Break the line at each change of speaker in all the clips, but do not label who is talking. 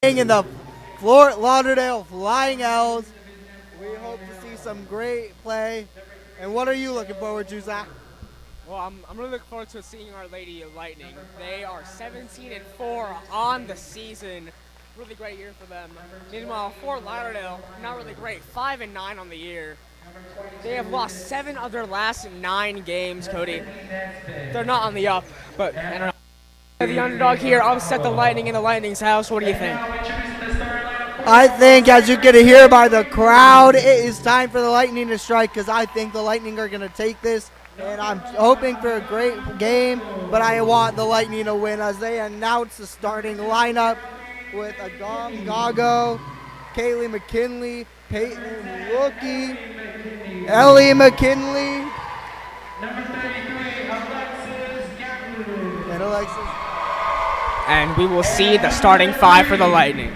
In the Fort Lauderdale Flying L's. We hope to see some great play. And what are you looking forward to, Zach?
Well, I'm really looking forward to seeing Our Lady of Lightning. They are 17-4 on the season. Really great year for them. Meanwhile, Fort Lauderdale, not really great. 5-9 on the year. They have lost 7 of their last 9 games, Cody. They're not on the up, but I don't know. The underdog here upset the Lightning in the Lightning's house. What do you think?
I think, as you can hear by the crowd, it is time for the Lightning to strike because I think the Lightning are going to take this. And I'm hoping for a great game, but I want the Lightning to win as they announce the starting lineup with Agam Gago, Kaylee McKinley, Peyton Lookie, Ellie McKinley, and Alexis.
And we will see the starting 5 for the Lightning.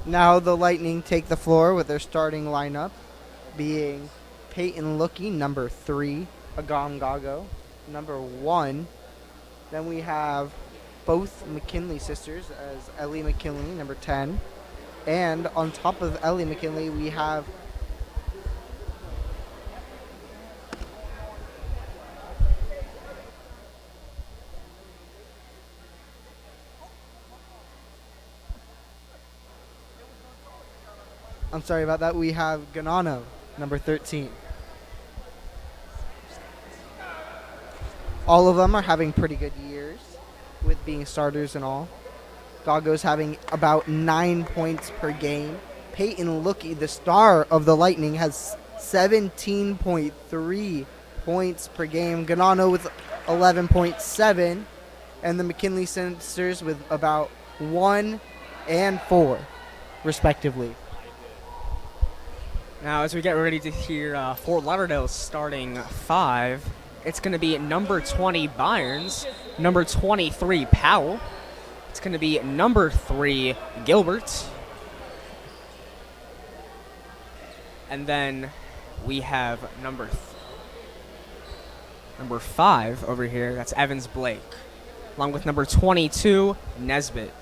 Now the Lightning take the floor with their starting lineup being Peyton Lookie, number 3, Agam Gago, number 1. Then we have both McKinley sisters as Ellie McKinley, number 10. And on top of Ellie McKinley, we have I'm sorry about that. We have Ganano, number 13. All of them are having pretty good years with being starters and all. Gago's having about 9 points per game. Peyton Lookie, the star of the Lightning, has 17.3 points per game. Ganano with 11.7. And the McKinley sisters with about 1 and 4, respectively.
Now, as we get ready to hear Fort Lauderdale's starting 5, it's going to be number 20, Byerns, number 23, Powell. It's going to be number 3, Gilbert. And then we have number 5 over here. That's Evans Blake, along with number 22, Nesbitt.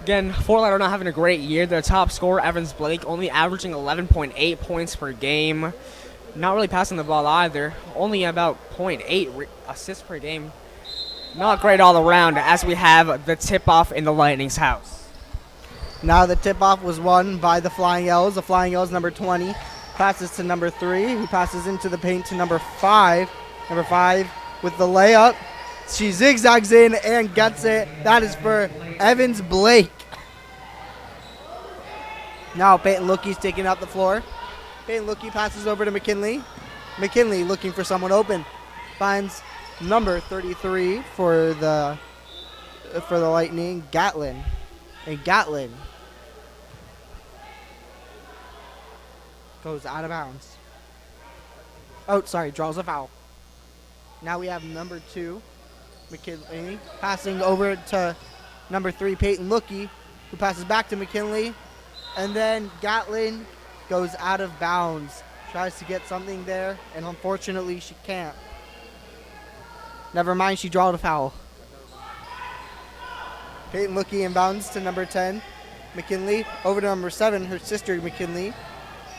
Again, Fort Lauderdale not having a great year. Their top scorer, Evans Blake, only averaging 11.8 points per game. Not really passing the ball either. Only about 0.8 assists per game. Not great all around as we have the tip-off in the Lightning's house.
Now the tip-off was won by the Flying L's. The Flying L's, number 20, passes to number 3, who passes into the paint to number 5. Number 5 with the layup. She zigzags in and gets it. That is for Evans Blake. Now Peyton Lookie's taking out the floor. Peyton Lookie passes over to McKinley. McKinley looking for someone open. Finds number 33 for the Lightning, Gatlin. And Gatlin goes out of bounds. Oh, sorry, draws a foul. Now we have number 2, McKinley, passing over to number 3, Peyton Lookie, who passes back to McKinley. And then Gatlin goes out of bounds. Tries to get something there, and unfortunately she can't. Never mind, she drawed a foul. Peyton Lookie inbounds to number 10, McKinley. Over to number 7, her sister McKinley.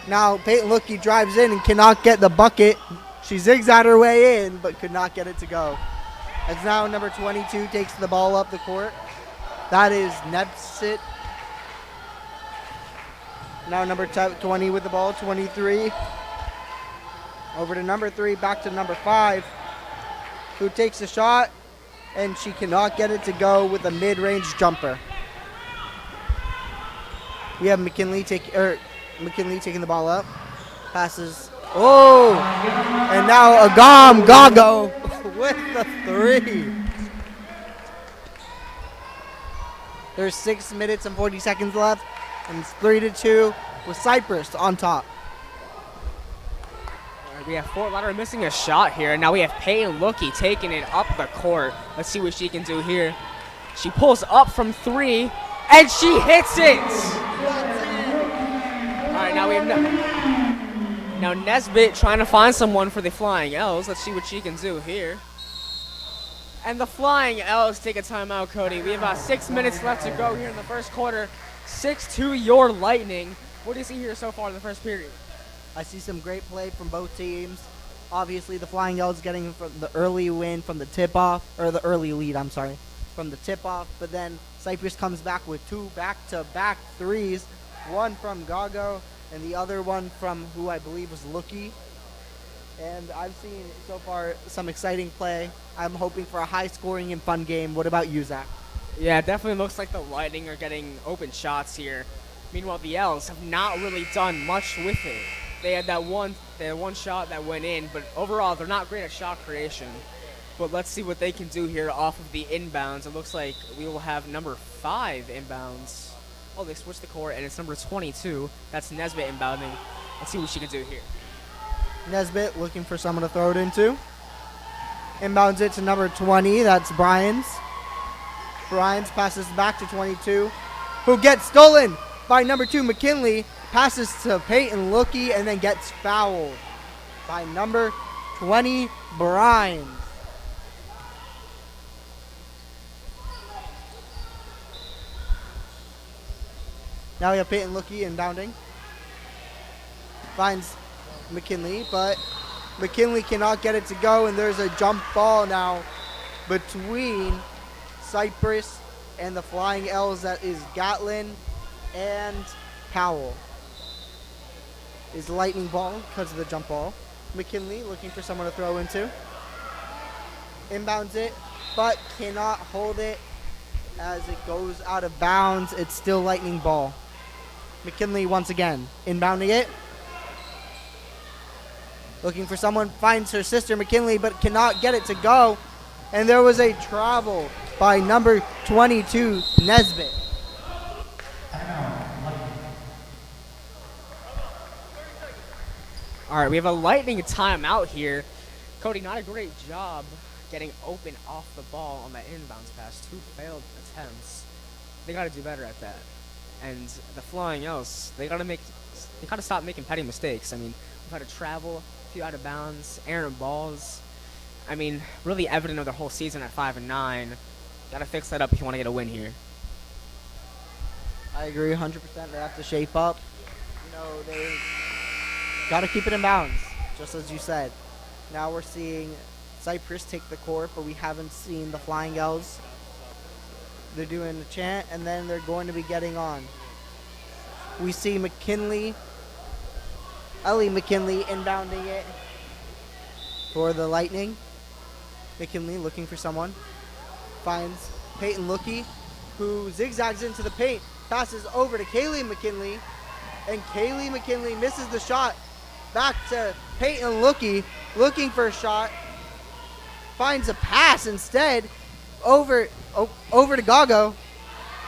Now Peyton Lookie drives in and cannot get the bucket. She zigzagged her way in, but could not get it to go. As now number 22 takes the ball up the court. That is Nebsit. Now number 20 with the ball, 23. Over to number 3, back to number 5, who takes a shot, and she cannot get it to go with a mid-range jumper. We have McKinley taking the ball up. Passes. Oh! And now Gago with the 3. There's 6 minutes and 40 seconds left, and it's 3-2 with Cypress on top.
We have Fort Lauderdale missing a shot here, and now we have Peyton Lookie taking it up the court. Let's see what she can do here. She pulls up from 3, and she hits it! All right, now we have now Nesbitt trying to find someone for the Flying L's. Let's see what she can do here. And the Flying L's take a timeout, Cody. We have about 6 minutes left to go here in the first quarter. 6-2 your Lightning. What do you see here so far in the first period?
I see some great play from both teams. Obviously, the Flying L's getting from the early win from the tip-off, or the early lead, I'm sorry, from the tip-off. But then Cypress comes back with 2 back-to-back threes, one from Gago and the other one from who I believe was Lookie. And I've seen so far some exciting play. I'm hoping for a high-scoring and fun game. What about you, Zach?
Yeah, it definitely looks like the Lightning are getting open shots here. Meanwhile, the L's have not really done much with it. They had one shot that went in, but overall they're not great at shot creation. But let's see what they can do here off of the inbounds. It looks like we will have number 5 inbounds. Oh, they switched the court, and it's number 22. That's Nesbitt inbounding. Let's see what she can do here.
Nesbitt looking for someone to throw it into. Inbounds it to number 20. That's Bryans. Bryans passes back to 22, who gets stolen by number 2, McKinley. Passes to Peyton Lookie and then gets fouled by number 20, Bryans. Now we have Peyton Lookie inbounding. Finds McKinley, but McKinley cannot get it to go, and there's a jump ball now between Cypress and the Flying L's. That is Gatlin and Powell. Is Lightning ball because of the jump ball. McKinley looking for someone to throw into. Inbounds it, but cannot hold it as it goes out of bounds. It's still Lightning ball. McKinley once again inbounding it. Looking for someone, finds her sister McKinley, but cannot get it to go. And there was a travel by number 22, Nesbitt.
All right, we have a Lightning timeout here. Cody, not a great job getting open off the ball on that inbounds pass. 2 failed attempts. They got to do better at that. And the Flying L's, they got to stop making petty mistakes. I mean, we've had to travel, a few out of bounds, errant balls. I mean, really evident of the whole season at 5-9. Got to fix that up if you want to get a win here.
I agree 100%. They have to shape up. You know, they got to keep it in bounds, just as you said. Now we're seeing Cypress take the court, but we haven't seen the Flying L's. They're doing the chant, and then they're going to be getting on. We see Ellie McKinley inbounding it for the Lightning. McKinley looking for someone. Finds Peyton Lookie, who zigzags into the paint. Passes over to Kaylee McKinley, and Kaylee McKinley misses the shot. Back to Peyton Lookie, looking for a shot. Finds a pass instead. Over to Gago.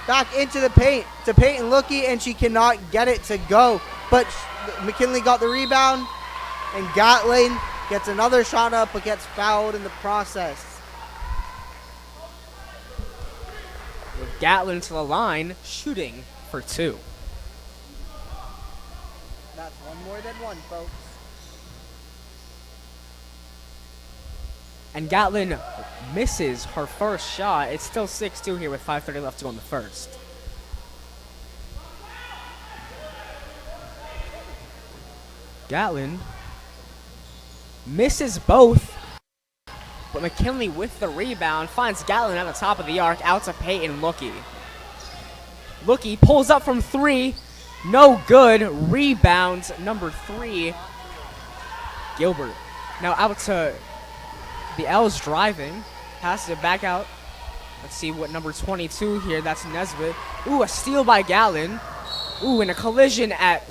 Back into the paint to Peyton Lookie, and she cannot get it to go. But McKinley got the rebound, and Gatlin gets another shot up, but gets fouled in the process.
With Gatlin to the line, shooting for 2.
That's one more than one, folks.
And Gatlin misses her first shot. It's still 6-2 here with 5:30 left to go in the first. Gatlin misses both, but McKinley with the rebound finds Gatlin at the top of the arc, out to Peyton Lookie. Lookie pulls up from 3, no good. Rebound number 3, Gilbert. Now out to the L's driving, passes it back out. Let's see what number 22 here, that's Nesbitt. Ooh, a steal by Gatlin. Ooh, and a collision at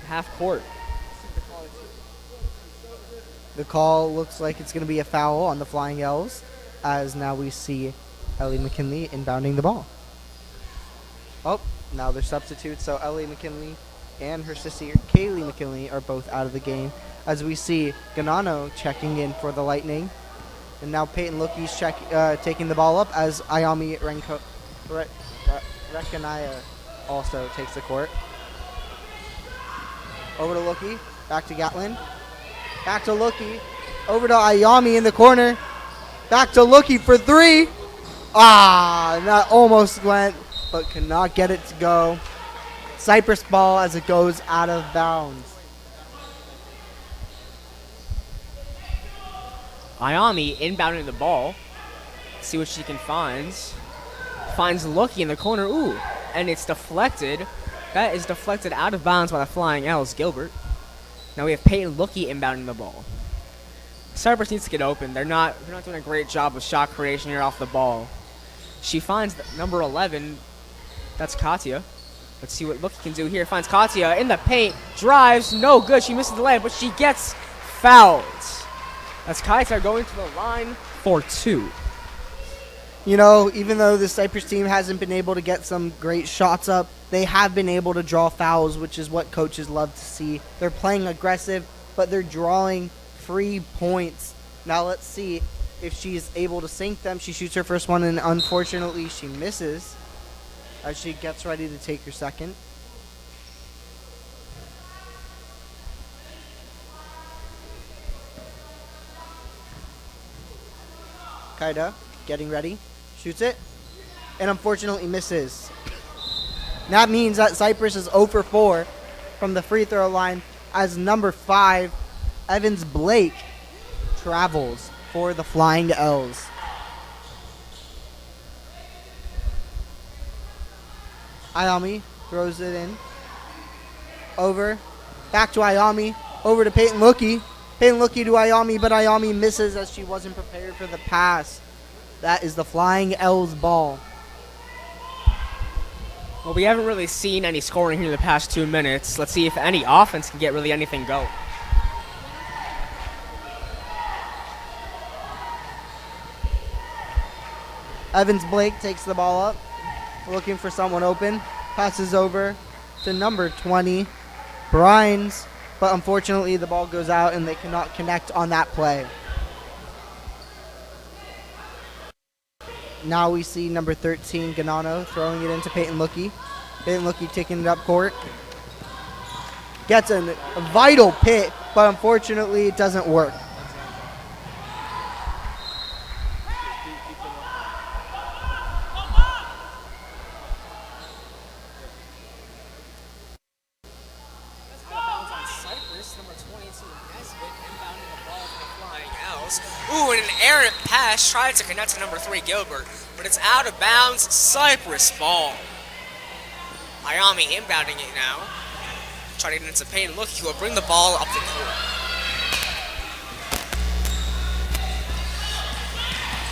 half court.
The call looks like it's going to be a foul on the Flying L's, as now we see Ellie McKinley inbounding the ball. Oh, now they're substitutes, so Ellie McKinley and her sister Kaylee McKinley are both out of the game, as we see Ganano checking in for the Lightning. And now Peyton Lookie's taking the ball up as Ayami Rekanaya also takes the court. Over to Lookie, back to Gatlin. Back to Lookie, over to Ayami in the corner. Back to Lookie for three. That almost went, but could not get it to go. Cypress ball as it goes out of bounds.
Ayami inbounding the ball. See what she can find. Finds Lookie in the corner. Ooh, and it's deflected. That is deflected out of bounds by the Flying L's, Gilbert. Now we have Peyton Lookie inbounding the ball. Cypress needs to get open. They're not doing a great job of shot creation here off the ball. She finds number 11. That's Katya. Let's see what Lookie can do here. Finds Katya in the paint. Drives. No good. She misses the layup, but she gets fouled. That's Katya going to the line for 2.
You know, even though the Cypress team hasn't been able to get some great shots up, they have been able to draw fouls, which is what coaches love to see. They're playing aggressive, but they're drawing free points. Now let's see if she's able to sink them. She shoots her first one, and unfortunately she misses as she gets ready to take her second. Kaida getting ready. Shoots it, and unfortunately misses. That means that Cypress is 0 for 4 from the free throw line, as number 5, Evans Blake, travels for the Flying L's. Ayami throws it in. Over. Back to Ayami. Over to Peyton Lookie. Peyton Lookie to Ayami, but Ayami misses as she wasn't prepared for the pass. That is the Flying L's ball.
Well, we haven't really seen any scoring here in the past 2 minutes. Let's see if any offense can get really anything going.
Evans Blake takes the ball up, looking for someone open. Passes over to number 20, Brines, but unfortunately the ball goes out and they cannot connect on that play. Now we see number 13, Ganano, throwing it into Peyton Lookie. Peyton Lookie taking it up court. Gets a vital pick, but unfortunately it doesn't work.
Ooh, and an errant pass tried to connect to number 3, Gilbert, but it's out of bounds. Cypress ball. Ayami inbounding it now. Trying to get into Peyton Lookie, who will bring the ball up the court.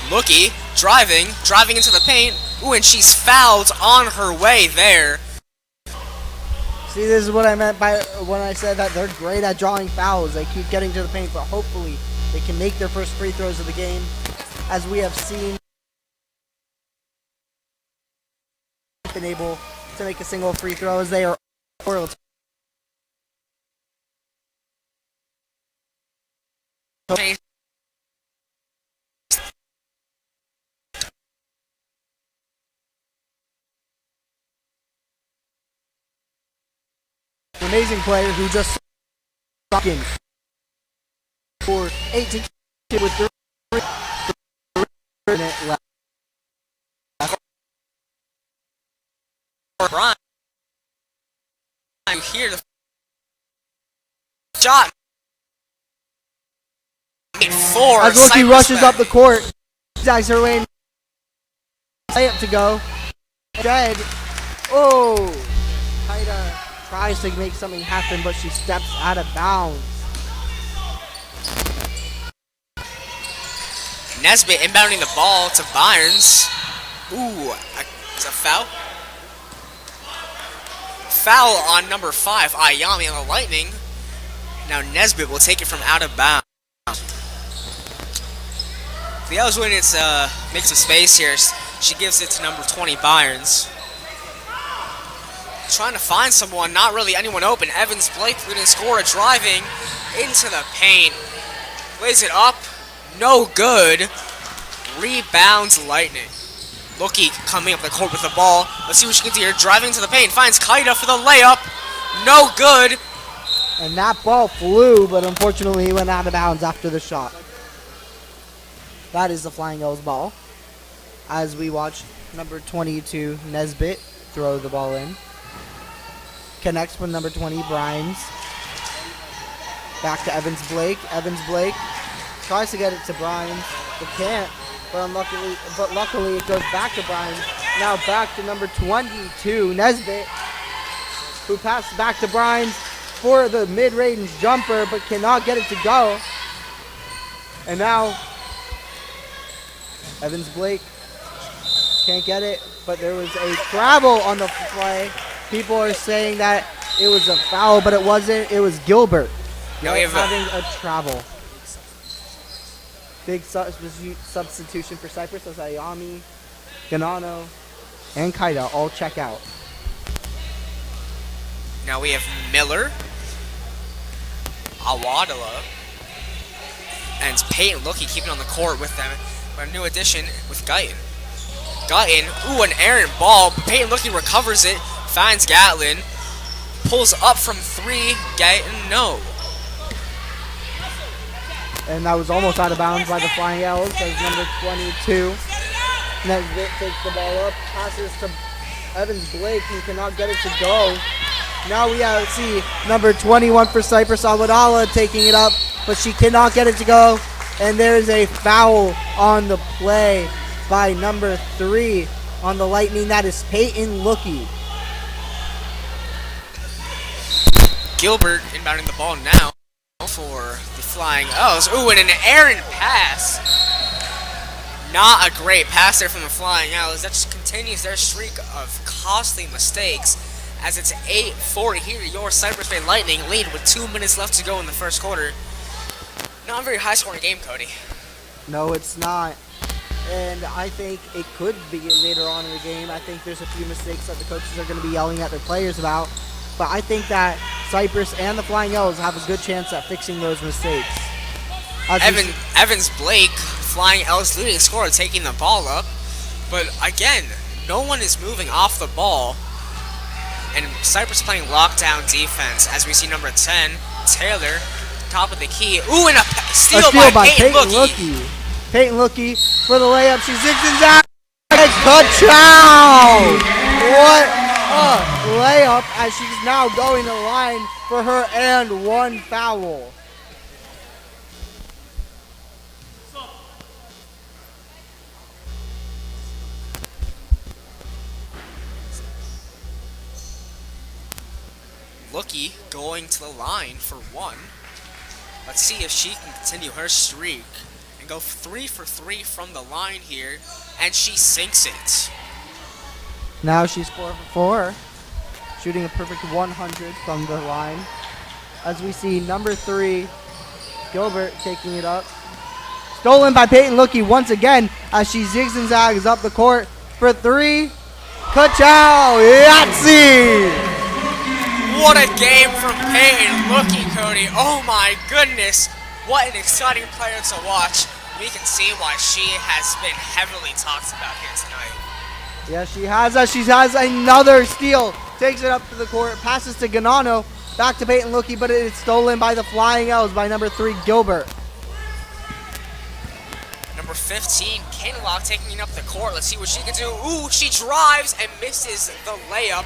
Lookie driving into the paint. Ooh, and she's fouled on her way there.
See, this is what I meant by when I said that they're great at drawing fouls. They keep getting to the paint, but hopefully they can make their first free throws of the game. As we have seen, been able to make a single free throw as they are amazing player who just fucking for 18 with 3 minutes left.
Brian, you hear the shot.
As Lookie rushes up the court, dives her way, layup to go. Dead. Oh, Kaida tries to make something happen, but she steps out of bounds.
Nesbitt inbounding the ball to Byers. Ooh, is a foul?
foul on number 5, Ayami on the Lightning. Now Nesbitt will take it from out of bounds. The L's win its makes some space here. She gives it to number 20, Byron's. Trying to find someone, not really anyone open. Evans Blake leading scorer, driving into the paint. Lays it up, no good. Rebounds Lightning. Loki coming up the court with the ball. Let's see what she can do here. Driving to the paint, finds Kaida for the layup. No good.
And that ball flew, but unfortunately he went out of bounds after the shot. That is the Flying L's ball. As we watch number 22, Nesbitt, throw the ball in. Connects with number 20, Brimes. Back to Evans Blake. Evans Blake tries to get it to Brimes, but can't. But luckily it goes back to Brimes. Now back to number 22, Nesbitt, who passes back to Brimes for the mid-range jumper, but cannot get it to go. And now Evans Blake can't get it, but there was a travel on the play. People are saying that it was a foul, but it wasn't. It was Gilbert having a travel. Big substitution for Cypress as Ayami, Ganano, and Kaida all check out.
Now we have Miller, Awadala, and Peyton Lookie keeping on the court with them. But a new addition with Guyton. Guyton, ooh, an errant ball. Peyton Lookie recovers it, finds Gatlin, pulls up from 3. Guyton, no.
And that was almost out of bounds by the Flying L's as number 22. Nesbitt takes the ball up, passes to Evans Blake, who cannot get it to go. Now we see number 21 for Cypress, Awadala, taking it up, but she cannot get it to go. And there is a foul on the play by number 3 on the Lightning. That is Peyton Lookie.
Gilbert inbounding the ball now for the Flying L's. Ooh, and an errant pass. Not a great pass there from the Flying L's. That just continues their streak of costly mistakes as it's 8-4 here. Your Cypress Bay Lightning lead with 2 minutes left to go in the first quarter. Not a very high-scoring game, Cody.
No, it's not. And I think it could be later on in the game. I think there's a few mistakes that the coaches are going to be yelling at their players about. But I think that Cypress and the Flying L's have a good chance at fixing those mistakes.
Evans Blake, Flying L's leading scorer, taking the ball up. But again, no one is moving off the ball. And Cypress playing lockdown defense as we see number 10, Taylor, top of the key. Ooh, and a steal by Peyton Lookie.
Peyton Lookie for the layup. She zigs and zags. Ka-chow! What a layup as she's now going to line for her and 1 foul.
Lookie going to the line for 1. Let's see if she can continue her streak and go 3 for 3 from the line here, and she sinks it.
Now she's 4 for 4, shooting a perfect 100 from the line. As we see number 3, Gilbert, taking it up. Stolen by Peyton Lookie once again as she zigs and zags up the court for 3. Ka-chow! Yahtzee!
What a game from Peyton Lookie, Cody. Oh my goodness. What an exciting player to watch. We can see why she has been heavily talked about here tonight.
Yeah, she has another steal. Takes it up to the court, passes to Ganano, back to Peyton Lookie, but it is stolen by the Flying L's by number 3, Gilbert.
Number 15, Kinlock taking up the court. Let's see what she can do. Ooh, she drives and misses the layup.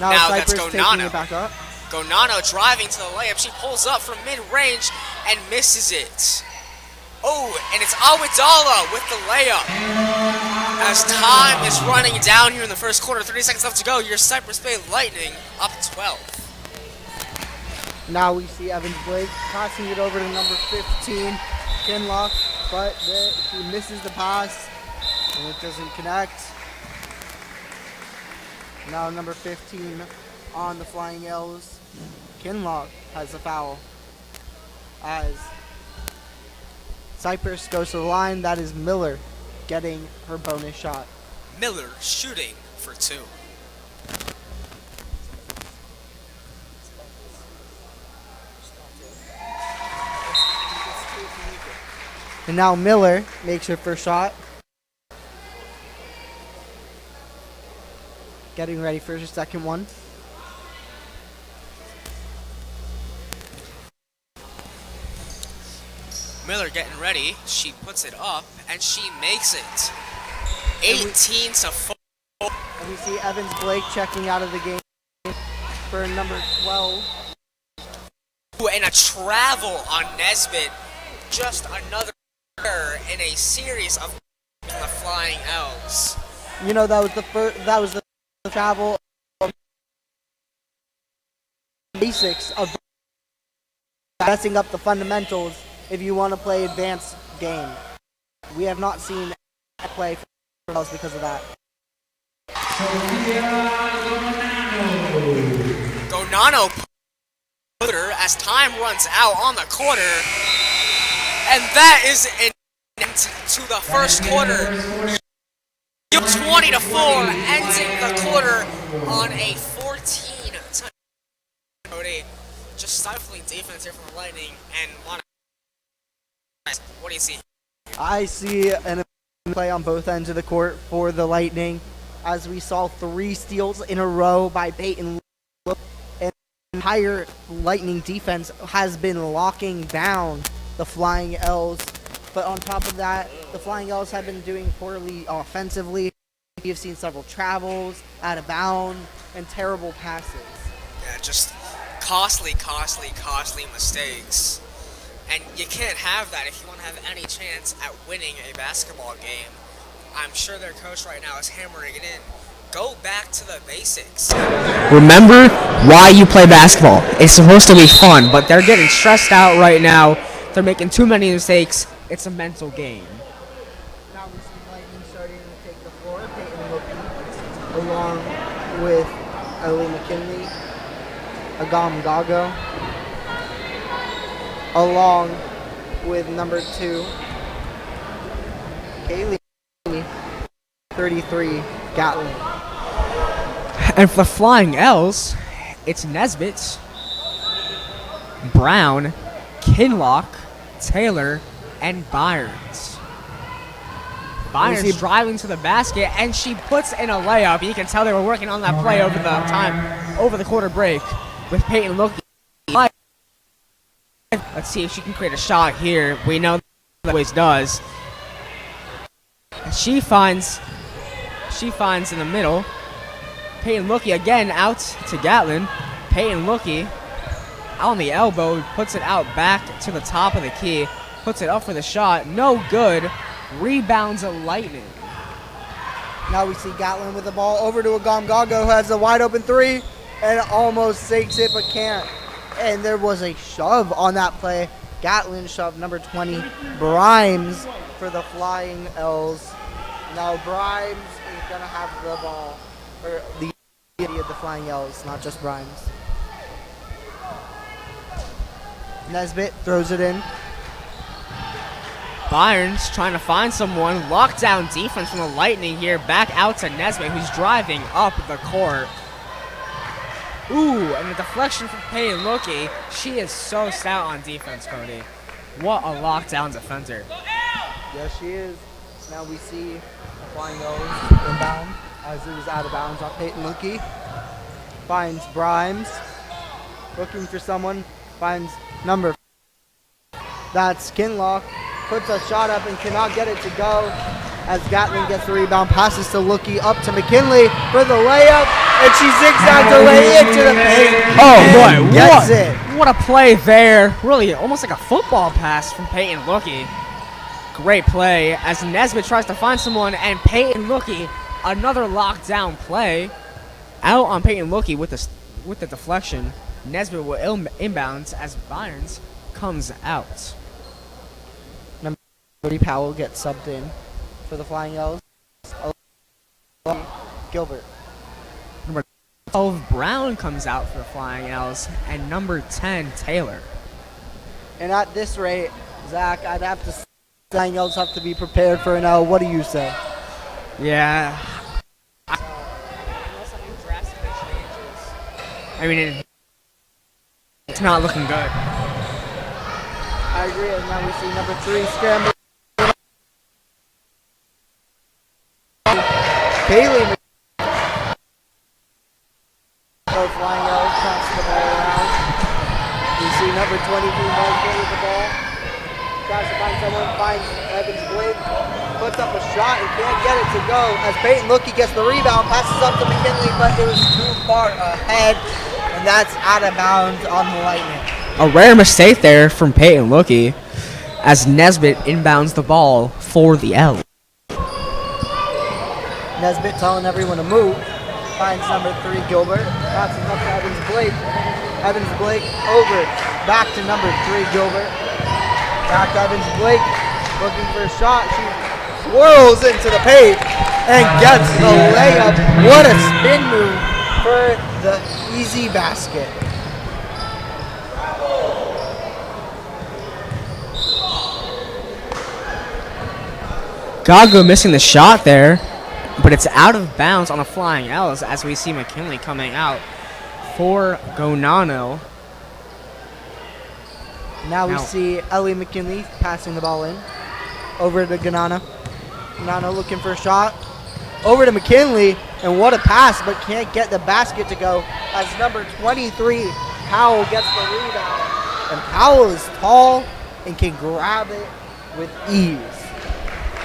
Now that's Gonano.
Back up.
Gonano driving to the layup. She pulls up from mid-range and misses it. Oh, and it's Awadala with the layup. As time is running down here in the first quarter, 30 seconds left to go. Your Cypress Bay Lightning up 12.
Now we see Evans Blake passing it over to number 15, Kinlock, but he misses the pass, and it doesn't connect. Now number 15 on the Flying L's. Kinlock has the foul. As Cypress goes to the line, that is Miller getting her bonus shot.
Miller shooting for 2.
And now Miller makes her first shot. Getting ready for her second one.
Miller getting ready. She puts it up and she makes it. 18 to 4.
And we see Evans Blake checking out of the game for number 12.
Ooh, and a travel on Nesbitt. Just another in a series of the Flying L's.
You know, that was the first. That was the travel. Basics of messing up the fundamentals if you want to play advanced game. We have not seen a play for us because of that.
Gonano putter as time runs out on the quarter. And that is an end to the first quarter. 20 to 4, ending the quarter on a 14. Cody, just stifling defense here from the Lightning, and what do you see?
I see an play on both ends of the court for the Lightning, as we saw 3 steals in a row by Peyton. And the entire Lightning defense has been locking down the Flying L's. But on top of that, the Flying L's have been doing poorly offensively. We've seen several travels, out of bounds, and terrible passes.
Yeah, just costly mistakes. And you can't have that if you want to have any chance at winning a basketball game. I'm sure their coach right now is hammering it in. Go back to the basics.
Remember why you play basketball. It's supposed to be fun, but they're getting stressed out right now. They're making too many mistakes. It's a mental game.
Now we see Lightning starting to take the floor. Peyton Wilkie, along with Ellie McKinley, Agam Gago, along with number 2, Kaylee, 33, Gatlin.
And for the Flying L's, it's Nesbitt, Brown, Kinlock, Taylor, and Byers. Byers driving to the basket, and she puts in a layup. You can tell they were working on that play over the quarter break with Peyton looking. Let's see if she can create a shot here. We know that always does. She finds in the middle. Peyton Lookie again out to Gatlin. Peyton Lookie on the elbow, puts it out back to the top of the key, puts it up for the shot, no good, rebounds a Lightning.
Now we see Gatlin with the ball over to Agam Gago, who has a wide open 3 and almost sinks it but can't. And there was a shove on that play. Gatlin shoved number 20, Brimes, for the Flying L's. Now Brimes is going to have the ball, or the Flying L's, not just Brimes. Nesbitt throws it in.
Byers trying to find someone. Lockdown defense from the Lightning here. Back out to Nesbitt, who's driving up the court. Ooh, and a deflection from Peyton Lookie. She is so stout on defense, Cody. What a lockdown defender.
Yes, she is. Now we see Flying L's inbound as it was out of bounds on Peyton Lookie. Finds Brimes. Looking for someone. Finds number. That's Kinlock. Puts a shot up and cannot get it to go as Gatlin gets the rebound. Passes to Lookie up to McKinley for the layup. And she zigs out to lay into the paint.
Oh boy,
gets it.
What a play there. Really almost like a football pass from Peyton Lookie. Great play as Nesbitt tries to find someone, and Peyton Lookie, another lockdown play. Out on Peyton Lookie with the deflection. Nesbitt will inbounds as Byers comes out.
Number 30 Powell gets subbed in for the Flying L's. Gilbert.
Number 12 Brown comes out for the Flying L's, and number 10 Taylor.
And at this rate, Zach, I'd have to say Flying L's have to be prepared for an L. What do you say?
Yeah. Unless something drastically changes. I mean, it's not looking good.
I agree, and now we see number 3 scramble. Bailey Flying L passes the ball around. We see number 23 Mark with the ball. Tries to find someone, finds Evans Blake, puts up a shot and can't get it to go. As Peyton Lookey gets the rebound, passes up to McKinley, but it was too far ahead, and that's out of bounds on the Lightning.
A rare mistake there from Peyton Lookey as Nesbitt inbounds the ball for the L.
Nesbitt telling everyone to move. Finds number 3 Gilbert. Passes up to Evans Blake. Evans Blake over. Back to number 3 Gilbert. Back to Evans Blake. Looking for a shot. She swirls into the paint and gets the layup. What a spin move for the easy basket.
Gago missing the shot there, but it's out of bounds on the Flying L's as we see McKinley coming out for Gonano.
Now we see Ellie McKinley passing the ball in. Over to Ganano. Ganano looking for a shot. Over to McKinley, and what a pass, but can't get the basket to go as number 23, Powell, gets the rebound. And Powell is tall and can grab it with ease.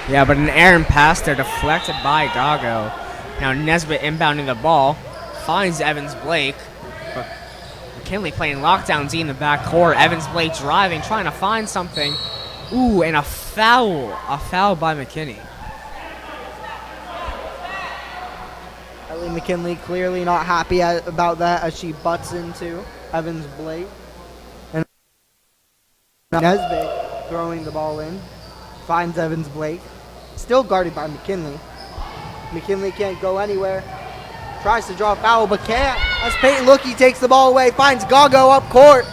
Yeah, but an errant pass there deflected by Gago. Now Nesbitt inbounding the ball, finds Evans Blake, but McKinley playing lockdown Z in the backcourt. Evans Blake driving, trying to find something. Ooh, and a foul by McKinney.
Ellie McKinley clearly not happy about that as she butts into Evans Blake. And Nesbitt throwing the ball in, finds Evans Blake. Still guarded by McKinley. McKinley can't go anywhere. Tries to draw a foul, but can't. As Peyton Lookey takes the ball away, finds Gago up court.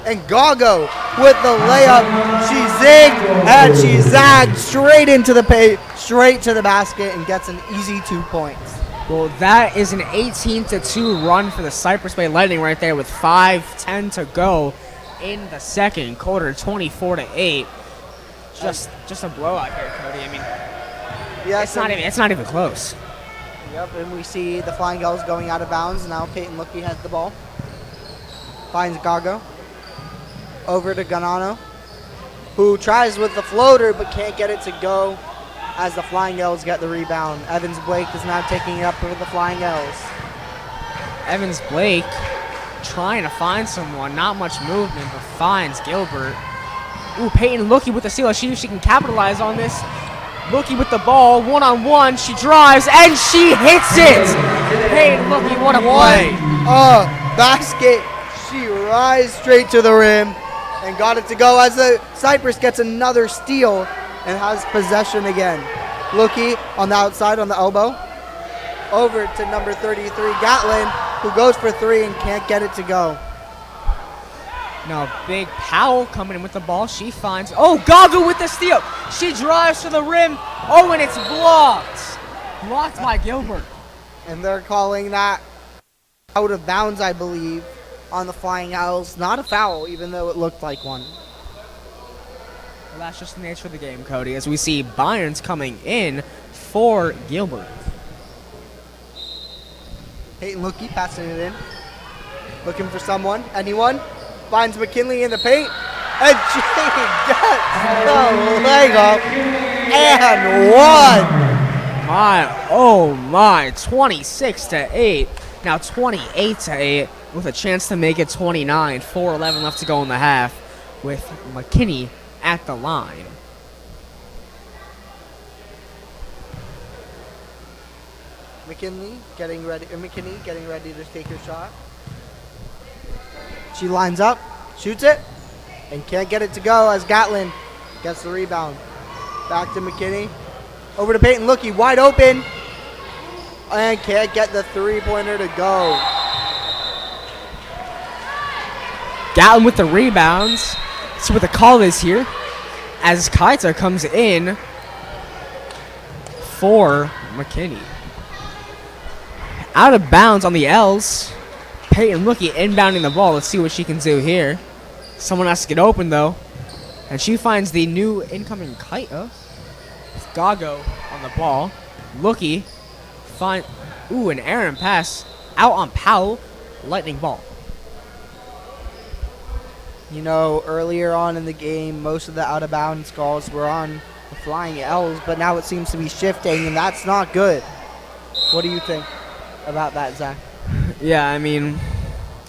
And Gago with the layup. She zigged and she zagged straight into the paint, straight to the basket, and gets an easy 2 points.
Well, that is an 18-2 run for the Cypress Bay Lightning right there with 5:10 to go in the second quarter, 24-8. Just a blowout here, Cody. I mean,
yes,
it's not even close.
Yep, and we see the Flying Gulls going out of bounds. Now Peyton Lookey has the ball. Finds Gago. Over to Ganano, who tries with the floater but can't get it to go as the Flying L's get the rebound. Evans Blake is now taking it up for the Flying L's.
Evans Blake trying to find someone. Not much movement, but finds Gilbert. Ooh, Peyton Lookey with the steal. She can capitalize on this. Lookey with the ball, one-on-one. She drives, and she hits it! Peyton Lookey, what a play.
Basket. She rises straight to the rim and got it to go as the Cypress gets another steal and has possession again. Lookey on the outside on the elbow. Over to number 33, Gatlin, who goes for 3 and can't get it to go.
Now Big Powell coming in with the ball. She finds, Gago with the steal. She drives to the rim. Oh, and it's blocked. Blocked by Gilbert.
And they're calling that out of bounds, I believe, on the Flying Owls. Not a foul, even though it looked like one.
Well, that's just the nature of the game, Cody, as we see Byron's coming in for Gilbert.
Peyton Lookey passing it in. Looking for someone. Anyone? Finds McKinley in the paint. And she gets the leg up and one.
My, 26-8. Now 28-8 with a chance to make it 29. 4:11 left to go in the half with McKinney at the line.
McKinney getting ready to take her shot. She lines up, shoots it, and can't get it to go as Gatlin gets the rebound. Back to McKinney. Over to Peyton Lookey, wide open. and can't get the three-pointer to go.
Gatlin with the rebounds. See what the call is here. As Kaita comes in for McKinney. Out of bounds on the L's. Peyton Rookie inbounding the ball. Let's see what she can do here. Someone has to get open though. And she finds the new incoming Kaita. Gago on the ball. Lookie find an errant pass out on Powell. Lightning ball.
You know, earlier on in the game, most of the out-of-bounds calls were on the Flying L's, but now it seems to be shifting, and that's not good. What do you think about that, Zach?
Yeah, I mean,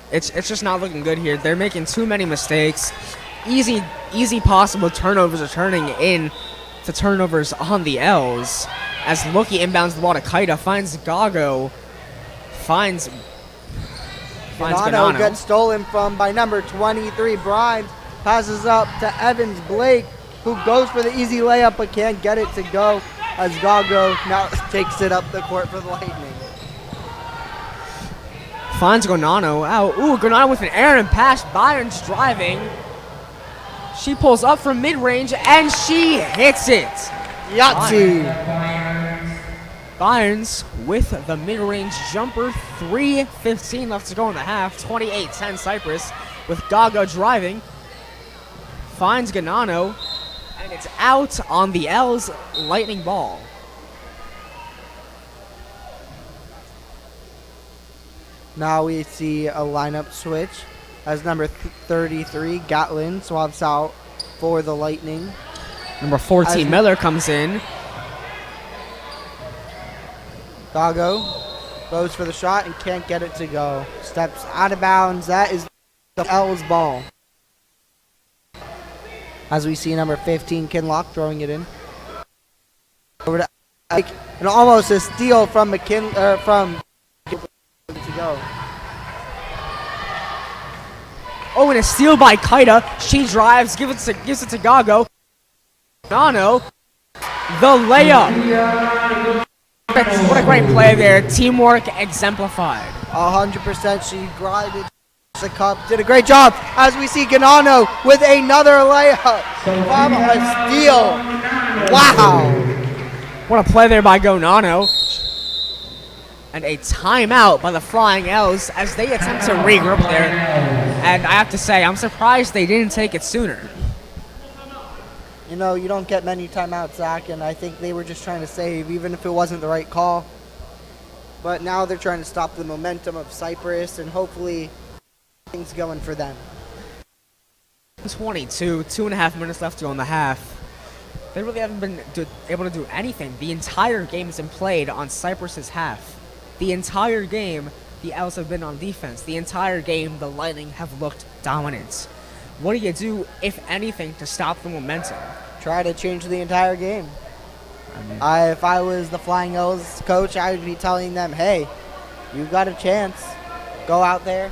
it's just not looking good here. They're making too many mistakes. Easy possible turnovers are turning in to turnovers on the L's. As Lookie inbounds the ball to Kaita, finds Gago, finds
Ganano gets stolen from by number 23, Brian. Passes up to Evans Blake, who goes for the easy layup but can't get it to go as Gago now takes it up the court for the Lightning.
Finds Ganano out. Ganano with an errant pass. Byron's driving. She pulls up from mid-range and she hits it.
Yahtzee.
Byron's with the mid-range jumper. 3:15 left to go in the half. 28-10 Cypress with Gago driving. Finds Ganano, and it's out on the L's. Lightning ball.
Now we see a lineup switch as number 33, Gatlin, swaps out for the Lightning.
Number 14, Miller comes in.
Gago goes for the shot and can't get it to go. Steps out of bounds. That is the L's ball. As we see number 15, Kinlock, throwing it in. Over to Ike, and almost a steal from from to go.
And a steal by Kaita. She drives, gives it to Gago. Nano, the layup. What a great play there. Teamwork exemplified.
100%. She grinded the cup. Did a great job. As we see Ganano with another layup from a steal. Wow.
What a play there by Ganano. And a timeout by the Flying L's as they attempt to regroup there. And I have to say, I'm surprised they didn't take it sooner.
You know, you don't get many timeouts, Zach, and I think they were just trying to save, even if it wasn't the right call. But now they're trying to stop the momentum of Cypress, and hopefully things going for them.
22, 2.5 minutes left to go in the half. They really haven't been able to do anything. The entire game has been played on Cypress's half. The entire game, the L's have been on defense. The entire game, the Lightning have looked dominant. What do you do, if anything, to stop the momentum?
Try to change the entire game. If I was the Flying L's coach, I would be telling them, hey, you've got a chance. Go out there.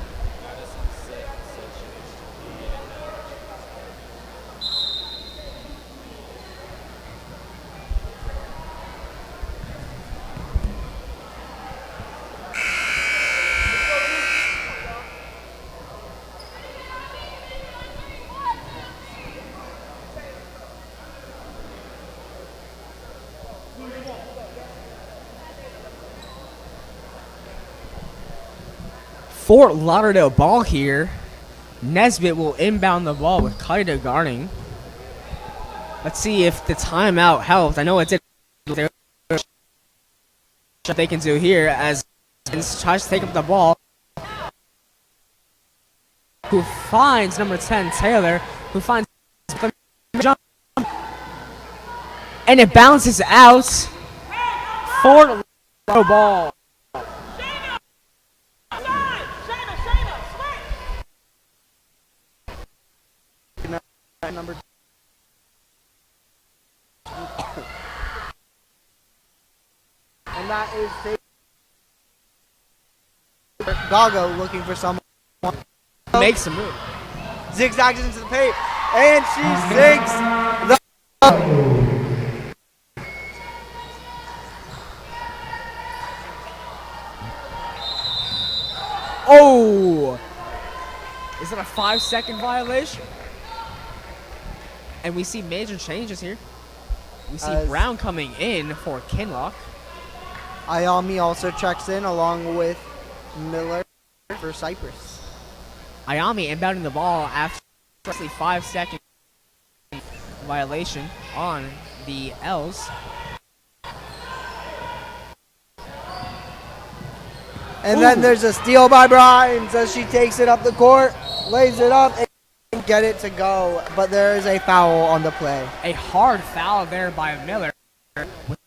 Fort Lauderdale ball here. Nesbitt will inbound the ball with Kaita guarding. Let's see if the timeout helped. I know it did. They can do here as tries to take up the ball. Who finds number 10 Taylor? Who finds the jump, and it bounces out. Fort Lauderdale ball.
Number and that is Gago looking for someone.
Makes a move.
Zigzags into the paint, and she sinks the.
Is it a 5-second violation? And we see major changes here. We see Brown coming in for Kinlock.
Ayami also checks in along with Miller for Cypress.
Ayami inbounding the ball after a 5-second violation on the L's.
And then there's a steal by Grimes as she takes it up the court, lays it up, and get it to go. But there is a foul on the play.
A hard foul there by Miller, with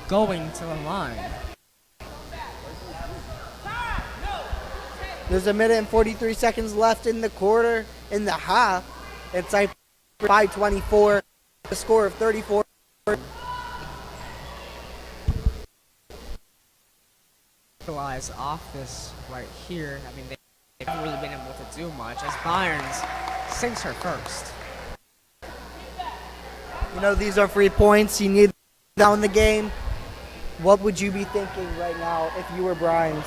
going to the line.
There's a minute and 43 seconds left in the quarter, in the half. It's like 5:24, the score of 34.
Off this right here. I mean, they haven't really been able to do much as Byron's sinks her first.
You know, these are free points. You need down the game. What would you be thinking right now if you were Grimes?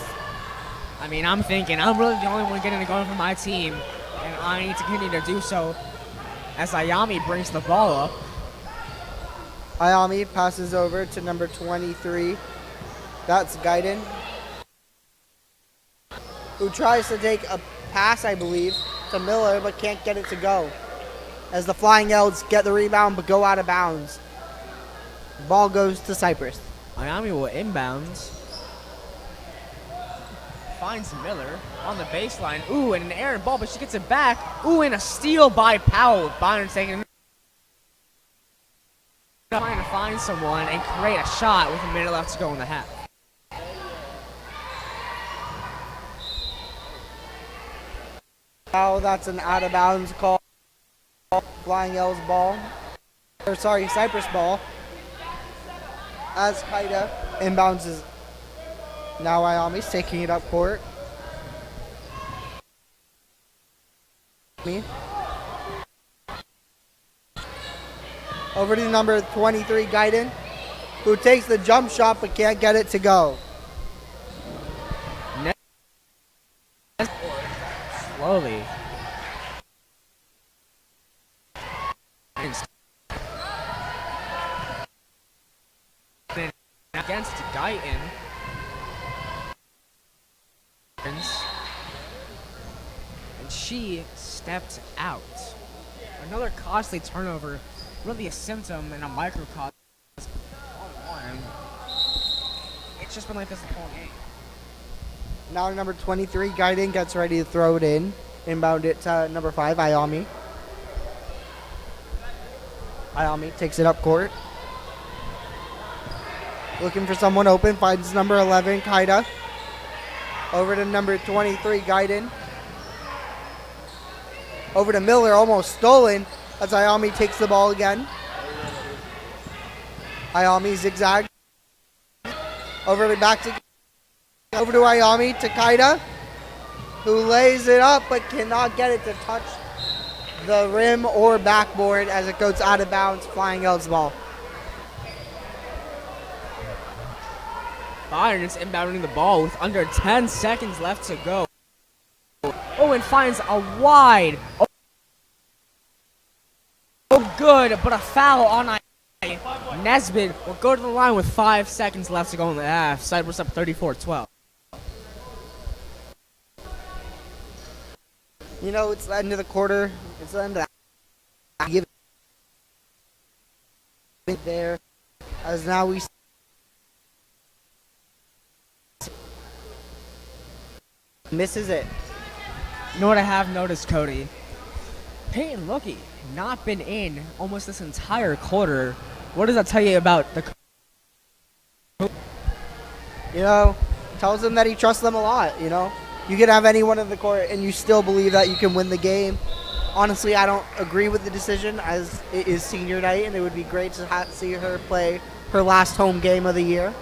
I mean, I'm thinking I'm really the only one getting it going for my team, and I need to continue to do so as Ayami brings the ball up.
Ayami passes over to number 23. That's Gaiden, who tries to take a pass, I believe, to Miller, but can't get it to go. As the Flying Elves get the rebound, but go out of bounds. Ball goes to Cypress.
Ayami will inbound. Finds Miller on the baseline. Ooh, and an errant ball, but she gets it back. Ooh, and a steal by Powell. Byron taking trying to find someone and create a shot with a minute left to go in the half.
Now that's an out of bounds call. Flying Elves ball. Or sorry, Cypress ball. As Kaida inbounds is now Ayami's taking it up court. Over to number 23, Gaiden, who takes the jump shot but can't get it to go.
Slowly. Against Guyton. And she stepped out. Another costly turnover. Really a symptom and a microcosm. It's just been like this the whole game.
Now number 23, Gaiden, gets ready to throw it in. Inbound it to number 5, Ayami. Ayami takes it up court. Looking for someone open, finds number 11, Kaida. Over to number 23, Gaiden. Over to Miller, almost stolen, as Ayami takes the ball again. Ayami zigzag. Over to Ayami to Kaida, who lays it up but cannot get it to touch the rim or backboard as it goes out of bounds, Flying Elves ball.
Byron is inbounding the ball with under 10 seconds left to go. Owen finds a wide. Oh, good, but a foul on Nesbitt will go to the line with 5 seconds left to go in the half. Cypress up 34-12.
You know, it's the end of the quarter. It's the end of the give it there. As now we misses it.
You know what I have noticed, Cody? Peyton Lucky not been in almost this entire quarter. What does that tell you about the?
You know, tells him that he trusts them a lot. You know, you can have anyone in the court and you still believe that you can win the game. Honestly, I don't agree with the decision, as it is senior night and it would be great to see her play her last home game of the year.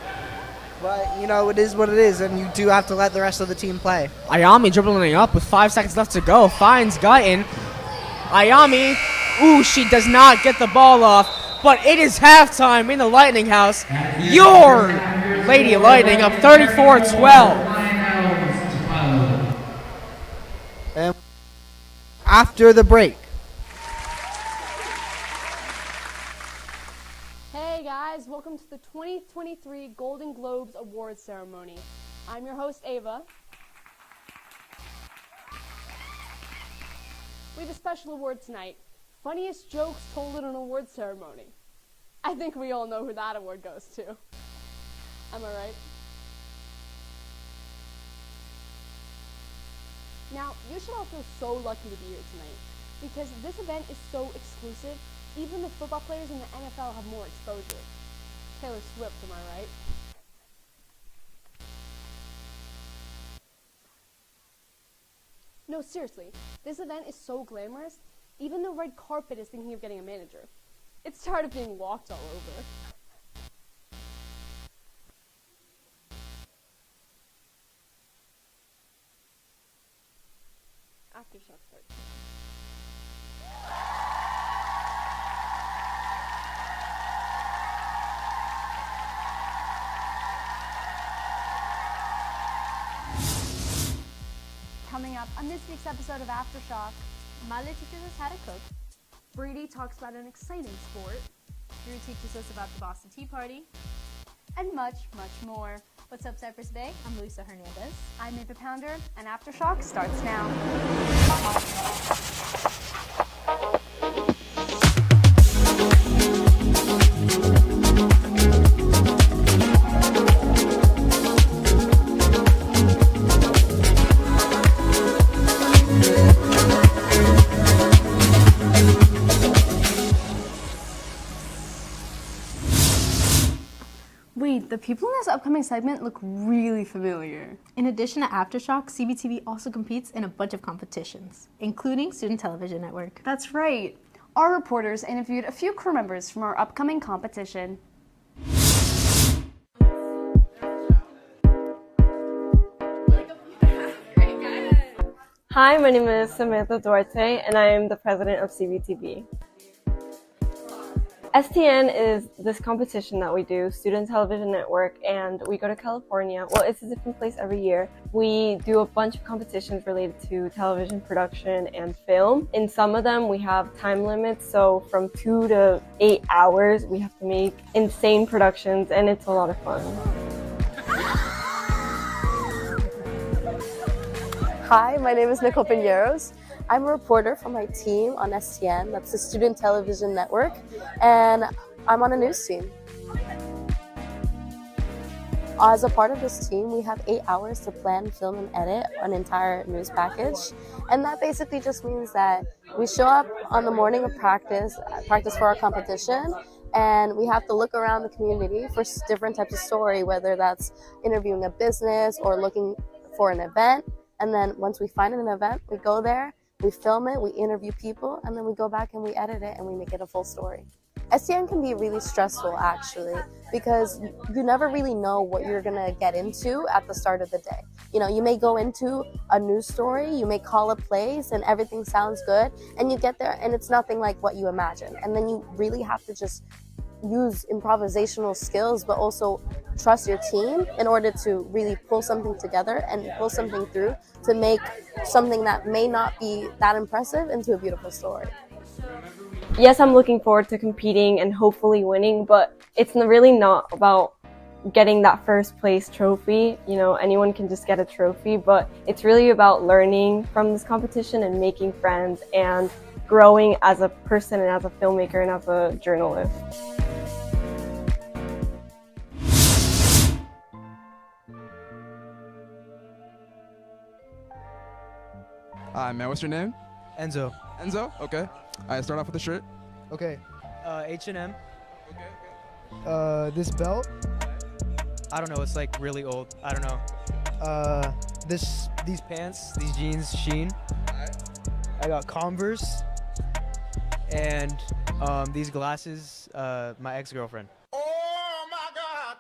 But, you know, it is what it is, and you do have to let the rest of the team play.
Ayami dribbling up with 5 seconds left to go. Finds Guyton. Ayami, ooh, she does not get the ball off. But it is halftime in the Lightning House. Your Lady Lightning up 34-12.
And after the break.
Hey guys, welcome to the 2023 Golden Globes Awards Ceremony. I'm your host, Ava. We have a special award tonight. Funniest jokes told at an awards ceremony. I think we all know who that award goes to. Am I right? Now, you should all feel so lucky to be here tonight because this event is so exclusive, even the football players in the NFL have more exposure. Taylor Swift, am I right? No, seriously, this event is so glamorous, even the red carpet is thinking of getting a manager. It's tired of being walked all over. Aftershock starts.
Coming up on this week's episode of Aftershock, Male teaches us how to cook. Brady talks about an exciting sport. Drew teaches us about the Boston Tea Party. And much, much more. What's up, Cypress Bay? I'm Luisa Hernandez. I'm Ava Pounder, and Aftershock starts now.
Wait, the people in this upcoming segment look really familiar.
In addition to Aftershock, CBTV also competes in a bunch of competitions, including Student Television Network.
That's right. Our reporters interviewed a few crew members from our upcoming competition.
Hi, my name is Samantha Duarte, and I am the president of CBTV. STN is this competition that we do, Student Television Network, and we go to California. Well, it's a different place every year. We do a bunch of competitions related to television production and film. In some of them, we have time limits, so from 2 to 8 hours, we have to make insane productions, and it's a lot of fun.
Hi, my name is Nicole Pineros. I'm a reporter for my team on STN, that's the Student Television Network, and I'm on a news team. As a part of this team, we have 8 hours to plan, film, and edit an entire news package, and that basically just means that we show up on the morning of practice for our competition, and we have to look around the community for different types of story, whether that's interviewing a business or looking for an event. And then once we find an event, we go there, we film it, we interview people, and then we go back and we edit it and we make it a full story. STN can be really stressful actually, because you never really know what you're gonna get into at the start of the day. You know, you may go into a news story, you may call a place and everything sounds good, and you get there and it's nothing like what you imagine. And then you really have to just use improvisational skills, but also trust your team in order to really pull something together and pull something through to make something that may not be that impressive into a beautiful story.
Yes, I'm looking forward to competing and hopefully winning, but it's really not about getting that first place trophy. You know, anyone can just get a trophy, but it's really about learning from this competition and making friends and growing as a person and as a filmmaker and as a journalist.
Hi, man. What's your name?
Enzo.
Enzo? Okay. All right, start off with the shirt.
Okay. H&M.
Okay.
This belt. I don't know. It's like really old. I don't know. These pants, these jeans, Shein.
Alright.
I got Converse. And these glasses, my ex-girlfriend.
Oh my God!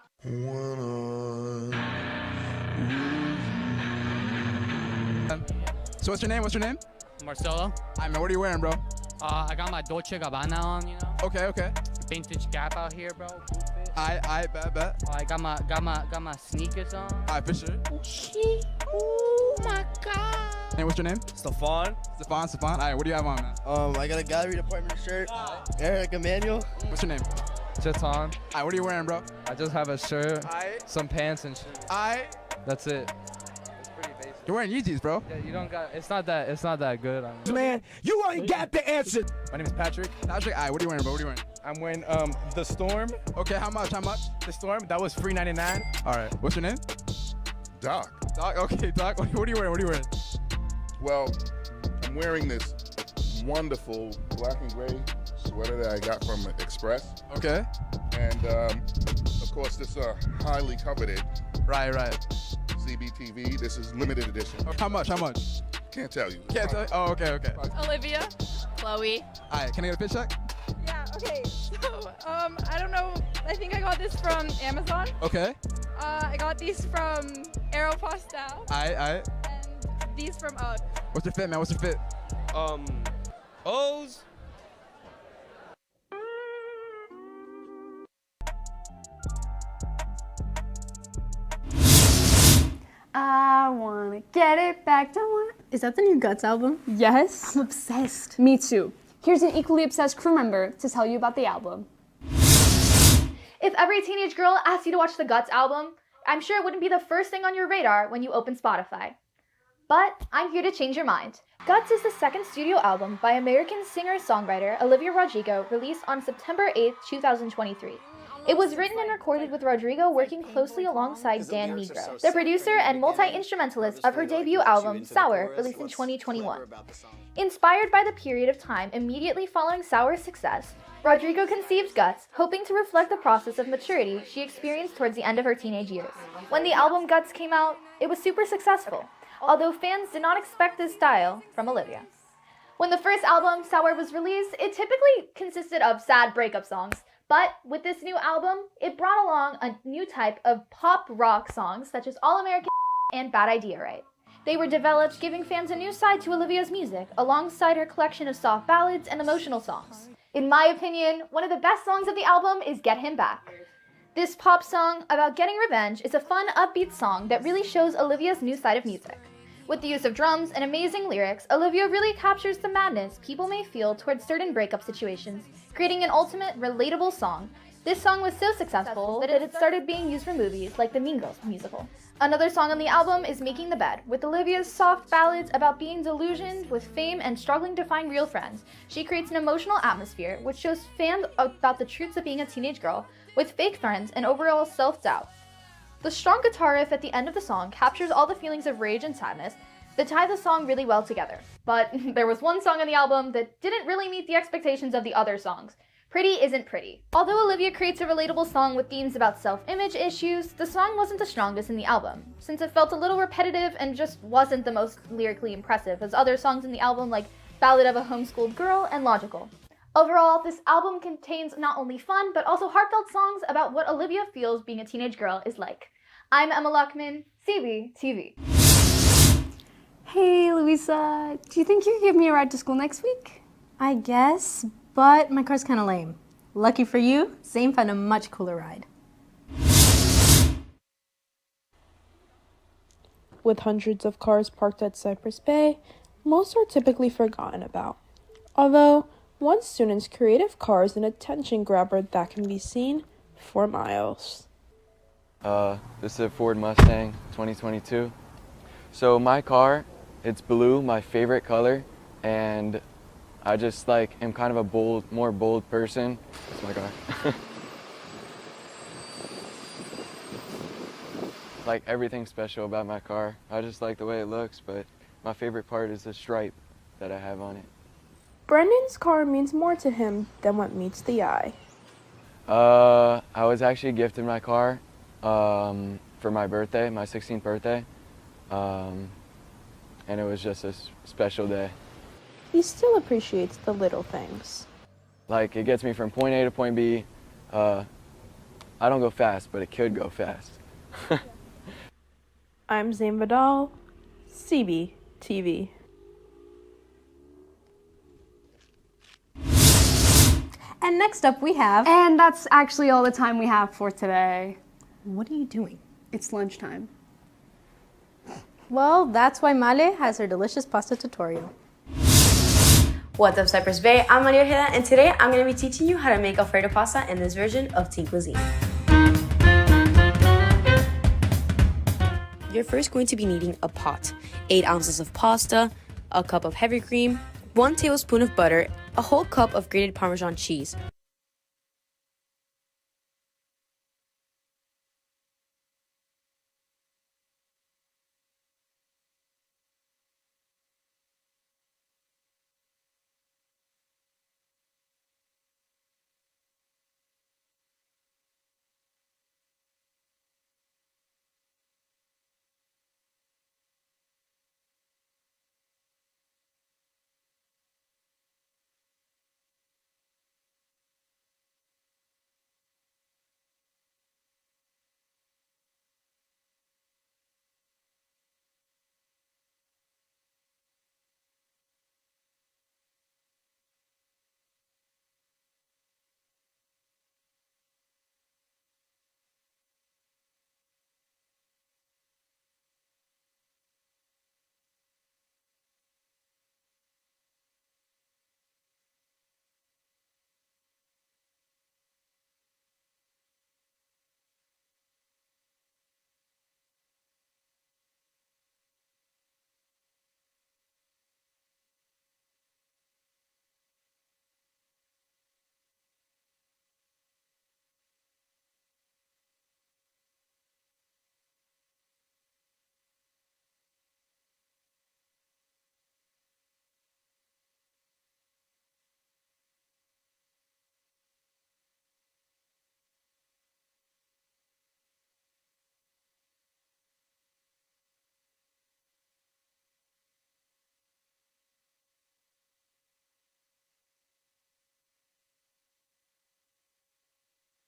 So what's your name? What's your name?
Marcelo.
Hi, man. What are you wearing, bro?
I got my Dolce Gabbana on, you know.
Okay, okay.
Vintage Gap out here, bro.
I bet.
I got my sneakers on.
Alright, for sure.
Oh my God.
Hey, what's your name?
Stefan.
Stefan. All right, what do you have on, man?
I got a gallery department shirt. Eric Emmanuel.
What's your name?
Chetan.
All right, what are you wearing, bro?
I just have a shirt, some pants, and shoes. That's it. It's pretty basic.
You're wearing Yeezys, bro.
Yeah, you don't got. It's not that good.
Man, you ain't got the answer.
My name is Patrick.
Patrick, all right, what are you wearing, bro? What are you wearing?
I'm wearing the Storm.
Okay, how much?
The Storm. That was $3.99.
All right, what's your name?
Doc.
Doc, okay, Doc. What are you wearing?
Well, I'm wearing this wonderful black and gray sweater that I got from Express.
Okay.
And, of course, this highly coveted.
Right.
CBTV. This is limited edition.
How much?
Can't tell you.
Can't tell you? Oh, okay.
Olivia. Chloe.
All right, can I get a fit check?
Yeah, okay. So, I don't know. I think I got this from Amazon.
Okay.
I got these from Aeropostale.
All right.
And these from
What's your fit, man? What's your fit?
O's.
I wanna get it back, don't wanna.
Is that the new Guts album?
Yes.
I'm obsessed.
Me too. Here's an equally obsessed crew member to tell you about the album.
If every teenage girl asked you to watch the Guts album, I'm sure it wouldn't be the first thing on your radar when you open Spotify. But I'm here to change your mind. Guts is the second studio album by American singer-songwriter Olivia Rodrigo, released on September 8, 2023. It was written and recorded with Rodrigo working closely alongside Dan Negro, the producer and multi-instrumentalist of her debut album, Sour, released in 2021. Inspired by the period of time immediately following Sour's success, Rodrigo conceived Guts, hoping to reflect the process of maturity she experienced towards the end of her teenage years. When the album Guts came out, it was super successful, although fans did not expect this style from Olivia. When the first album, Sour, was released, it typically consisted of sad breakup songs. But with this new album, it brought along a new type of pop rock songs such as All American and Bad Idea Right. They were developed, giving fans a new side to Olivia's music, alongside her collection of soft ballads and emotional songs. In my opinion, one of the best songs of the album is Get Him Back. This pop song about getting revenge is a fun, upbeat song that really shows Olivia's new side of music. With the use of drums and amazing lyrics, Olivia really captures the madness people may feel towards certain breakup situations, creating an ultimate, relatable song. This song was so successful that it started being used for movies like the Mean Girls musical. Another song on the album is Making the Bed, with Olivia's soft ballads about being delusioned with fame and struggling to find real friends. She creates an emotional atmosphere which shows fans about the truths of being a teenage girl with fake friends and overall self-doubt. The strong guitar riff at the end of the song captures all the feelings of rage and sadness that tie the song really well together. But there was one song on the album that didn't really meet the expectations of the other songs. Pretty Isn't Pretty. Although Olivia creates a relatable song with themes about self-image issues, the song wasn't the strongest in the album, since it felt a little repetitive and just wasn't the most lyrically impressive as other songs in the album like Ballad of a Homeschooled Girl and Logical. Overall, this album contains not only fun, but also heartfelt songs about what Olivia feels being a teenage girl is like. I'm Emma Luckman, CBTV.
Hey, Louisa, do you think you could give me a ride to school next week?
I guess, but my car's kind of lame. Lucky for you, Zane found a much cooler ride.
With hundreds of cars parked at Cypress Bay, most are typically forgotten about. Although, one student's creative car is an attention grabber that can be seen for miles.
This is a Ford Mustang 2022. So my car, it's blue, my favorite color, and I just am kind of a more bold person. That's my car. Everything special about my car. I just like the way it looks, but my favorite part is the stripe that I have on it.
Brendan's car means more to him than what meets the eye.
I was actually gifted my car for my birthday, my 16th birthday, and it was just a special day.
He still appreciates the little things.
It gets me from point A to point B. I don't go fast, but it could go fast.
I'm Zane Vidal, CBTV.
And next up we have...
And that's actually all the time we have for today.
What are you doing?
It's lunchtime.
Well, that's why Male has her delicious pasta tutorial.
What's up, Cypress Bay? I'm Maria Ojeda, and today I'm going to be teaching you how to make Alfredo pasta in this version of Teen Cuisine. You're first going to be needing a pot, 8 ounces of pasta, a cup of heavy cream, 1 tablespoon of butter, a whole cup of grated Parmesan cheese.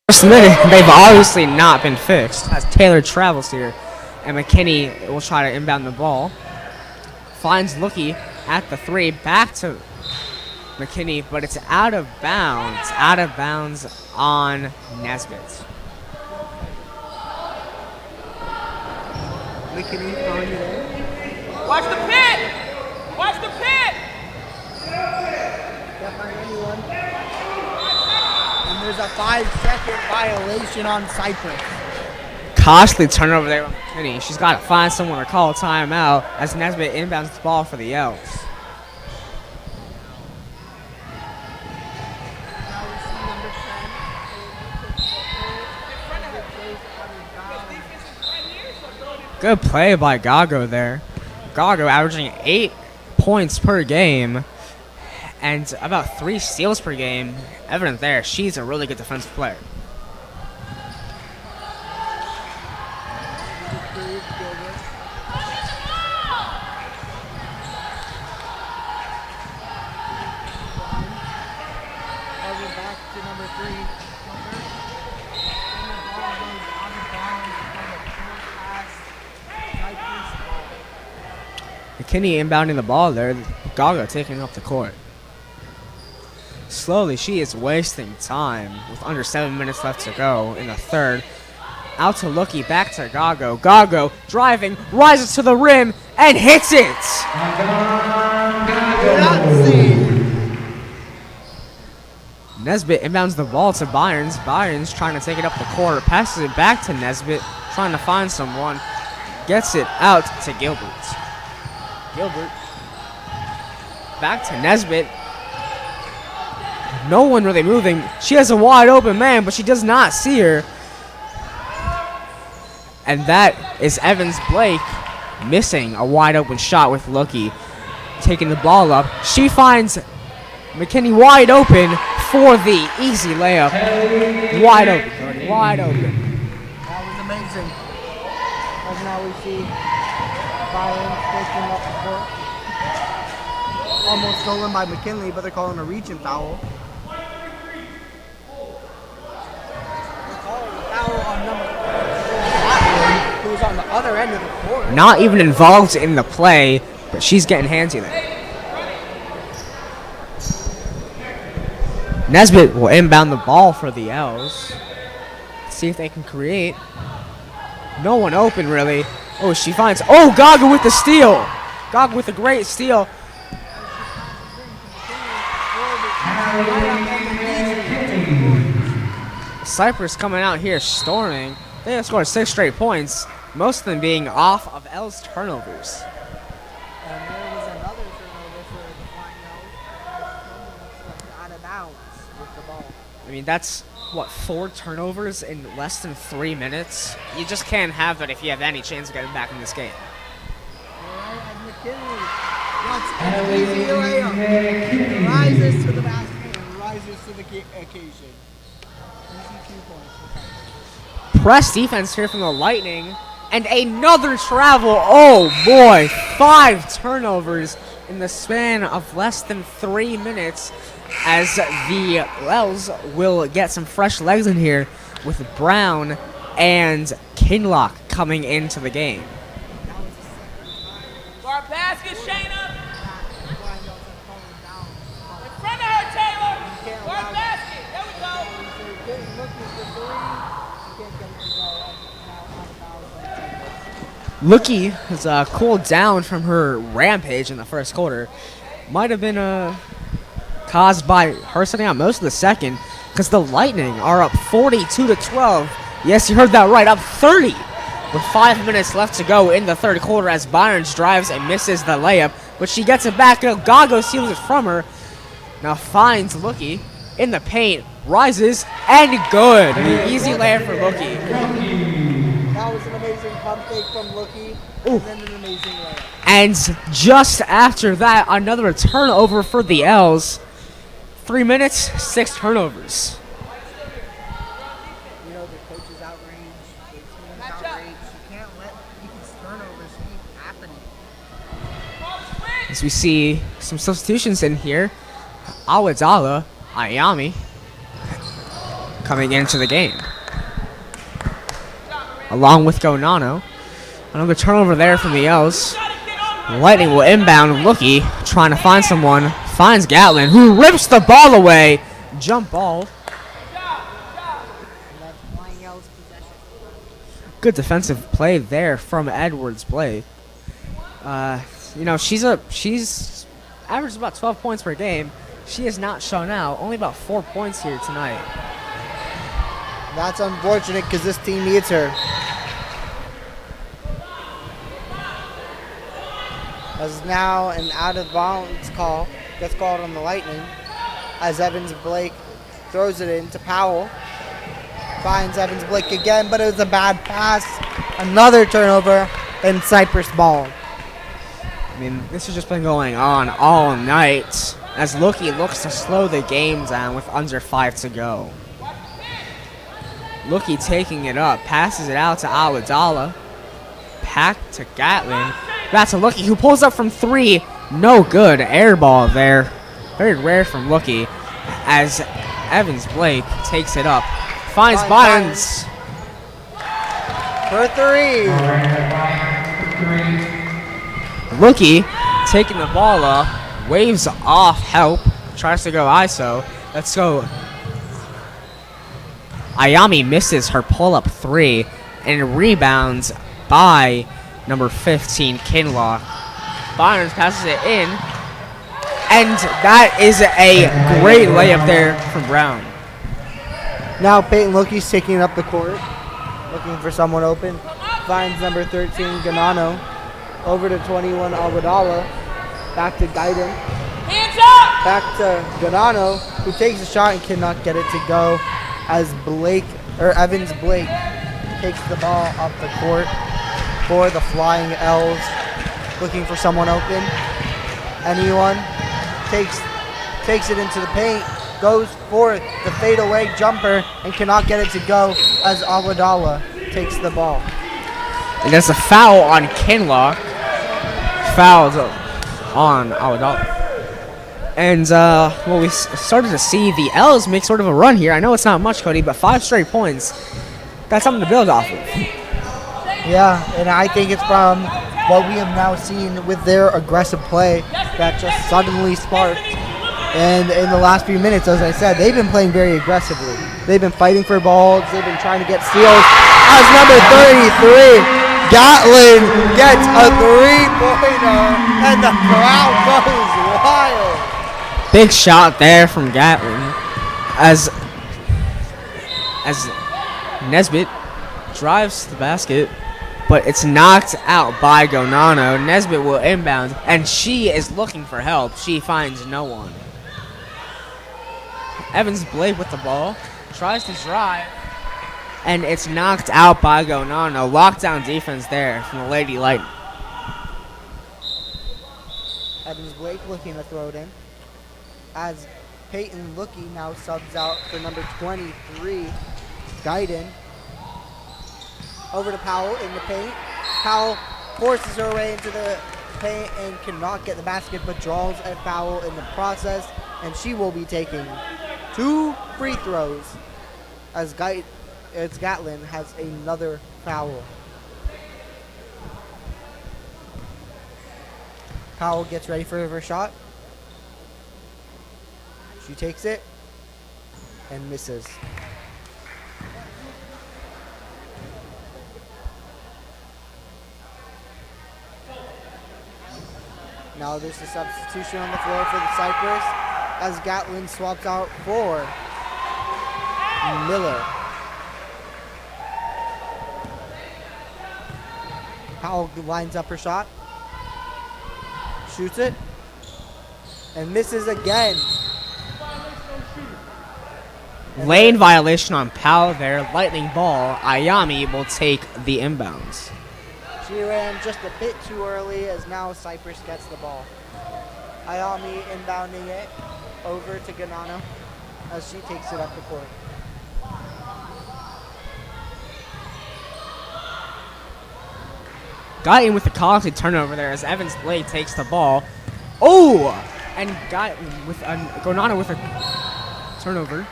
First minute, they've obviously not been fixed as Taylor travels here, and McKinney will try to inbound the ball. Finds Lookie at the 3, back to McKinney, but it's out of bounds. Out of bounds on Nesbitt.
McKinney throwing it in.
Watch the pit! Watch the pit!
Can't find anyone. And there's a 5-second violation on Cypress.
Costly turnover there on McKinney. She's got to find someone to call a timeout as Nesbitt inbounds the ball for the Elks. Good play by Gago there. Gago averaging 8 points per game and about 3 steals per game. Evident there. She's a really good defensive player. McKinney inbounding the ball there. Gaga taking up the court. Slowly, she is wasting time with under 7 minutes left to go in the third. Out to Lookie, back to Gago. Gago driving, rises to the rim, and hits it! Nesbitt inbounds the ball to Byers. Byers trying to take it up the court, passes it back to Nesbitt, trying to find someone. Gets it out to Gilbert. Gilbert. Back to Nesbitt. No one really moving. She has a wide open man, but she does not see her. And that is Evans Blake missing a wide open shot with Lookie taking the ball up. She finds McKinney wide open for the easy layup. Wide open, Cody. Wide open.
That was amazing. As now we see Byron taking up the court. Almost stolen by McKinley, but they're calling a reach and foul. They're calling a foul on number 4, who's on the other end of the court.
Not even involved in the play, but she's getting handsy there. Nesbitt will inbound the ball for the L's. See if they can create. No one open, really. Oh, she finds. Oh, Gaga with the steal. Gaga with a great steal. Cypress coming out here storming. They have scored 6 straight points, most of them being off of L's turnovers.
And there was another turnover for the Flying L's. Out of bounds with the ball.
I mean, that's, what, 4 turnovers in less than 3 minutes? You just can't have that if you have any chance of getting back in this game.
McKinley wants an easy layup. Rises to the basket and rises to the occasion. Easy 2 points.
Press defense here from the Lightning. And another travel. Oh, boy. 5 turnovers in the span of less than 3 minutes, as the L's will get some fresh legs in here with Brown and Kinlock coming into the game.
Guard basket, Shayna. In front of her, Taylor. Guard basket. There we
Lookie has cooled down from her rampage in the first quarter. Might have been caused by her sitting out most of the second, because the Lightning are up 42-12. Yes, you heard that right, up 30 with 5 minutes left to go in the third quarter as Byron's drives and misses the layup, but she gets it back. Gago steals it from her. Now finds Lookie in the paint, rises, and good. The easy layup for Lookie.
That was an amazing pump fake from Lookie, and then an amazing layup.
And just after that, another turnover for the L's. 3 minutes, 6 turnovers.
You know, the coach is outraged, the team is outraged. You can't let these turnovers keep happening.
As we see some substitutions in here, Awadala, Ayami, coming into the game. Along with Gonano. Another turnover there from the L's. Lightning will inbound Lookie, trying to find someone. Finds Gatlin, who rips the ball away. Jump ball. Good defensive play there from Edwards' play. You know, she's averaged about 12 points per game. She has not shown out. Only about 4 points here tonight.
That's unfortunate because this team needs her. As now an out of bounds call gets called on the Lightning as Evans Blake throws it in to Powell. Finds Evans Blake again, but it was a bad pass. Another turnover and Cypress ball.
I mean, this has just been going on all night as Lookie looks to slow the game down with under 5 to go. Lookie taking it up, passes it out to Awadala. Back to Gatlin. Back to Lookie, who pulls up from 3. No good. Air ball there. Very rare from Lookie as Evans Blake takes it up. Finds Bynes.
For 3.
Lookie taking the ball up. Waves off help. Tries to go ISO. Let's go. Ayami misses her pull-up 3 and rebounds by number 15, Kinlaw. Byron passes it in, and that is a great layup there from Brown.
Now Peyton Lookie's taking up the court, looking for someone open. Finds number 13, Ganano. Over to 21, Awadala. Back to Gaiden.
Hands up!
Back to Ganano, who takes a shot and cannot get it to go as Evans Blake takes the ball up the court for the Flying L's, looking for someone open. Anyone takes it into the paint, goes for the fadeaway jumper and cannot get it to go as Awadala takes the ball.
And there's a foul on Kinlock. Fouled on Awadala. And well, we started to see the L's make sort of a run here. I know it's not much, Cody, but 5 straight points. That's something to build off of.
Yeah, and I think it's from what we have now seen with their aggressive play that just suddenly sparked. And in the last few minutes, as I said, they've been playing very aggressively. They've been fighting for balls. They've been trying to get steals. As number 33, Gatlin gets a three-pointer, and the crowd goes wild.
Big shot there from Gatlin as Nesbitt drives to the basket, but it's knocked out by Gonano. Nesbitt will inbound, and she is looking for help. She finds no one. Evans Blake with the ball, tries to drive, and it's knocked out by Gonano. Lockdown defense there from the Lady Lightning.
Evans Blake looking to throw it in. As Peyton Lookie now subs out for number 23, Guyton. Over to Powell in the paint. Powell forces her way into the paint and cannot get the basket, but draws a foul in the process, and she will be taking 2 free throws as Gatlin has another foul. Powell gets ready for her shot. She takes it and misses. Now there's a substitution on the floor for the Cypress as Gatlin swaps out for Miller. Powell lines up her shot, shoots it, and misses again.
Lane violation on Powell there. Lightning ball. Ayami will take the inbounds.
She ran just a bit too early as now Cypress gets the ball. Ayami inbounding it over to Ganano as she takes it up the court.
Got in with the costly turnover there as Evans Blake takes the ball. Oh! And got with Gonano with a turnover.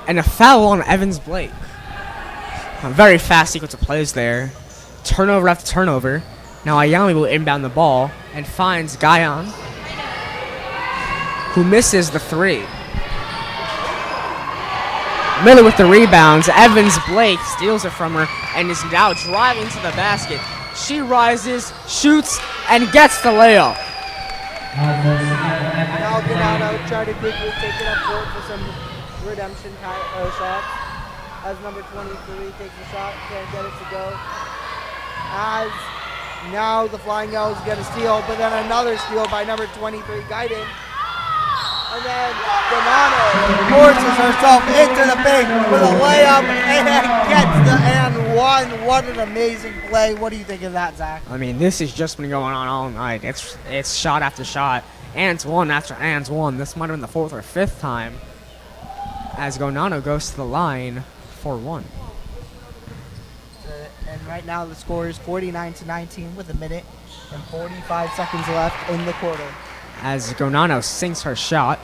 And a foul on Evans Blake. A very fast sequence of plays there. Turnover after turnover. Now Ayami will inbound the ball and finds Guyon, who misses the three. Miller with the rebounds. Evans Blake steals it from her and is now driving to the basket. She rises, shoots, and gets the layup.
Now Ganano trying to quickly take it up court for some redemption shots. As number 23 takes a shot, can't get it to go. As now the Flying Owls get a steal, but then another steal by number 23, Guyton. And then Ganano forces herself into the paint with a layup and gets the and one. What an amazing play. What do you think of that, Zach?
I mean, this has just been going on all night. It's shot after shot. And one after and one. This might have been the 4th or 5th time as Gonano goes to the line for 1.
And right now the score is 49-19 with 1 minute and 45 seconds left in the quarter.
As Gonano sinks her shot.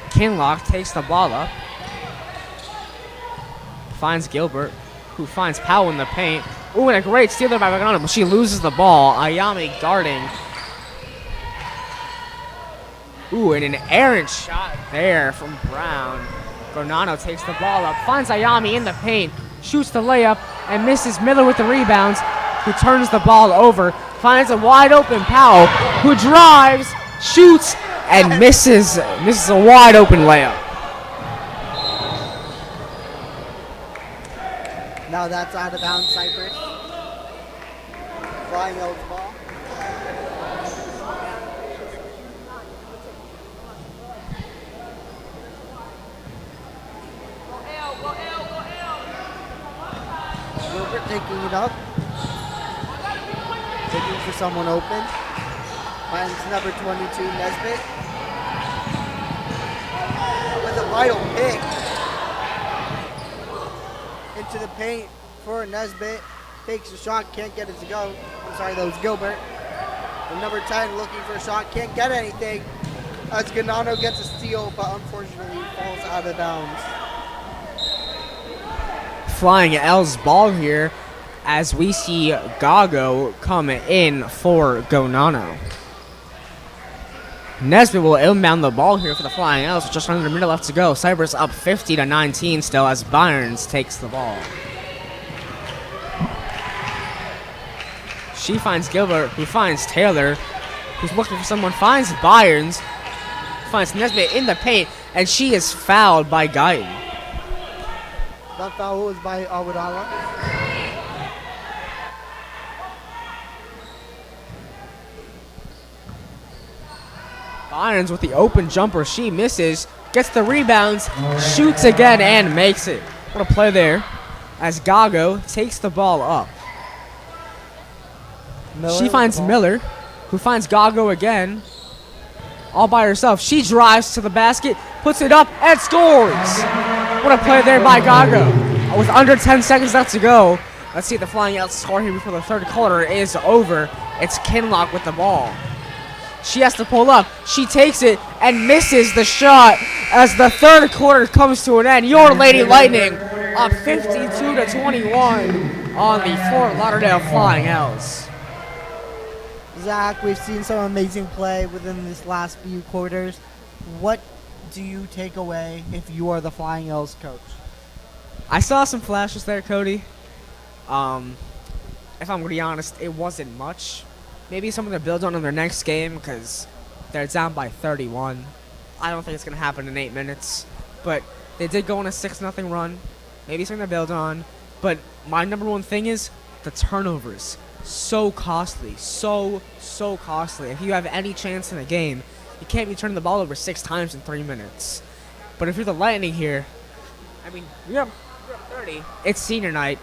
Kinlock takes the ball up. Finds Gilbert, who finds Powell in the paint. Ooh, and a great steal there by Gonano, but she loses the ball. Ayami guarding. Ooh, and an errant shot there from Brown. Gonano takes the ball up, finds Ayami in the paint, shoots the layup, and misses Miller with the rebounds, who turns the ball over, finds a wide open Powell, who drives, shoots, and misses a wide open layup.
Now that's out of bounds, Cypress. Flying Owls ball. Gilbert taking it up. Looking for someone open. Finds number 22, Nesbitt. With a vital pick. Into the paint for Nesbitt. Takes a shot, can't get it to go. I'm sorry, that was Gilbert. The number 10 looking for a shot, can't get anything. As Ganano gets a steal, but unfortunately falls out of bounds.
Flying L's ball here as we see Gago come in for Gonano. Nesbitt will inbound the ball here for the Flying L's with just under a minute left to go. Cypress up 50-19 still as Byerns takes the ball.
She finds Gilbert, who finds Taylor, who's looking for someone, finds Byers, finds Nesbitt in the paint, and she is fouled by Guyton.
That foul was by Awadala.
Byers with the open jumper. She misses, gets the rebounds, shoots again, and makes it. What a play there as Gago takes the ball up. She finds Miller, who finds Gago again, all by herself. She drives to the basket, puts it up, and scores. What a play there by Gago. With under 10 seconds left to go, let's see if the Flying Owls score here before the third quarter is over. It's Kinlock with the ball. She has to pull up. She takes it and misses the shot as the third quarter comes to an end. Your Lady Lightning up 52-21 on the Fort Lauderdale Flying Owls.
Zach, we've seen some amazing play within this last few quarters. What do you take away if you are the Flying Owls coach?
I saw some flashes there, Cody. If I'm going to be honest, it wasn't much. Maybe something to build on in their next game because they're down by 31. I don't think it's going to happen in 8 minutes. But they did go on a 6-0 run. Maybe something to build on. But my number one thing is the turnovers. So costly. So costly. If you have any chance in a game, you can't be turning the ball over 6 times in 3 minutes. But if you're the Lightning here, I mean, you're up 30. It's senior night.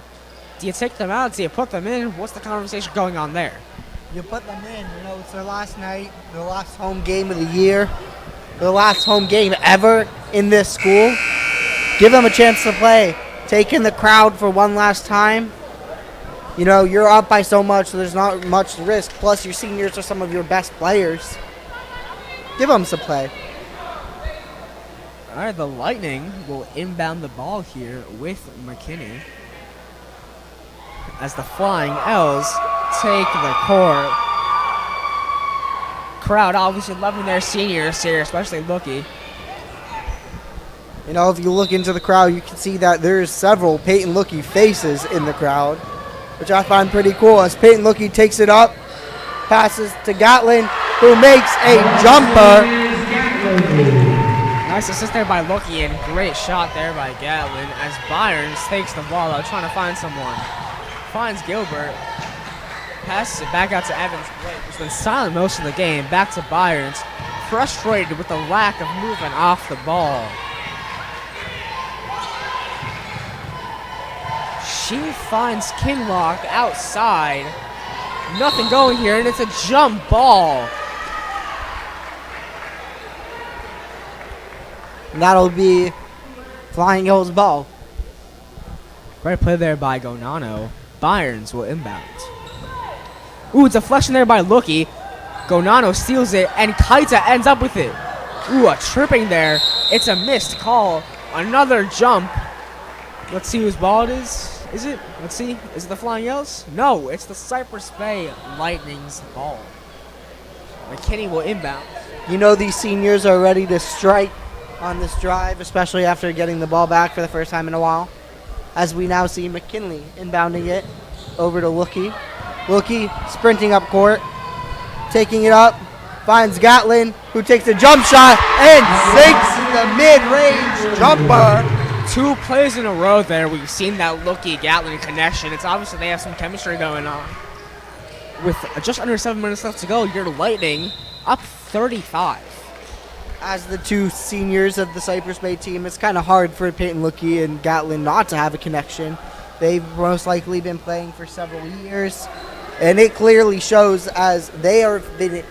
Do you take them out? Do you put them in? What's the conversation going on there?
You put them in. You know, it's their last night, their last home game of the year, their last home game ever in this school. Give them a chance to play. Take in the crowd for one last time. You know, you're up by so much, so there's not much risk. Plus, your seniors are some of your best players. Give them some play.
All right, the Lightning will inbound the ball here with McKinney as the Flying Owls take the court. Crowd obviously loving their seniors here, especially Lookie.
You know, if you look into the crowd, you can see that there's several Peyton Lookie faces in the crowd, which I find pretty cool as Peyton Lookie takes it up, passes to Gatlin, who makes a jumper.
Nice assist there by Lookie and great shot there by Gatlin as Byers takes the ball out, trying to find someone. Finds Gilbert, passes it back out to Evans Blake, who's been silent most of the game. Back to Byers, frustrated with the lack of movement off the ball. She finds Kinlock outside. Nothing going here, and it's a jump ball.
And that'll be Flying Owls ball.
Great play there by Gonano. Byers will inbound. Ooh, it's a deflection there by Lookie. Gonano steals it, and Kaita ends up with it. Ooh, a tripping there. It's a missed call. Another jump. Let's see whose ball it is. Is it? Let's see. Is it the Flying Owls? No, it's the Cypress Bay Lightning's ball. McKinney will inbound.
You know these seniors are ready to strike on this drive, especially after getting the ball back for the first time in a while. As we now see McKinley inbounding it over to Lookie. Lookie sprinting up court, taking it up, finds Gatlin, who takes a jump shot and sinks the mid-range jumper.
2 plays in a row there. We've seen that Lookie-Gatlin connection. It's obviously they have some chemistry going on. With just under 7 minutes left to go, your Lightning up 35.
As the 2 seniors of the Cypress Bay team, it's kind of hard for Peyton Lookie and Gatlin not to have a connection. They've most likely been playing for several years, and it clearly shows as they are been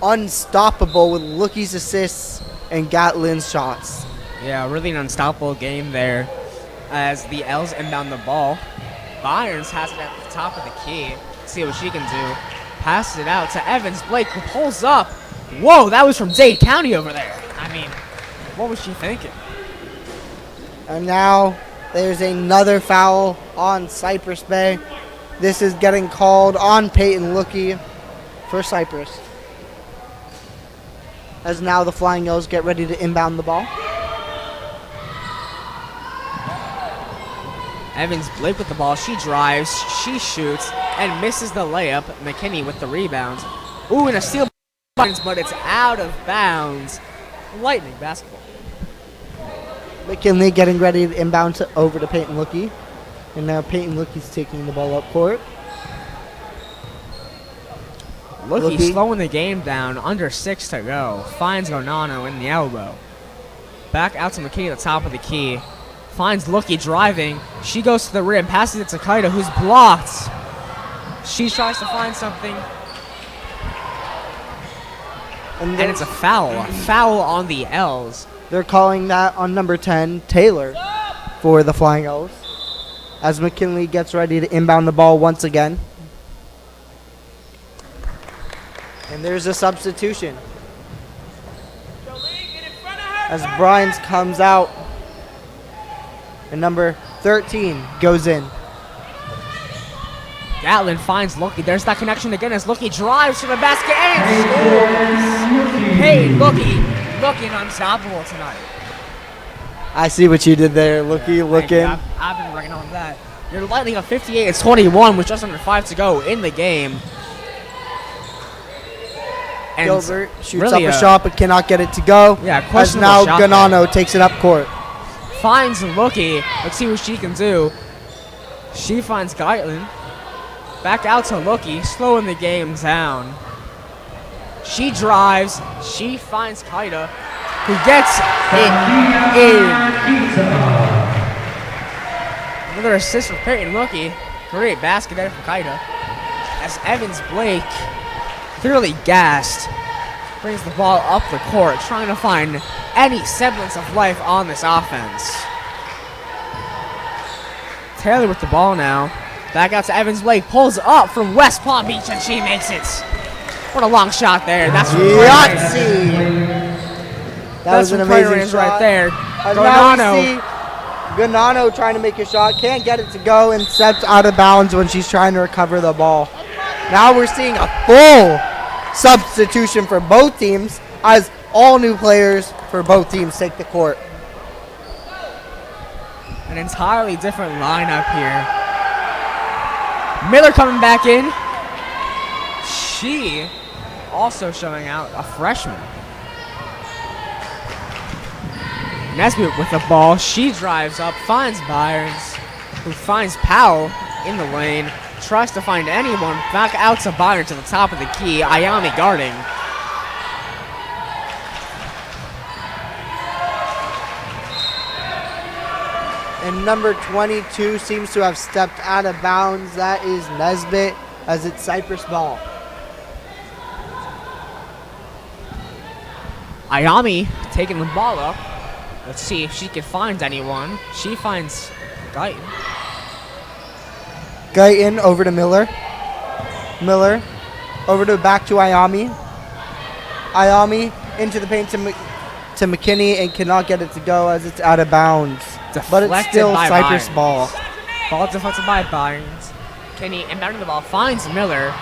unstoppable with Lookie's assists and Gatlin's shots.
Yeah, really an unstoppable game there as the L's inbound the ball. Byers has it at the top of the key. See what she can do. Passes it out to Evans Blake, who pulls up. Whoa, that was from Dade County over there. I mean, what was she thinking?
And now there's another foul on Cypress Bay. This is getting called on Peyton Lookie for Cypress. As now the Flying Owls get ready to inbound the ball.
Evans Blake with the ball. She drives, she shoots, and misses the layup. McKinney with the rebound. Ooh, and a steal, but it's out of bounds. Lightning basketball.
McKinley getting ready to inbound over to Peyton Lookie. And now Peyton Lookie's taking the ball up court.
Lookie slowing the game down, under 6 to go. Finds Gonano in the elbow. Back out to McKinney at the top of the key. Finds Lookie driving. She goes to the rim, passes it to Kaida, who's blocked. She tries to find something. And it's a foul. A foul on the L's.
They're calling that on number 10, Taylor, for the Flying L's. As McKinley gets ready to inbound the ball once again. And there's a substitution. As Bryans comes out. And number 13 goes in.
Gatlin finds Lookie. There's that connection again as Lookie drives to the basket and scores. Hey, Lookie looking unstoppable tonight.
I see what you did there, Looking.
I've been working on that. You're Lightning up 58-21 with just under 5 to go in the game. And
Gilbert shoots
really
up a shot but cannot get it to go.
Yeah,
as
questionable
now
shot
Gonano takes it up court.
Finds Lookie. Let's see what she can do. She finds Gatlin. Back out to Lookie, slowing the game down. She drives. She finds Kaida, who gets it in. Another assist for Peyton Lookie. Great basket there from Kaida. As Evans Blake, clearly gassed, brings the ball up the court, trying to find any semblance of life on this offense. Taylor with the ball now. Back out to Evans Blake, pulls up from West Palm Beach, and she makes it. What a long shot there. That's
That was an amazing shot
right there.
Gonano trying to make a shot, can't get it to go, and steps out of bounds when she's trying to recover the ball. Now we're seeing a full substitution for both teams as all new players for both teams take the court.
An entirely different lineup here. Miller coming back in. She also showing out, a freshman. Nesbitt with the ball. She drives up, finds Byers, who finds Powell in the lane. Tries to find anyone. Back out to Byers to the top of the key. Ayami guarding.
And number 22 seems to have stepped out of bounds. That is Nesbitt, as it's Cypress ball.
Ayami taking the ball up. Let's see if she can find anyone. She finds Guyton.
Guyton over to Miller. Miller over to back to Ayami. Ayami into the paint to McKinney and cannot get it to go as it's out of bounds. But it's still Cypress ball.
Ball deflected by Byers. Kenny inbounding the ball, finds Miller.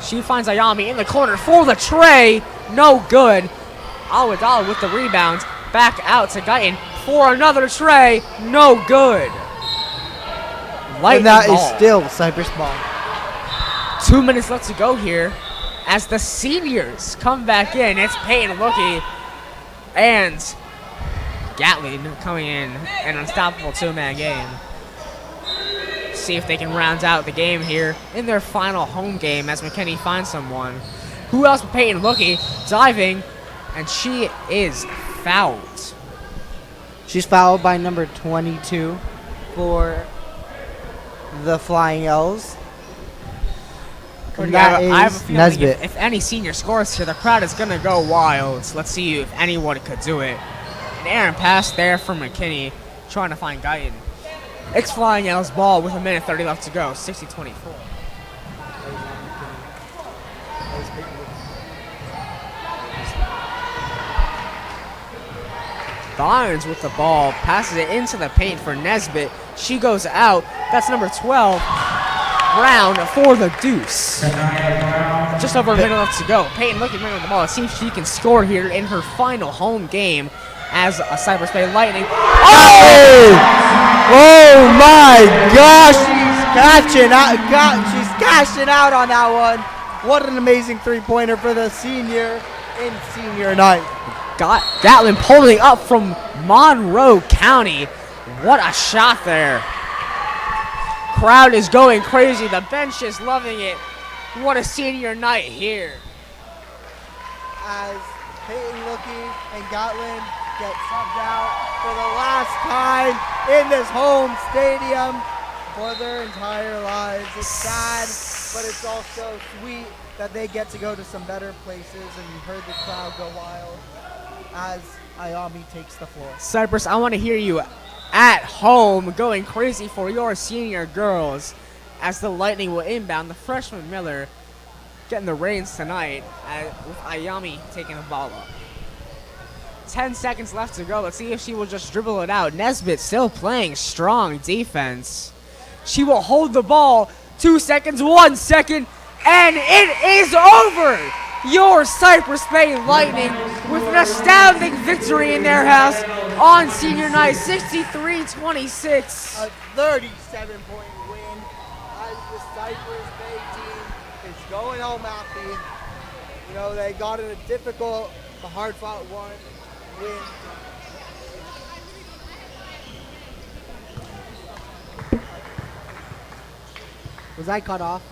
She finds Ayami in the corner for the tray. No good. Awadala with the rebound. Back out to Guyton for another tray. No good.
And that is still Cypress ball.
2 minutes left to go here as the seniors come back in. It's Peyton Lookie and Gatlin coming in, an unstoppable two-man game. See if they can round out the game here in their final home game as McKinney finds someone. Who else but Peyton Lookie diving, and she is fouled.
She's fouled by number 22 for the Flying L's. And that
I have a
is
feeling
Nesbitt.
if any senior scores here, the crowd is going to go wild. Let's see if anyone could do it. An errant pass there from McKinney, trying to find Guyton. It's Flying L's ball with 1:30 left to go, 60-24. Barnes with the ball, passes it into the paint for Nesbitt. She goes out. That's number 12. Brown for the deuce. Just over a minute left to go. Peyton looking right on the ball. Let's see if she can score here in her final home game as a Cypress Bay Lightning.
Oh! Oh my gosh! She's cashing out on that one. What an amazing three-pointer for the senior in senior night.
Gatlin pulling up from Monroe County. What a shot there. Crowd is going crazy. The bench is loving it. What a senior night here.
As Peyton Lookie and Gatlin get subbed out for the last time in this home stadium for their entire lives. It's sad, but it's also sweet that they get to go to some better places, and you heard the crowd go wild as Ayami takes the floor.
Cypress, I want to hear you at home going crazy for your senior girls as the Lightning will inbound. The freshman Miller getting the reins tonight with Ayami taking the ball up. 10 seconds left to go. Let's see if she will just dribble it out. Nesbitt still playing strong defense. She will hold the ball. 2 seconds, 1 second, and it is over. Your Cypress Bay Lightning with an astounding victory in their house on senior night, 63-26.
A 37-point win as the Cypress Bay team is going home happy. You know, they got in a difficult, hard-fought win. Was I cut off?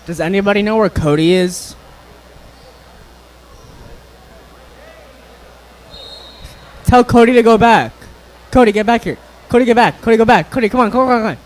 Does anybody know where Cody is? Tell Cody to go back. Cody, get back here. Cody, get back. Cody, go back. Cody, come on, come on, come on.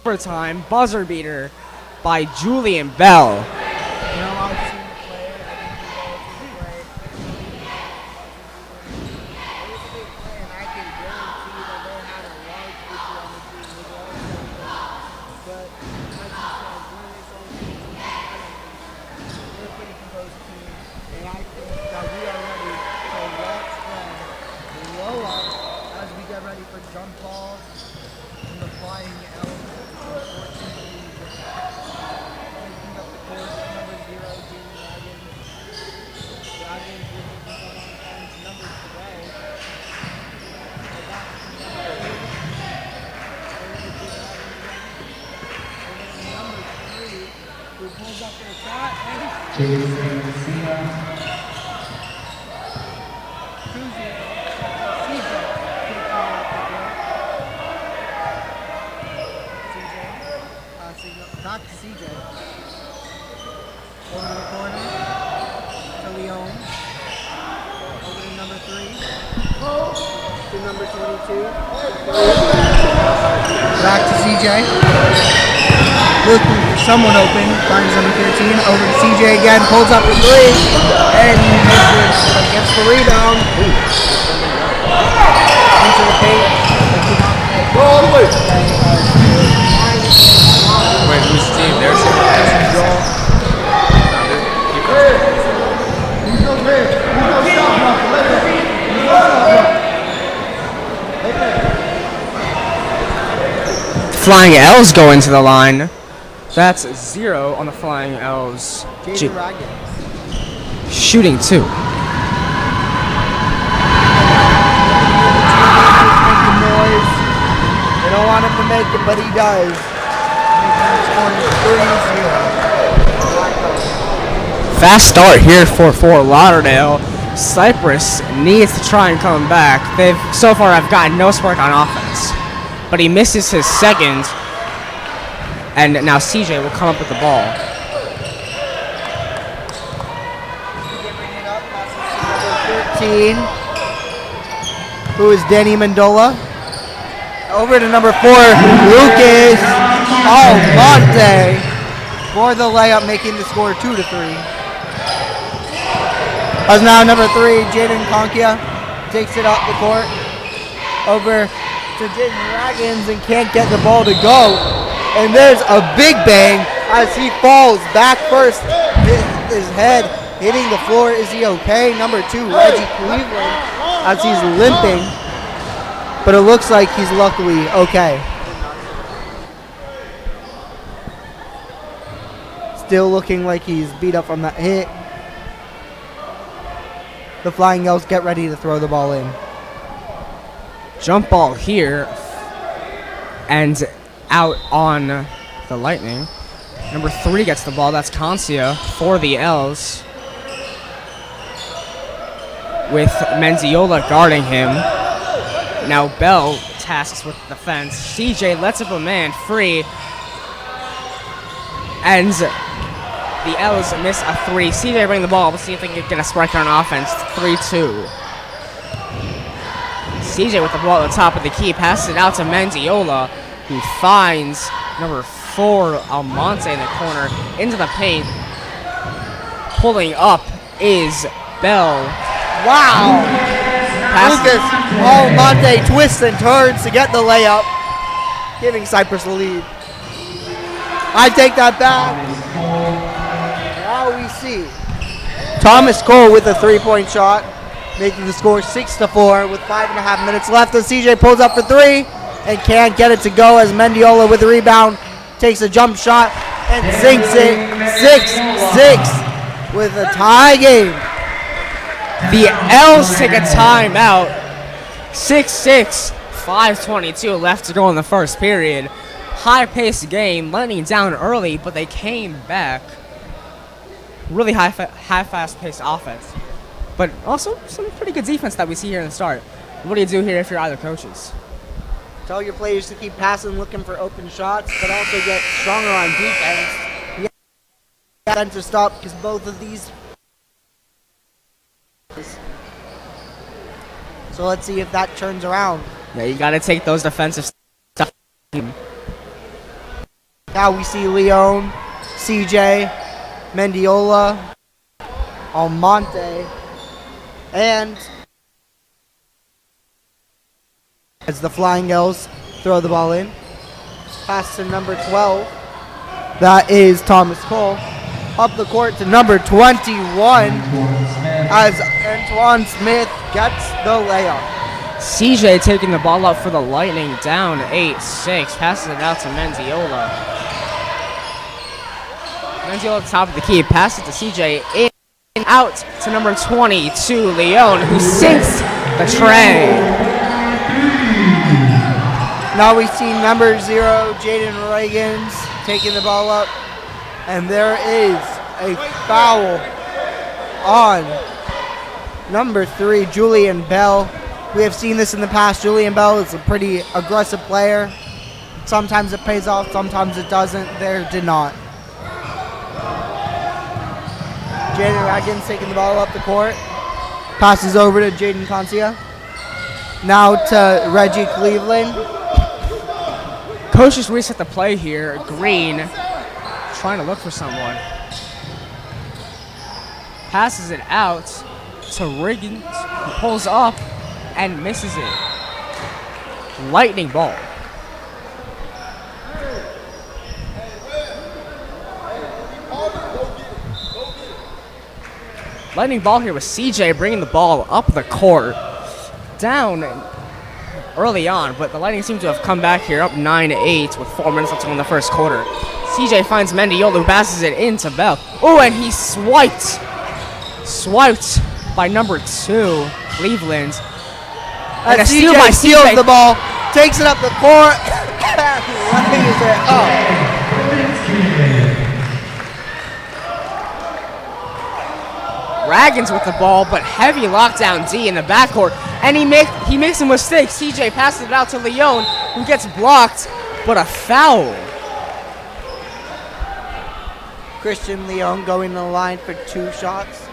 Overtime buzzer beater by Julian Bell.
Back to CJ. Over to the corner. To Leon. Over to number 3. To number 22. Back to CJ. Looking for someone open. Finds number 13. Over to CJ again. Pulls up the 3. And misses. Gets the rebound. Into the paint. Go all the way.
Wait, whose team? Their team?
Flying L's go into the line. That's 0 on the Flying L's. Shooting 2.
They don't want him to make it, but he does.
Fast start here for Fort Lauderdale. Cypress needs to try and come back. They've so far have gotten no spark on offense, but he misses his second, and now CJ will come up with the ball.
13, who is Danny Mendola. Over to number 4, Lucas Almonte for the layup, making the score 2-3. As now number 3, Jaden Conkia takes it up the court. Over to Jaden Raggins and can't get the ball to go. And there's a big bang as he falls back first. His head hitting the floor. Is he okay? Number 2, Reggie Cleveland, as he's limping. But it looks like he's luckily okay. Still looking like he's beat up from that hit. The Flying Yells get ready to throw the ball in.
Jump ball here and out on the Lightning. Number 3 gets the ball. That's Concia for the L's, with Mendiola guarding him. Now Bell tasks with the defense. CJ lets up a man free, and the L's miss a 3. CJ bring the ball. We'll see if they can get a spark on offense. 3-2. CJ with the ball at the top of the key, passes it out to Mendiola, who finds number 4, Almonte, in the corner, into the paint. Pulling up is Bell.
Wow! Lucas Almonte twists and turns to get the layup, giving Cypress the lead. I take that back. Now we see Thomas Cole with a 3-point shot, making the score 6-4 with 5.5 minutes left. And CJ pulls up for 3 and can't get it to go as Mendiola with the rebound takes a jump shot and sinks it. 6-6 with a tie game.
The L's take a timeout. 6-6, 5:22 left to go in the first period. High-paced game, Lightning down early, but they came back. Really high fast-paced offense, but also some pretty good defense that we see here in the start. What do you do here if you're either coaches?
Tell your players to keep passing, looking for open shots, but also get stronger on defense. You got them to stop because both of these. So let's see if that turns around.
Yeah, you got to take those defensive stuff.
Now we see Leon, CJ, Mendiola, Almonte, and as the Flying Yells throw the ball in. Pass to number 12. That is Thomas Cole. Up the court to number 21 as Antoine Smith gets the layup.
CJ taking the ball up for the Lightning, down 8-6. Passes it out to Mendiola. Mendiola at the top of the key. Passes it to CJ. In, out to number 22, Leon, who sinks the tray.
Now we see number 0, Jaden Reagans, taking the ball up. And there is a foul on number 3, Julian Bell. We have seen this in the past. Julian Bell is a pretty aggressive player. Sometimes it pays off, sometimes it doesn't. There did not. Jaden Reagans taking the ball up the court. Passes over to Jaden Concia. Now to Reggie Cleveland.
Coaches reset the play here. Green trying to look for someone. Passes it out to Riggins, who pulls up and misses it. Lightning ball. Lightning ball here with CJ bringing the ball up the court. Down early on, but the Lightning seem to have come back here up 9-8 with 4 minutes left to go in the first quarter. CJ finds Mendiola, who passes it into Bell. Oh, and he's swiped by number 2, Cleveland. And a steal by
steals
CJ.
the ball, takes it up the court, lays it up.
Raggins with the ball, but heavy lockdown D in the backcourt, and he makes a mistake. CJ passes it out to Leon, who gets blocked, but a foul.
Christian Leon going to the line for 2 shots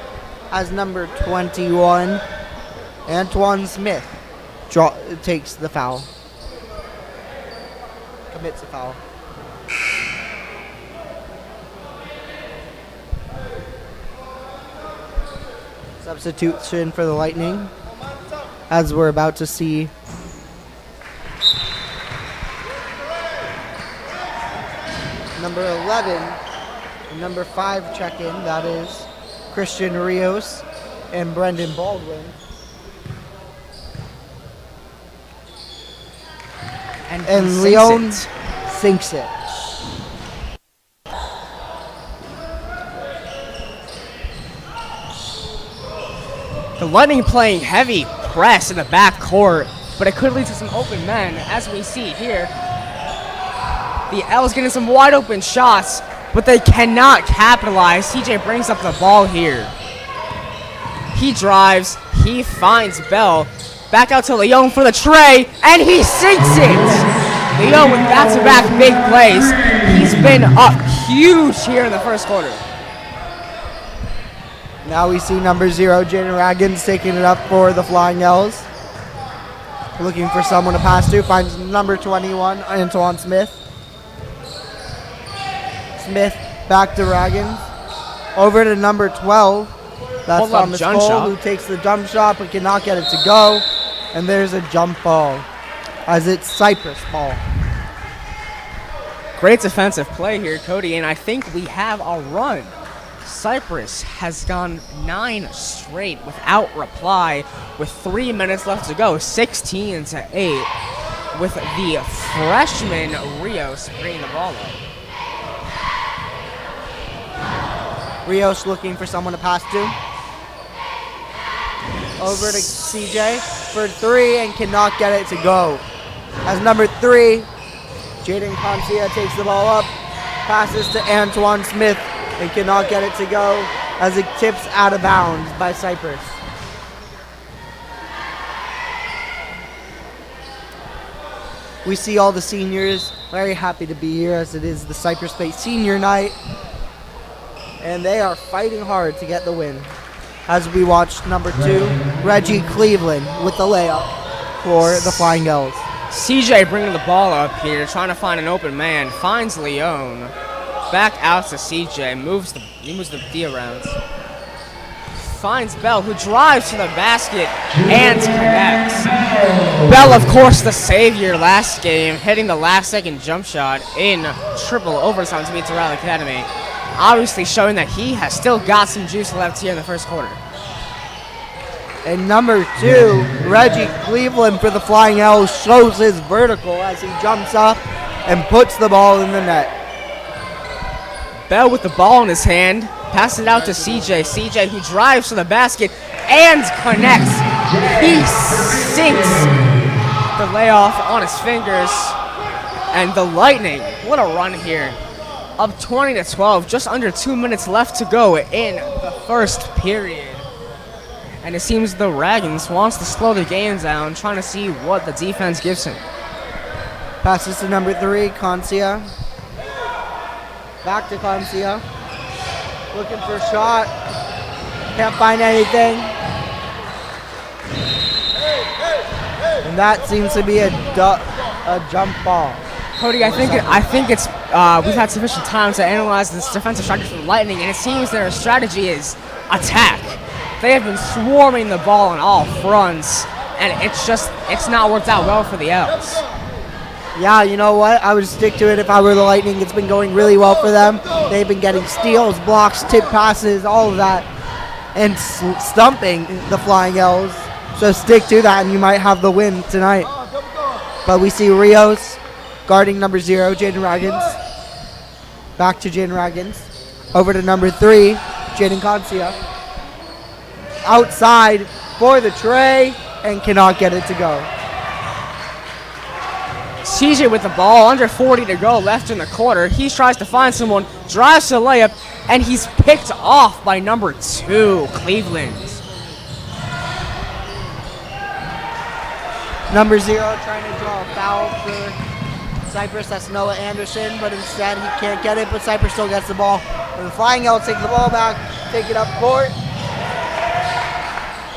as number 21, Antoine Smith takes the foul. Commits the foul. Substitution for the Lightning, as we're about to see. Number 11 and number 5 check in. That is Christian Rios and Brendan Baldwin. And Leon sinks it.
The Lightning playing heavy press in the back court, but it could lead to some open men, as we see here. The L's getting some wide open shots, but they cannot capitalize. CJ brings up the ball here. He drives, he finds Bell. Back out to Leon for the tray, and he sinks it! Leon with back-to-back big plays. He's been up huge here in the first quarter.
Now we see number 0, Jaden Raggins, taking it up for the Flying L's. Looking for someone to pass to. Finds number 21, Antoine Smith. Smith back to Raggins. Over to number 12. That's Thomas Cole, who takes the jump shot but cannot get it to go. And there's a jump ball, as it's Cypress ball.
Great defensive play here, Cody, and I think we have a run. Cypress has gone 9 straight without reply with 3 minutes left to go, 16-8, with the freshman Rios bringing the ball up.
Rios looking for someone to pass to. Over to CJ for 3 and cannot get it to go. As number 3, Jaden Concia takes the ball up, passes to Antoine Smith, and cannot get it to go as it tips out of bounds by Cypress. We see all the seniors very happy to be here, as it is the Cypress Bay Senior Night, and they are fighting hard to get the win. As we watch number 2, Reggie Cleveland with the layup for the Flying L's.
CJ bringing the ball up here, trying to find an open man, finds Leon. Back out to CJ, moves the D around. Finds Bell, who drives to the basket and connects. Bell, of course, the savior last game, hitting the last-second jump shot in triple overtime to beat Doral Academy. Obviously showing that he has still got some juice left here in the first quarter.
And number 2, Reggie Cleveland for the Flying L's shows his vertical as he jumps up and puts the ball in the net.
Bell with the ball in his hand, passes it out to CJ. CJ who drives to the basket and connects. He sinks the layoff on his fingers. And the Lightning, what a run here. Up 20-12, just under 2 minutes left to go in the first period. And it seems the Dragons wants to slow the game down, trying to see what the defense gives him.
Passes to number 3, Concia. Back to Concia. Looking for a shot. Can't find anything. And that seems to be a jump ball.
Cody, I think it's we've had sufficient time to analyze this defensive strategy for the Lightning, and it seems their strategy is attack. They have been swarming the ball on all fronts, and it's not worked out well for the Elves.
Yeah, you know what? I would stick to it if I were the Lightning. It's been going really well for them. They've been getting steals, blocks, tip passes, all of that, and stumping the Flying L's. So stick to that, and you might have the win tonight. But we see Rios guarding number 0, Jaden Raggins. Back to Jaden Raggins. Over to number 3, Jaden Concia. Outside for the tray and cannot get it to go.
CJ with the ball, under 40 to go left in the quarter. He tries to find someone, drives to the layup, and he's picked off by number 2, Cleveland.
Number 0 trying to draw a foul for Cypress. That's Noah Anderson, but instead he can't get it, but Cypress still gets the ball. And the Flying L take the ball back, take it up court.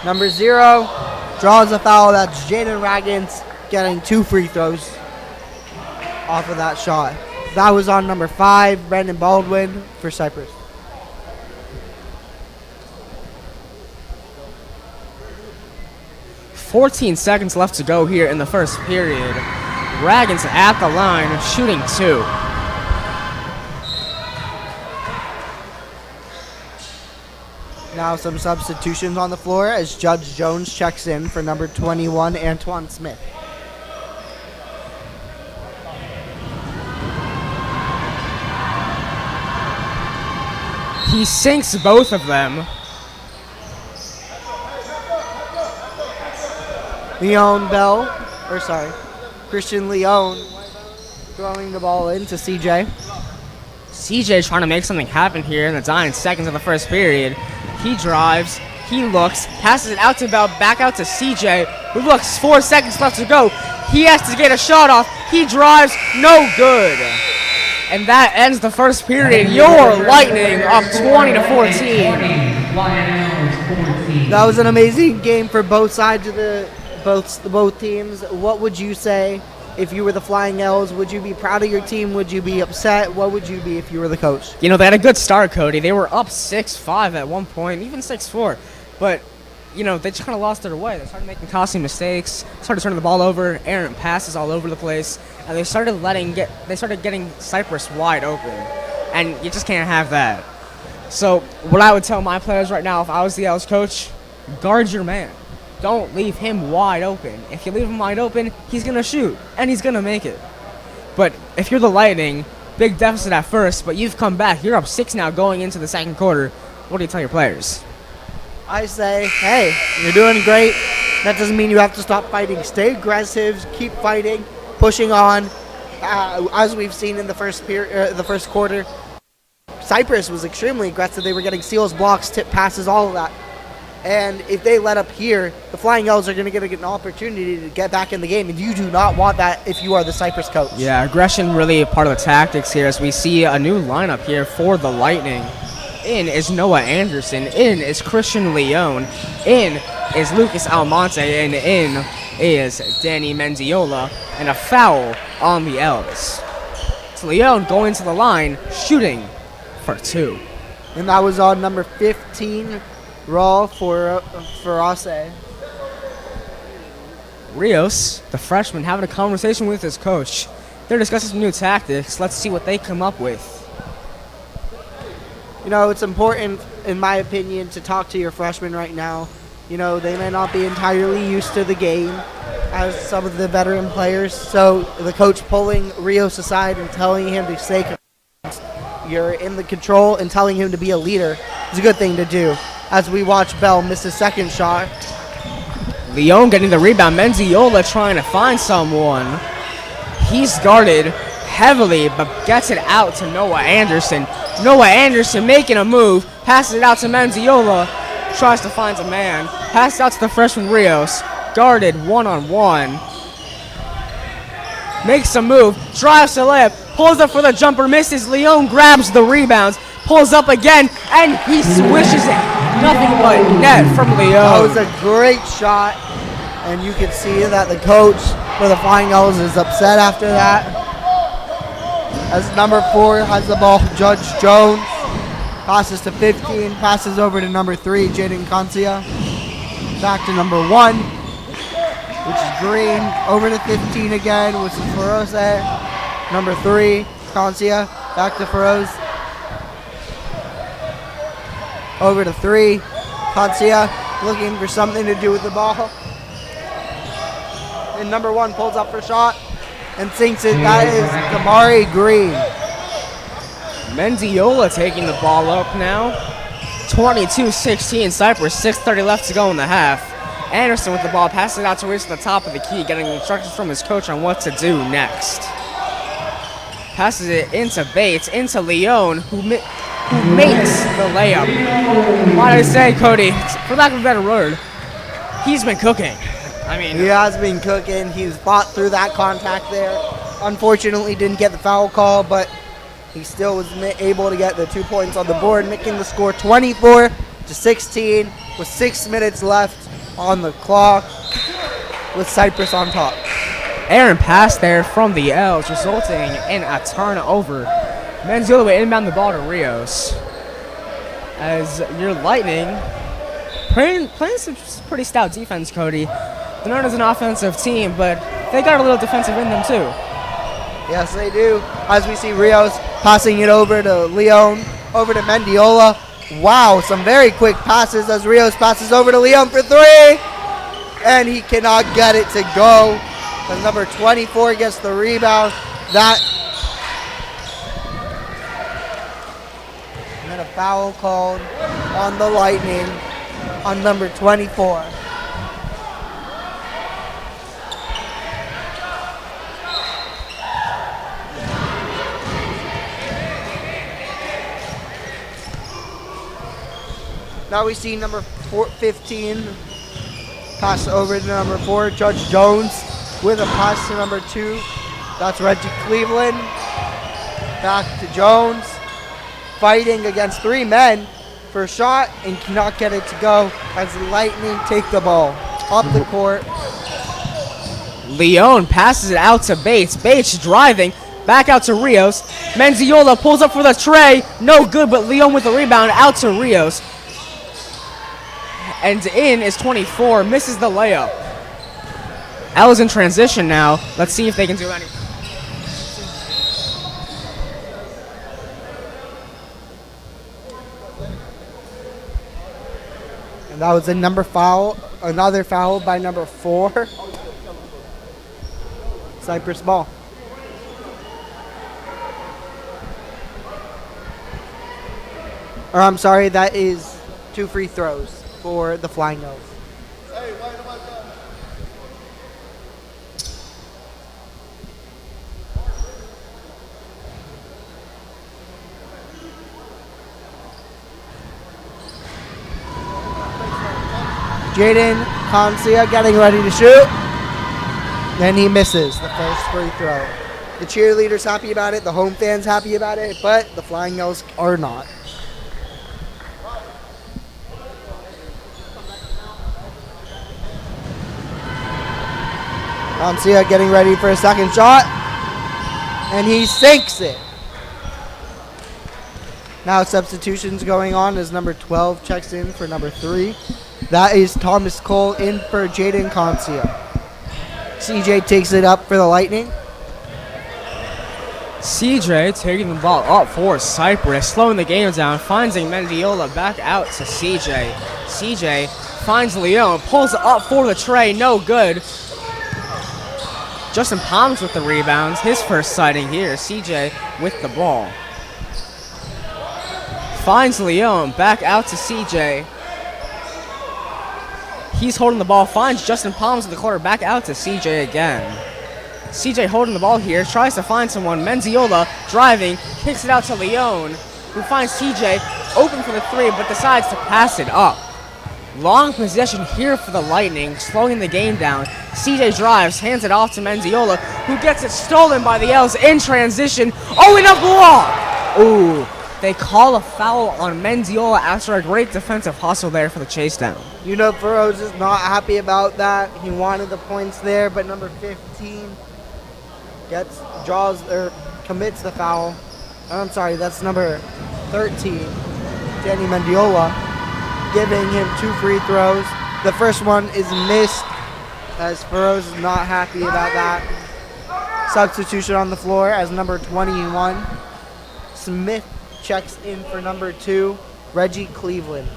Number 0 draws a foul. That's Jaden Raggins getting 2 free throws off of that shot. That was on number 5, Brandon Baldwin for Cypress.
"14 seconds left to go here in the first period. Raggins at the line, shooting 2.
Now some substitutions on the floor as Judge Jones checks in for number 21, Antoine Smith.
He sinks both of them.
Christian Leon throwing the ball into CJ.
CJ trying to make something happen here in the dying seconds of the first period. He drives, he looks, passes it out to Bell, back out to CJ, who looks, 4 seconds left to go. He has to get a shot off. He drives, no good. And that ends the first period. Your Lightning up 20-14.
That was an amazing game for both sides of both teams. What would you say if you were the Flying L's? Would you be proud of your team? Would you be upset? What would you be if you were the coach?
You know, they had a good start, Cody. They were up 6-5 at one point, even 6-4. But, you know, they just kind of lost their way. They started making costly mistakes, started turning the ball over, errant passes all over the place, and they started getting Cypress wide open. And you just can't have that. So what I would tell my players right now if I was the L's coach, guard your man. Don't leave him wide open. If you leave him wide open, he's going to shoot, and he's going to make it. But if you're the Lightning, big deficit at first, but you've come back. You're up 6 now going into the second quarter. What do you tell your players?
I say, hey, you're doing great. That doesn't mean you have to stop fighting. Stay aggressive, keep fighting, pushing on. As we've seen in the first quarter, Cypress was extremely aggressive. They were getting steals, blocks, tip passes, all of that. And if they let up here, the Flying L's are going to get an opportunity to get back in the game, and you do not want that if you are the Cypress coach.
Yeah, aggression really a part of the tactics here as we see a new lineup here for the Lightning. In is Noah Anderson. In is Christian Leon. In is Lucas Almonte. And in is Danny Mendiola. And a foul on the L's. So Leon going to the line, shooting for 2.
And that was on number 15, Raw for Ase.
Rios, the freshman, having a conversation with his coach. They're discussing some new tactics. Let's see what they come up with.
You know, it's important, in my opinion, to talk to your freshmen right now. You know, they may not be entirely used to the game as some of the veteran players. So the coach pulling Rios aside and telling him to stay you're in the control and telling him to be a leader is a good thing to do. As we watch Bell miss his second shot.
Leon getting the rebound. Mendiola trying to find someone. He's guarded heavily, but gets it out to Noah Anderson. Noah Anderson making a move, passes it out to Mendiola, tries to find a man, passes out to the freshman Rios, guarded one-on-one. Makes a move, drives to layup, pulls up for the jumper, misses. Leon grabs the rebounds, pulls up again, and he swishes it. Nothing but net from Leon.
That was a great shot, and you can see that the coach for the Flying Owls is upset after that. As number 4 has the ball, Judge Jones passes to 15, passes over to number 3, Jaden Concia. Back to number 1, which is Green, over to 15 again, which is Feroz. Number 3, Concia, back to Feroz. Over to 3, Concia, looking for something to do with the ball. And number 1 pulls up for a shot and sinks it. That is Kamari Green.
Mendiola taking the ball up now. 22-16 Cypress, 6:30 left to go in the half. Anderson with the ball, passes it out to Reese at the top of the key, getting instructions from his coach on what to do next. Passes it into Bates, into Leon, who makes the layup. Why did I say, Cody, for lack of a better word, he's been cooking. I mean,
he has been cooking. He's fought through that contact there. Unfortunately, didn't get the foul call, but he still was able to get the 2 points on the board, making the score 24-16 with 6 minutes left on the clock. with Cypress on top.
Aaron pass there from the L's, resulting in a turnover. Mendiola will inbound the ball to Rios. As your Lightning playing some pretty stout defense, Cody. They're not as an offensive team, but they got a little defensive in them too.
Yes, they do. As we see Rios passing it over to Leon, over to Mendiola. Wow, some very quick passes as Rios passes over to Leon for three. And he cannot get it to go. As number 24 gets the rebound. And then a foul called on the Lightning on number 24. Now we see number 15 pass over to number 4, Judge Jones, with a pass to number 2. That's Reggie Cleveland. Back to Jones, fighting against 3 men for a shot and cannot get it to go as the Lightning take the ball up the court.
Leon passes it out to Bates. Bates driving back out to Rios. Mendiola pulls up for the tray. No good, but Leon with the rebound out to Rios. And in is 24, misses the layup. L is in transition now. Let's see if they can do anything.
And that was another foul by number 4. Cypress ball. Or I'm sorry, that is 2 free throws for the Flying Nose. Jaden Concia getting ready to shoot. Then he misses the first free throw. The cheerleaders happy about it, the home fans happy about it, but the Flying Nose are not. Concia getting ready for a second shot, and he sinks it. Now substitutions going on as number 12 checks in for number 3. That is Thomas Cole in for Jaden Concia. CJ takes it up for the Lightning.
CJ taking the ball up for Cypress, slowing the game down, finding Mendiola back out to CJ. CJ finds Leon, pulls up for the tray, no good. Justin Palms with the rebounds, his first sighting here. CJ with the ball. Finds Leon, back out to CJ. He's holding the ball, finds Justin Palms in the corner, back out to CJ again. CJ holding the ball here, tries to find someone. Mendiola driving, kicks it out to Leon, who finds CJ open for the 3, but decides to pass it up. Long possession here for the Lightning, slowing the game down. CJ drives, hands it off to Mendiola, who gets it stolen by the L's in transition. Oh, and a block! Ooh, they call a foul on Mendiola after a great defensive hustle there for the chase down.
You know, Burroughs is not happy about that. He wanted the points there, but number 15 commits the foul. I'm sorry, that's number 13, Danny Mendiola, giving him 2 free throws. The first one is missed, as Burroughs is not happy about that. Substitution on the floor as number 21, Smith checks in for number 2, Reggie Cleveland.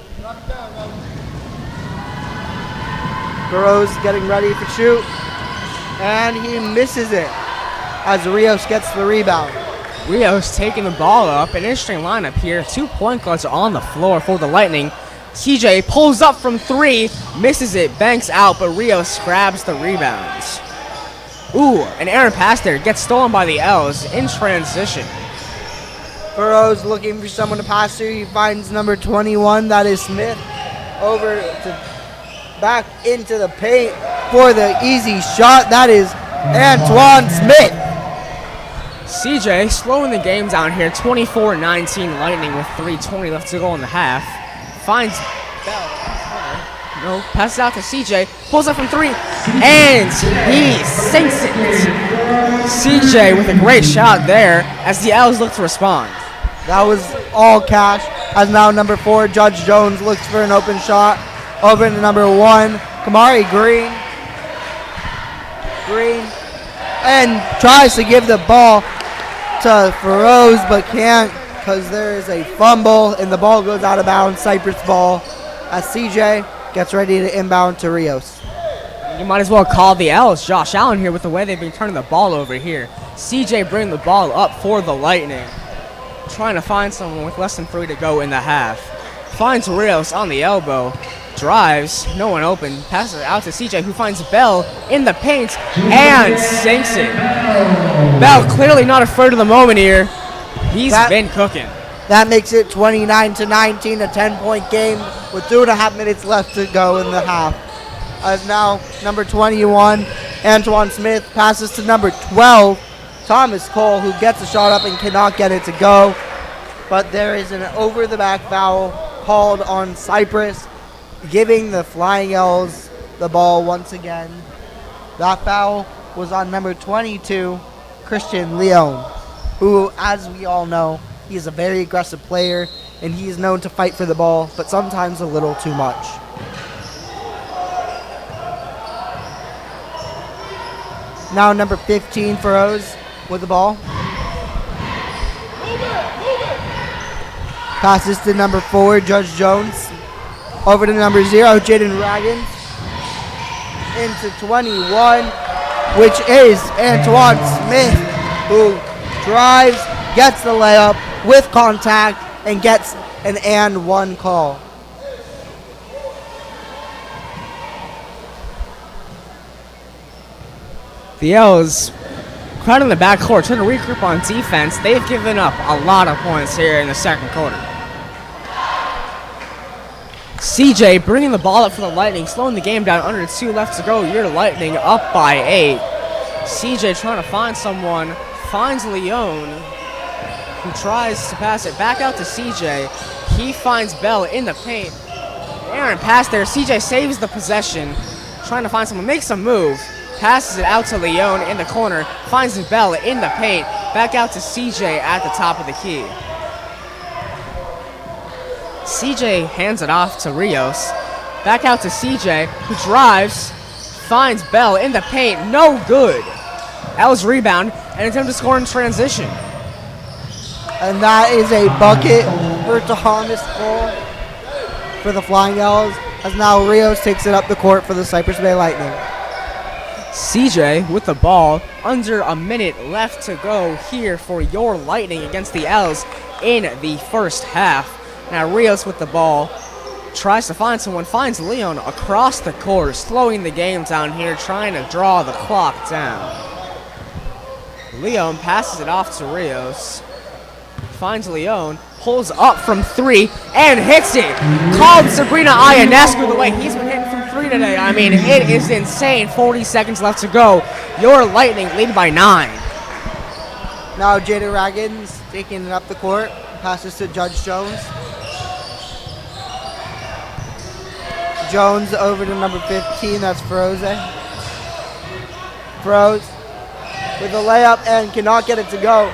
Burroughs getting ready to shoot, and he misses it as Rios gets the rebound.
Rios taking the ball up. An interesting lineup here. 2 point guards on the floor for the Lightning. CJ pulls up from 3, misses it, banks out, but Rios grabs the rebounds. Ooh, an errant pass there, gets stolen by the L's in transition.
Burroughs looking for someone to pass to. He finds number 21, that is Smith, over to back into the paint for the easy shot. That is Antoine Smith.
CJ slowing the game down here. 24-19 Lightning with 3:20 left to go in the half. Finds Bell. No, passes out to CJ. Pulls up from 3. and he sinks it. CJ with a great shot there as the L's look to respond.
That was all cash. As now number 4, Judge Jones looks for an open shot. Over to number 1, Kamari Green. And tries to give the ball to Feroz, but can't because there is a fumble and the ball goes out of bounds. Cypress ball as CJ gets ready to inbound to Rios.
You might as well call the L's Josh Allen here with the way they've been turning the ball over here. CJ bringing the ball up for the Lightning. Trying to find someone with less than 3 to go in the half. Finds Rios on the elbow. Drives, no one open. Passes it out to CJ, who finds Bell in the paint and sinks it. Bell clearly not afraid of the moment here. He's been cooking.
That makes it 29-19, a 10-point game with 2.5 minutes left to go in the half. As now number 21, Antoine Smith, passes to number 12, Thomas Cole, who gets a shot up and cannot get it to go. But there is an over-the-back foul called on Cypress, giving the Flying L's the ball once again. That foul was on number 22, Christian Leon, who, as we all know, he is a very aggressive player, and he is known to fight for the ball, but sometimes a little too much. Now number 15, Feroz, with the ball. Passes to number 4, Judge Jones. Over to number 0, Jaden Raggins. Into 21, which is Antoine Smith, who drives, gets the layup with contact, and gets an and one call.
The L's crowd in the backcourt trying to regroup on defense. They've given up a lot of points here in the second quarter. CJ bringing the ball up for the Lightning, slowing the game down, under 2 left to go. Your Lightning up by 8. CJ trying to find someone, finds Leon, who tries to pass it back out to CJ. He finds Bell in the paint. Aaron pass there. CJ saves the possession, trying to find someone, makes a move, passes it out to Leon in the corner, finds Bell in the paint, back out to CJ at the top of the key. CJ hands it off to Rios. Back out to CJ, who drives, finds Bell in the paint, no good. L's rebound and attempt to score in transition.
And that is a bucket for Thomas Cole for the Flying L's, as now Rios takes it up the court for the Cypress Bay Lightning.
CJ with the ball, under a minute left to go here for your Lightning against the L's in the first half. Now Rios with the ball, tries to find someone, finds Leon across the court, slowing the game down here, trying to draw the clock down. Leon passes it off to Rios, finds Leon, pulls up from 3, and hits it. Called Sabrina Ionescu the way he's been hitting from 3 today. I mean, it is insane. 40 seconds left to go. Your Lightning lead by 9.
Now Jada Raggins taking it up the court, passes to Judge Jones. Jones over to number 15, that's Froze. Froze with a layup and cannot get it to go.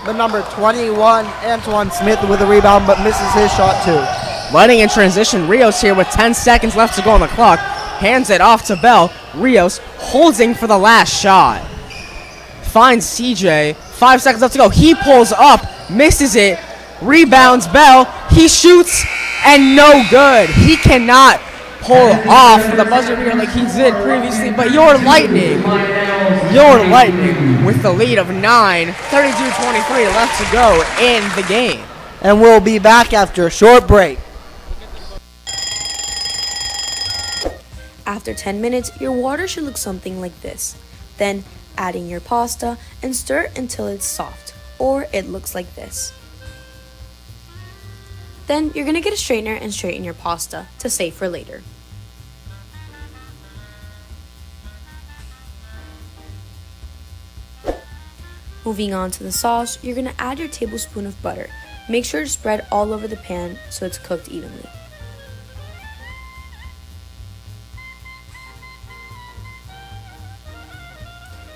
The number 21, Antoine Smith with a rebound, but misses his shot too.
Lightning in transition. Rios here with 10 seconds left to go on the clock. Hands it off to Bell. Rios holding for the last shot. Finds CJ. 5 seconds left to go. He pulls up, misses it, rebounds Bell. He shoots, and no good. He cannot pull off the buzzer beater like he did previously, but your Lightning with the lead of 9, 32-23 left to go in the game.
And we'll be back after a short break.
After 10 minutes, your water should look something like this. Then add in your pasta and stir until it's soft, or it looks like this. Then you're gonna get a straightener and straighten your pasta to save for later. Moving on to the sauce, you're gonna add your tablespoon of butter. Make sure to spread all over the pan so it's cooked evenly.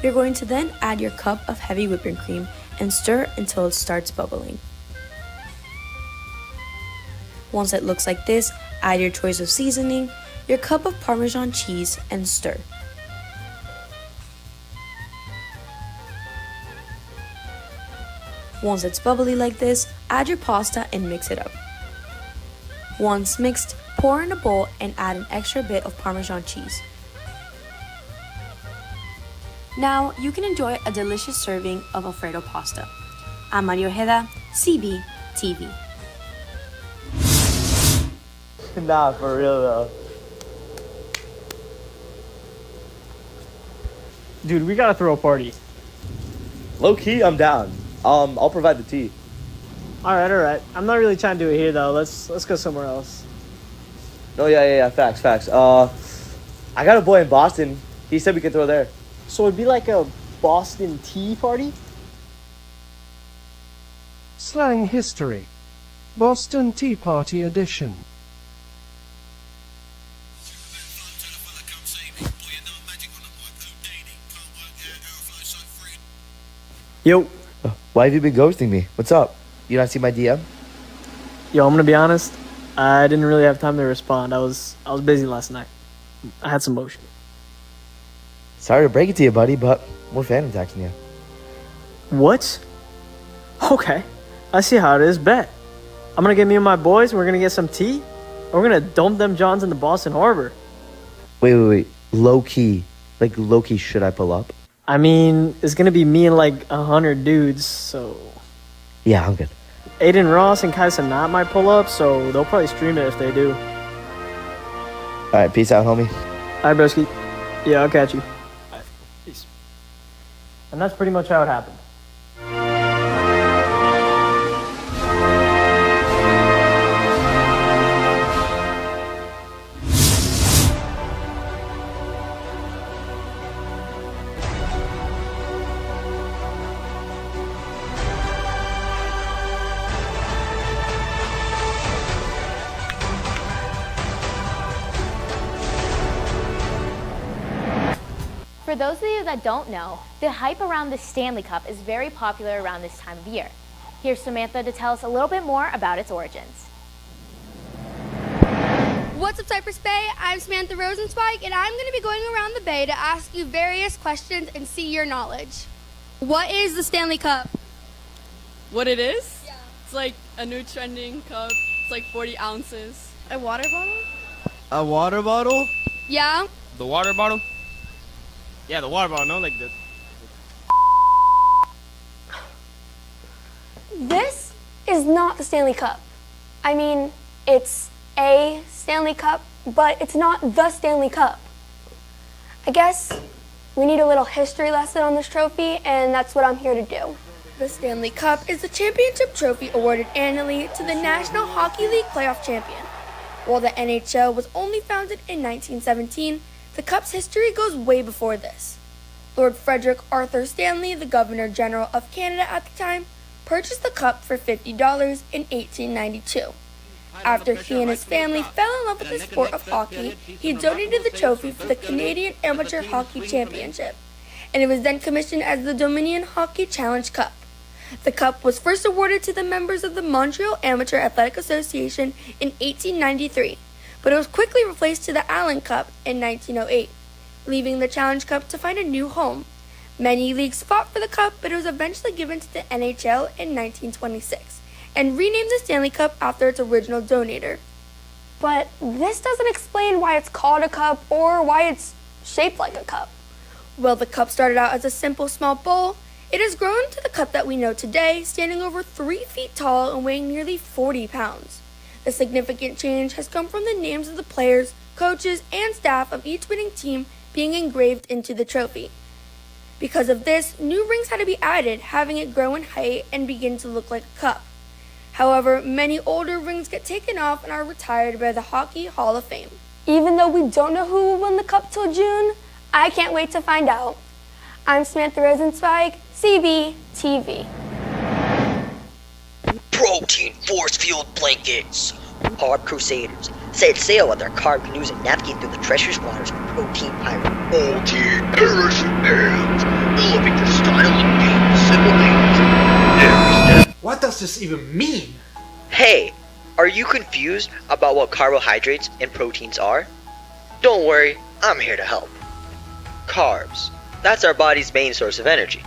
You're going to then add your cup of heavy whipping cream and stir until it starts bubbling. Once it looks like this, add your choice of seasoning, your cup of Parmesan cheese, and stir. Once it's bubbly like this, add your pasta and mix it up. Once mixed, pour in a bowl and add an extra bit of Parmesan cheese. Now you can enjoy a delicious serving of Alfredo pasta. I'm Mario Ojeda, CB TV.
Nah, for real though.
Dude, we gotta throw a party.
Low key, I'm down. I'll provide the tea.
Alright. I'm not really trying to do it here though. Let's go somewhere else.
Oh yeah. Facts. I got a boy in Boston. He said we can throw there.
So it'd be like a Boston tea party?
Slang history. Boston Tea Party edition.
Yo.
Why have you been ghosting me? What's up? You not see my DM?
Yo, I'm gonna be honest. I didn't really have time to respond. I was busy last night. I had some motion.
Sorry to break it to you, buddy, but we're phantom texting you.
What? Okay. I see how it is. Bet. I'm gonna get me and my boys. We're gonna get some tea. We're gonna dump them Johns in the Boston Harbor.
Wait. Low key. Like, low key, should I pull up?
I mean, it's gonna be me and like 100 dudes, so...
Yeah, I'm good.
Aiden Ross and Kai Sanat might pull up, so they'll probably stream it if they do.
Alright, peace out, homie.
Alright, broski. Yeah, I'll catch you. Alright, peace. And that's pretty much how it happened.
For those of you that don't know, the hype around the Stanley Cup is very popular around this time of year. Here's Samantha to tell us a little bit more about its origins.
What's up, Cypress Bay? I'm Samantha Rosenzweig, and I'm going to be going around the Bay to ask you various questions and see your knowledge. What is the Stanley Cup?
What it is? Yeah. It's like a new trending cup. It's like 40 ounces.
A water bottle?
A water bottle?
Yeah.
The water bottle? Yeah, the water bottle, no, like this.
This is not the Stanley Cup. I mean, it's a Stanley Cup, but it's not the Stanley Cup. I guess we need a little history lesson on this trophy, and that's what I'm here to do. The Stanley Cup is the championship trophy awarded annually to the National Hockey League playoff champion. While the NHL was only founded in 1917, the Cup's history goes way before this. Lord Frederick Arthur Stanley, the Governor General of Canada at the time, purchased the Cup for $50 in 1892. After he and his family fell in love with the sport of hockey, he donated the trophy for the Canadian Amateur Hockey Championship, and it was then commissioned as the Dominion Hockey Challenge Cup. The Cup was first awarded to the members of the Montreal Amateur Athletic Association in 1893, but it was quickly replaced to the Allen Cup in 1908, leaving the Challenge Cup to find a new home. Many leagues fought for the Cup, but it was eventually given to the NHL in 1926, and renamed the Stanley Cup after its original donator. But this doesn't explain why it's called a cup or why it's shaped like a cup. Well, the cup started out as a simple small bowl. It has grown into the cup that we know today, standing over 3 feet tall and weighing nearly 40 pounds. The significant change has come from the names of the players, coaches, and staff of each winning team being engraved into the trophy. Because of this, new rings had to be added, having it grow in height and begin to look like a cup. However, many older rings get taken off and are retired by the Hockey Hall of Fame. Even though we don't know who will win the cup till June, I can't wait to find out. I'm Samantha Rosenzweig, CB TV.
Protein force field blankets. Harp Crusaders,
set sail with their carved canoes and navigate through the treacherous waters of Protein Pirate.
All team Intermission fans, elevate your style and game simple things. Every step.
What does this even mean?
Hey, are you confused about what carbohydrates and proteins are? Don't worry, I'm here to help. Carbs. That's our body's main source of energy.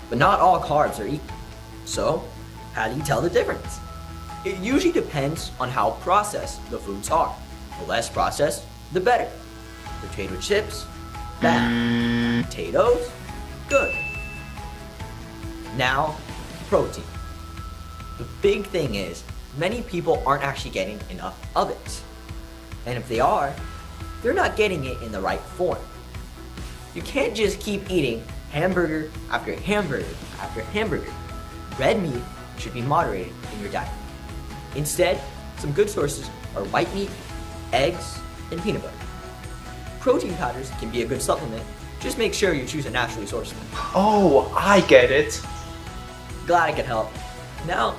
But not all carbs are equal. So, how do you tell the difference? It usually depends on how processed the foods are. The less processed, the better. Potato chips, bad. Potatoes, good. Now, protein. The big thing is, many people aren't actually getting enough of it. And if they are, they're not getting it in the right form. You can't just keep eating hamburger after hamburger after hamburger. Red meat should be moderated in your diet. Instead, some good sources are white meat, eggs, and peanut butter. Protein powders can be a good supplement. Just make sure you choose a naturally sourced one.
Oh, I get it.
Glad I could help. Now,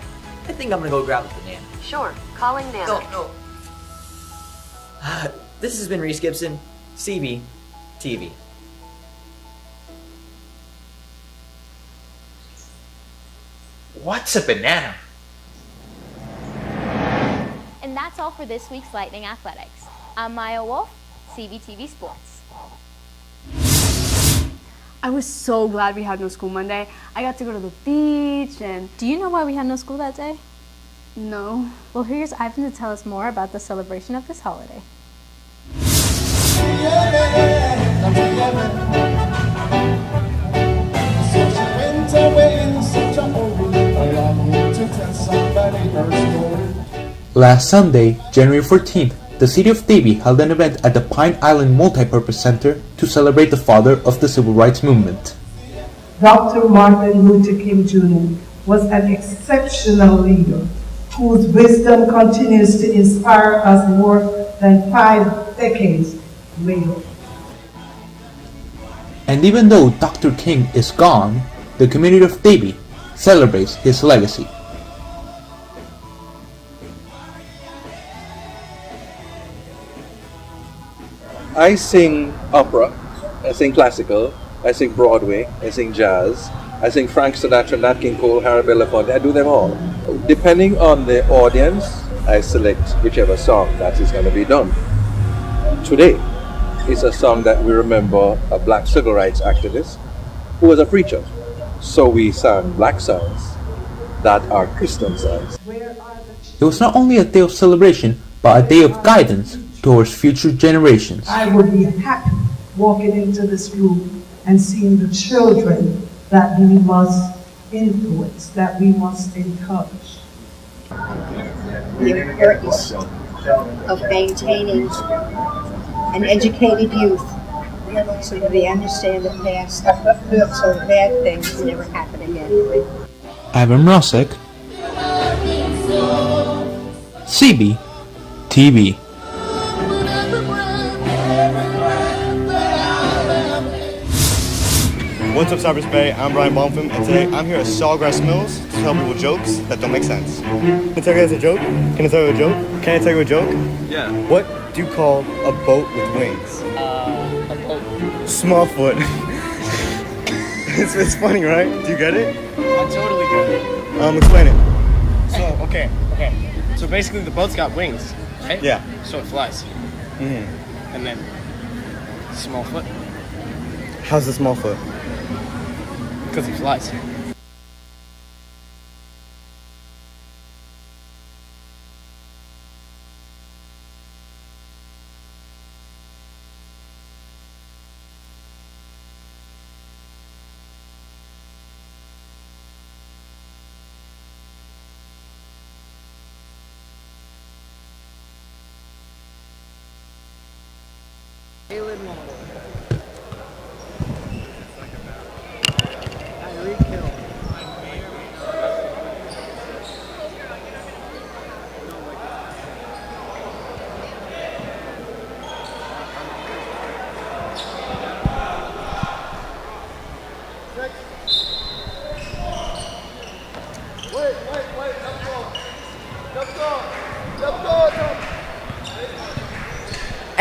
I think I'm gonna go grab a banana.
Sure, calling Nana.
No. This has been Reese Gibson, CB TV.
What's a banana?
And that's all for this week's Lightning Athletics. I'm Maya Wolf, CBTV Sports.
I was so glad we had no school Monday. I got to go to the beach and...
Do you know why we had no school that day?
No.
Well, here's Ivan to tell us more about the celebration of this holiday.
Last Sunday, January 14th, the city of Davie held an event at the Pine Island Multipurpose Center to celebrate the father of the civil rights movement.
Dr. Martin Luther King Jr. was an exceptional leader whose wisdom continues to inspire us more than 5 decades later.
And even though Dr. King is gone, the community of Davie celebrates his legacy.
I sing opera, I sing classical, I sing Broadway, I sing jazz, I sing Frank Sinatra, Nat King Cole, Harry Belafonte, I do them all. Depending on the audience, I select whichever song that is going to be done. Today is a song that we remember a black civil rights activist who was a preacher. So we sang black songs that are Christian songs.
It was not only a day of celebration, but a day of guidance towards future generations.
I would be happy walking into this room and seeing the children that we must influence, that we must encourage.
The importance of maintaining an educated youth so that they understand the past, so bad things never happen again.
Ivan Mrosek, CB TV.
What's up, Cypress Bay? I'm Brian Bonfim, and today I'm here at Sawgrass Mills to tell people jokes that don't make sense. Can I tell you guys a joke? Can I tell you a joke? Can I tell you a joke?
Yeah.
What do you call a boat with wings?
A boat.
Small foot. it's funny, right? Do you get it?
I totally get it.
Explain it.
So, okay. So basically the boat's got wings, right?
Yeah.
So it flies.
Mm-hmm.
And then, small foot.
How's the small foot?
Because he flies.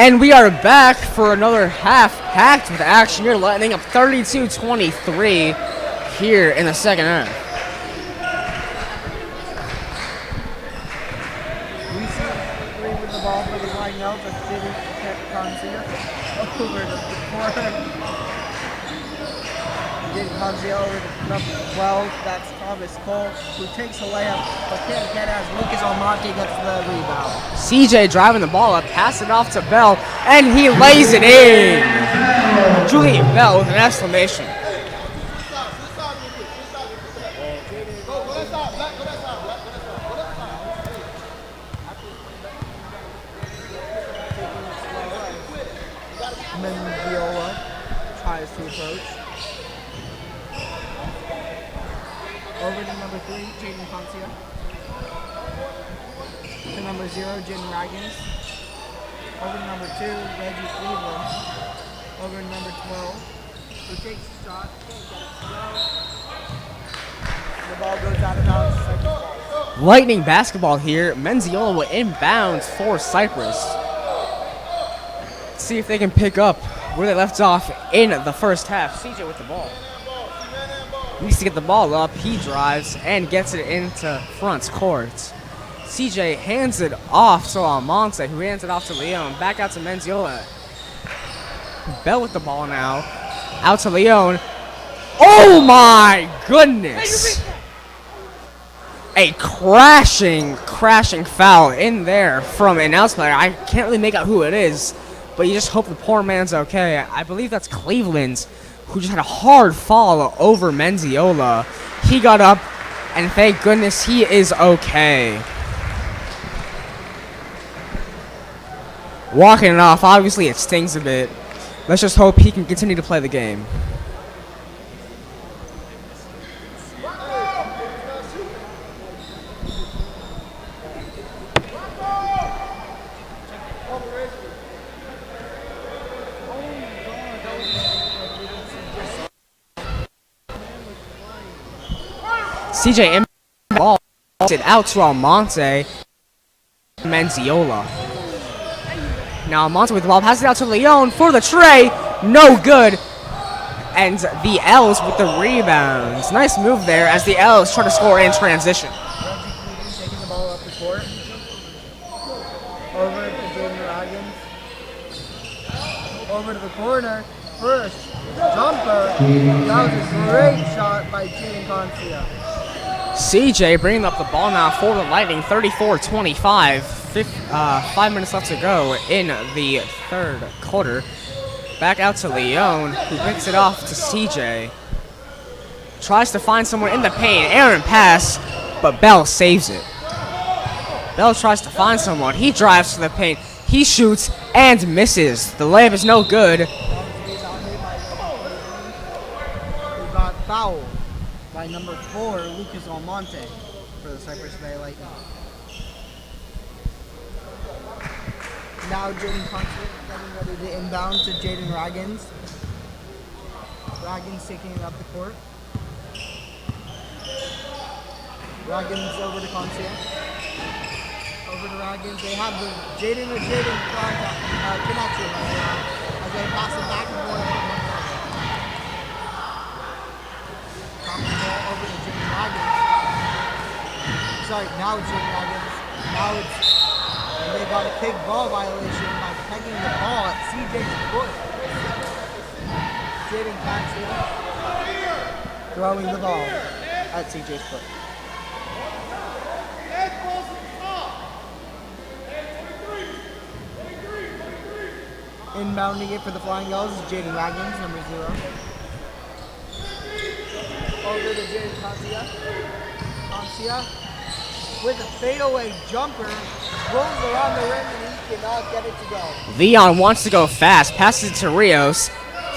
And we are back for another half packed with action here, Lightning up 32-23 here in the second half.
We see three with the ball for the Flying Elves. That's Jimmy Consia over the corner. Jimmy Consia over to number 12. That's Thomas Cole, who takes a layup, but can't get as Lucas Almonte gets the rebound.
CJ driving the ball up, pass it off to Bell, and he lays it in. Julian Bell with an exclamation.
Mendiola tries to approach. Over to number 3, Jaden Concia. To number 0, Jaden Raggins. Over to number 2, Reggie Cleveland. Over to number 12, who takes the shot, can't get it. The ball goes out of bounds. Second ball.
Lightning basketball here. Menziola will inbounds for Cypress. Let's see if they can pick up where they left off in the first half. CJ with the ball. Needs to get the ball up. He drives and gets it into front court. CJ hands it off to Almonte, who hands it off to Leon. Back out to Menziola. Bell with the ball now. Out to Leon. Oh my goodness! A crashing foul in there from an outs player. I can't really make out who it is, but you just hope the poor man's okay. I believe that's Cleveland, who just had a hard fall over Menziola. He got up, and thank goodness he is okay. Walking it off, obviously it stings a bit. Let's just hope he can continue to play the game. CJ in ball it out to Almonte. Menziola. Now Almonte with the ball, passes it out to Leon for the tray. No good. And the L's with the rebounds. Nice move there as the L's try to score in transition.
Taking the ball up the court. Over to Jaden Raggins. Over to the corner. First jumper. That was a great shot by Jaden Concia.
CJ bringing up the ball now for the Lightning, 34-25. 5 minutes left to go in the third quarter. Back out to Leon, who picks it off to CJ. Tries to find someone in the paint. Aaron pass, but Bell saves it. Bell tries to find someone. He drives to the paint. He shoots and misses. The layup is no good.
He got fouled by number 4, Lucas Almonte, for the Cypress Bay Lightning. Now Jaden Concia getting ready to inbound to Jaden Raggins. Raggins taking it up the court. Raggins over to Concia. Over to Raggins. They have the Jaden connection right now as they pass it back and forth. Over to Jaden Raggins. Sorry, now it's Jaden Raggins. Now it's, and they got a big ball violation by pegging the ball at CJ's foot. Jaden Concia throwing the ball at CJ's foot. Inbounding it for the Flying Elves is Jaden Raggins, number 0. Over to Jaden Concia. Concia with a fadeaway jumper, rolls around the rim and he cannot get it to go.
Leon wants to go fast, passes it to Rios,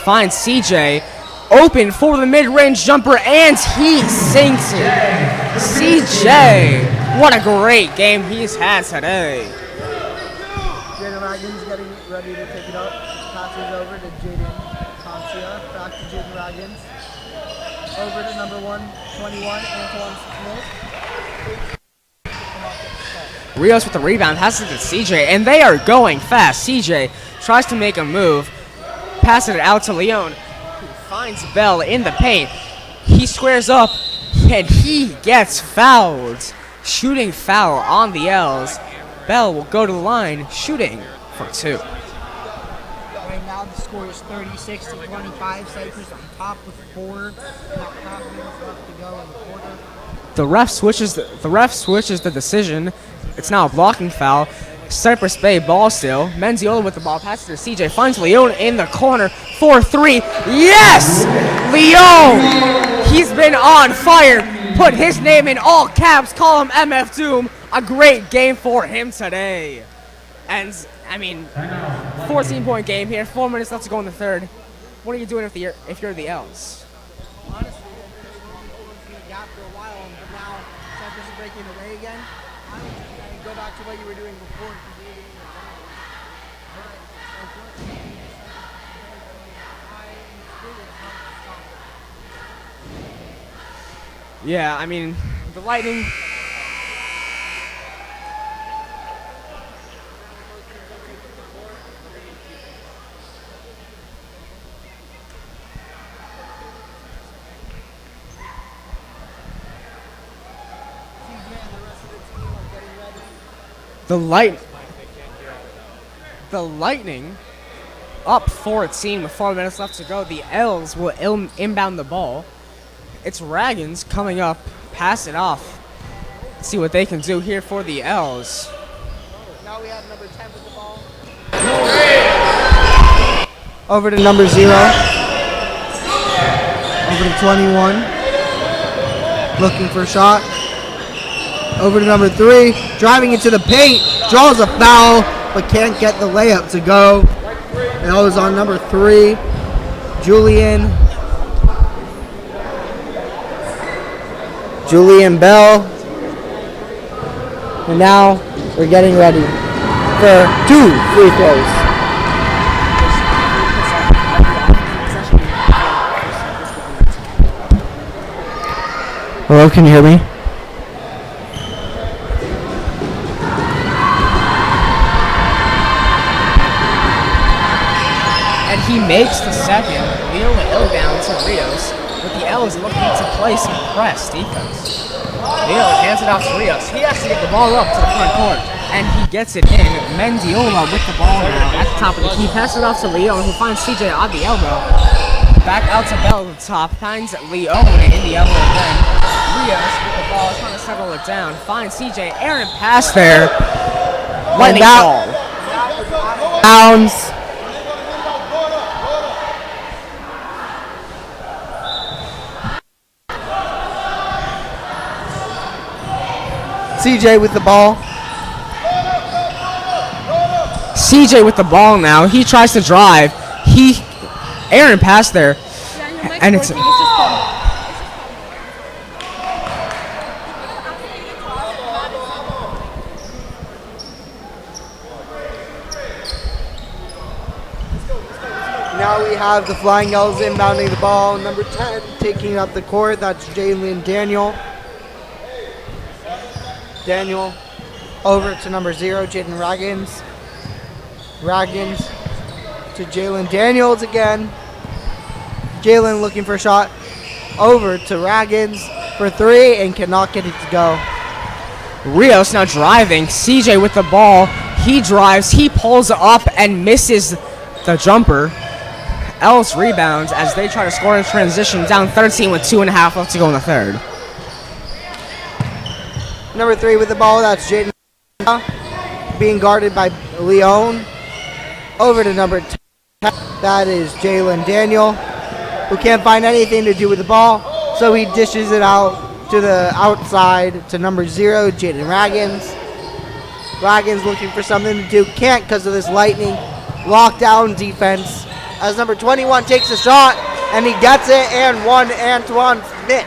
finds CJ, open for the mid-range jumper, and he sinks it. CJ, what a great game he's had today.
Jaden Raggins getting ready to pick it up. Passes over to Jaden Concia, back to Jaden Raggins. Over to number 121, Antoine Smith.
Rios with the rebound, passes it to CJ, and they are going fast. CJ tries to make a move, passes it out to Leon, who finds Bell in the paint. He squares up, and he gets fouled. Shooting foul on the L's. Bell will go to the line, shooting for 2.
Right now the score is 36-25. Cypress on top with 4. Not 5 minutes left to go in the quarter.
The ref switches the decision. It's now a blocking foul. Cypress Bay ball still. Mendiola with the ball, passes to CJ, finds Leon in the corner for 3. Yes! Leon! He's been on fire. Put his name in all caps, call him MF Doom. A great game for him today. And, 14-point game here. 4 minutes left to go in the third. What are you doing if you're the L's?
Honestly, it's been a gap for a while, but now Cypress is breaking away again. I don't think go back to what you were doing before.
Yeah, the Lightning. The Lightning up 14 with 4 minutes left to go. The L's will inbound the ball. It's Raggins coming up, pass it off. Let's see what they can do here for the L's.
Now we have number 10 with the ball. Over to number 0. Over to 21. Looking for a shot. Over to number 3. Driving into the paint. Draws a foul, but can't get the layup to go. That was on number 3. Julian Bell. And now we're getting ready for 2 free throws. Hello, can you hear me?
And he makes the second. Leo inbound to Rios, but the L is looking to play some press defense. Leo hands it off to Rios. He has to get the ball up to the front court, and he gets it in. Mendiola with the ball now at the top of the key. Passes it off to Leo, who finds CJ on the elbow. Back out to Bell at the top. Finds Leo in the elbow again. Rios with the ball, trying to settle it down. Finds CJ. Aaron pass there. Lightning ball.
Bounds. CJ with the ball.
CJ with the ball now. He tries to drive. Aaron passed there. And it's
Now we have the Flying L's inbounding the ball. Number 10 taking up the court. That's Jalen Daniel. Daniel over to number 0, Jaden Raggins. Raggins to Jalen Daniels again. Jalen looking for a shot. Over to Raggins for 3 and cannot get it to go.
Rios now driving. CJ with the ball. He drives. He pulls up and misses the jumper. Ellis rebounds as they try to score in transition. Down 13 with 2.5 left to go in the third.
Number 3 with the ball. That's Jaden. Being guarded by Leon. Over to number 10. That is Jalen Daniel, who can't find anything to do with the ball. So he dishes it out to the outside to number 0, Jaden Raggins. Raggins looking for something to do. Can't because of this Lightning lockdown defense. As number 21 takes a shot, and he gets it, and one Antoine Smith.